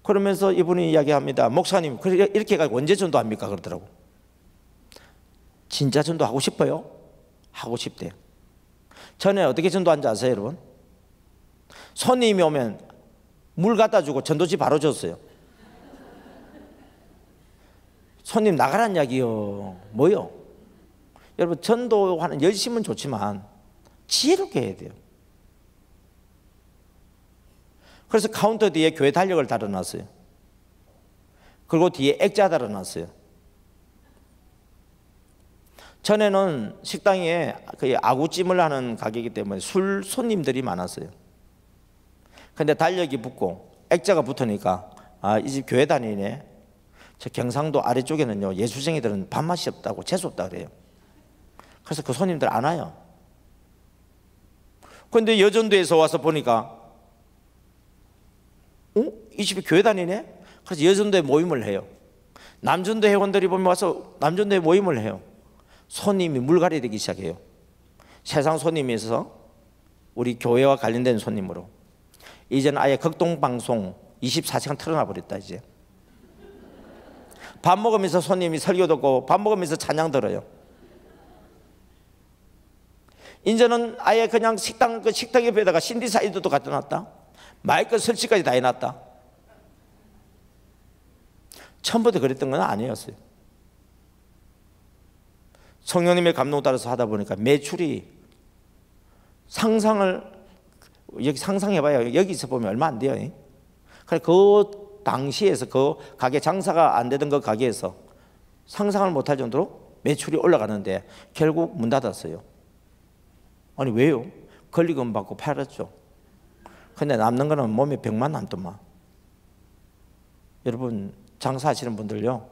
그러면서 이분이 이야기합니다. 목사님, 이렇게 해가지고 언제 전도합니까? 그러더라고. 진짜 전도하고 싶어요? 하고 싶대요. 전에 어떻게 전도한지 아세요, 여러분? 손님이 오면 물 갖다 주고 전도지 바로 줬어요. 손님 나가란 이야기요. 뭐요? 여러분, 전도하는 열심은 좋지만 지혜롭게 해야 돼요. 그래서 카운터 뒤에 교회 달력을 달아놨어요. 그리고 뒤에 액자 달아놨어요. 전에는 식당에 아구찜을 하는 가게이기 때문에 술 손님들이 많았어요. 근데 달력이 붙고 액자가 붙으니까 이 집 교회 다니네. 저 경상도 아래쪽에는요, 예수쟁이들은 밥맛이 없다고 재수없다 그래요. 그래서 그 손님들 안 와요. 그런데 여전도에서 와서 보니까 이 집이 교회 다니네? 그래서 여전도에 모임을 해요. 남전도 회원들이 보면 와서 남전도에 모임을 해요. 손님이 물갈이 되기 시작해요. 세상 손님에서 우리 교회와 관련된 손님으로. 이제는 아예 극동방송 24시간 틀어놔 버렸다. 이제 밥 먹으면서 손님이 설교 듣고 밥 먹으면서 찬양 들어요. 이제는 아예 그냥 식당 옆에다가 신디사이드도 갖다 놨다. 마이크 설치까지 다 해놨다. 처음부터 그랬던 건 아니었어요. 성령님의 감동 따라서 하다 보니까 매출이 여기 상상해봐요. 여기서 보면 얼마 안 돼요. 그래, 그 당시에서 그 가게 장사가 안 되던 그 가게에서 상상을 못할 정도로 매출이 올라가는데 결국 문 닫았어요. 아니 왜요? 권리금 받고 팔았죠. 근데 남는 거는 몸에 병만 남더만. 여러분, 장사하시는 분들요,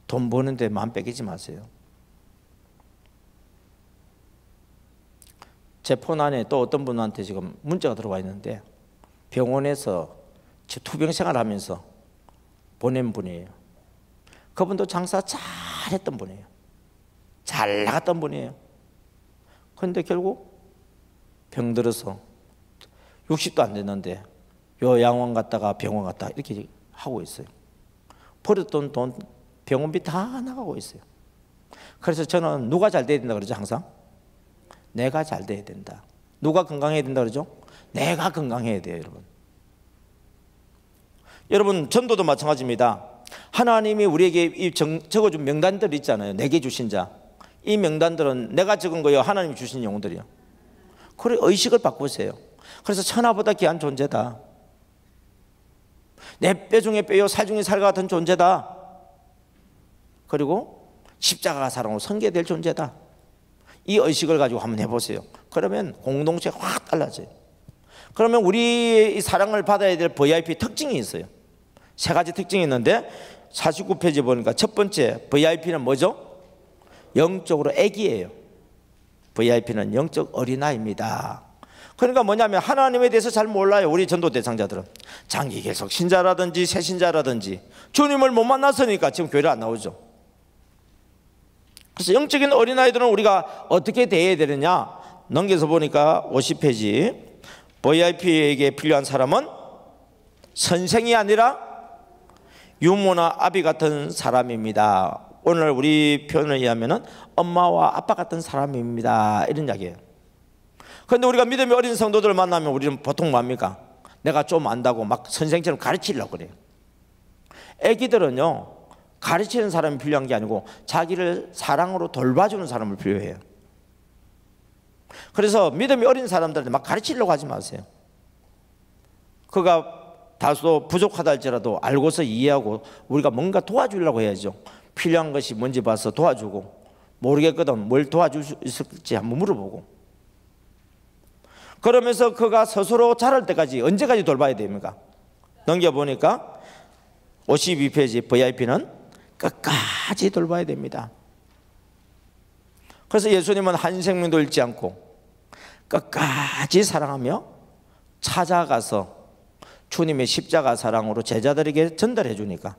돈 버는데 마음 뺏기지 마세요. 제 폰 안에 또 어떤 분한테 지금 문자가 들어와 있는데 병원에서 투병 생활하면서 보낸 분이에요. 그분도 장사 잘했던 분이에요. 잘 나갔던 분이에요. 그런데 결국 병들어서 60도 안 됐는데 요양원 갔다가 병원 갔다 이렇게 하고 있어요. 버렸던 돈 병원비 다 나가고 있어요. 그래서 저는 누가 잘 돼야 된다 그러죠? 항상 내가 잘 돼야 된다. 누가 건강해야 된다 그러죠? 내가 건강해야 돼요. 여러분 전도도 마찬가지입니다. 하나님이 우리에게 적어준 명단들 있잖아요. 내게 주신 자. 이 명단들은 내가 적은 거요, 하나님이 주신 영혼들이요. 그래, 의식을 바꾸세요. 그래서 천하보다 귀한 존재다. 내 뼈 중에 뼈요 살 중에 살과 같은 존재다. 그리고 십자가가 사랑으로 섬겨야 존재다. 이 의식을 가지고 한번 해보세요. 그러면 공동체가 확 달라져요. 그러면 우리 이 사랑을 받아야 될 VIP 특징이 있어요. 3가지 특징이 있는데 49페이지 보니까 첫 번째 VIP는 뭐죠? 영적으로 애기예요. VIP는 영적 어린아이입니다. 그러니까 뭐냐면 하나님에 대해서 잘 몰라요. 우리 전도 대상자들은 장기 계속 신자라든지 새신자라든지 주님을 못 만났으니까 지금 교회를 안 나오죠. 그래서 영적인 어린아이들은 우리가 어떻게 대해야 되느냐, 넘겨서 보니까 50페이지 VIP에게 필요한 사람은 선생이 아니라 유모나 아비 같은 사람입니다. 오늘 우리 표현을 의하면 엄마와 아빠 같은 사람입니다, 이런 이야기예요. 그런데 우리가 믿음이 어린 성도들을 만나면 우리는 보통 뭡니까? 내가 좀 안다고 막 선생처럼 가르치려고 그래요. 애기들은요 가르치는 사람이 필요한 게 아니고 자기를 사랑으로 돌봐주는 사람을 필요해요. 그래서 믿음이 어린 사람들한테 막 가르치려고 하지 마세요. 그가 다소 부족하다 할지라도 알고서 이해하고 우리가 뭔가 도와주려고 해야죠. 필요한 것이 뭔지 봐서 도와주고, 모르겠거든 뭘 도와줄 수 있을지 한번 물어보고, 그러면서 그가 스스로 자랄 때까지 언제까지 돌봐야 됩니까? 넘겨보니까 52페이지 VIP는 끝까지 돌봐야 됩니다. 그래서 예수님은 한 생명도 잃지 않고 끝까지 사랑하며 찾아가서 주님의 십자가 사랑으로 제자들에게 전달해 주니까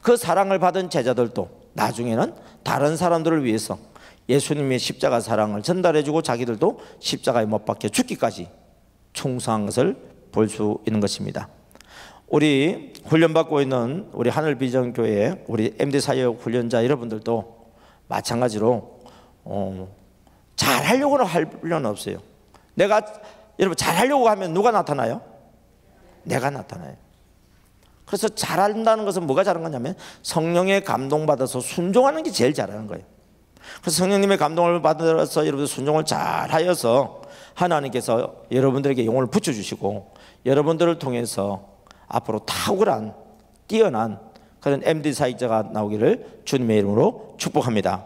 그 사랑을 받은 제자들도 나중에는 다른 사람들을 위해서 예수님의 십자가 사랑을 전달해 주고 자기들도 십자가에 못 박혀 죽기까지 충성한 것을 볼 수 있는 것입니다. 우리 훈련받고 있는 우리 하늘비전교회 우리 MD사역 훈련자 여러분들도 마찬가지로 잘하려고는 할 필요는 없어요. 내가 여러분 잘하려고 하면 누가 나타나요? 내가 나타나요. 그래서 잘한다는 것은 뭐가 잘한 거냐면 성령의 감동받아서 순종하는 게 제일 잘하는 거예요. 그래서 성령님의 감동을 받아서 여러분들 순종을 잘하여서 하나님께서 여러분들에게 영혼을 붙여주시고 여러분들을 통해서 앞으로 탁월한 뛰어난 그런 MD 사역자가 나오기를 주님의 이름으로 축복합니다.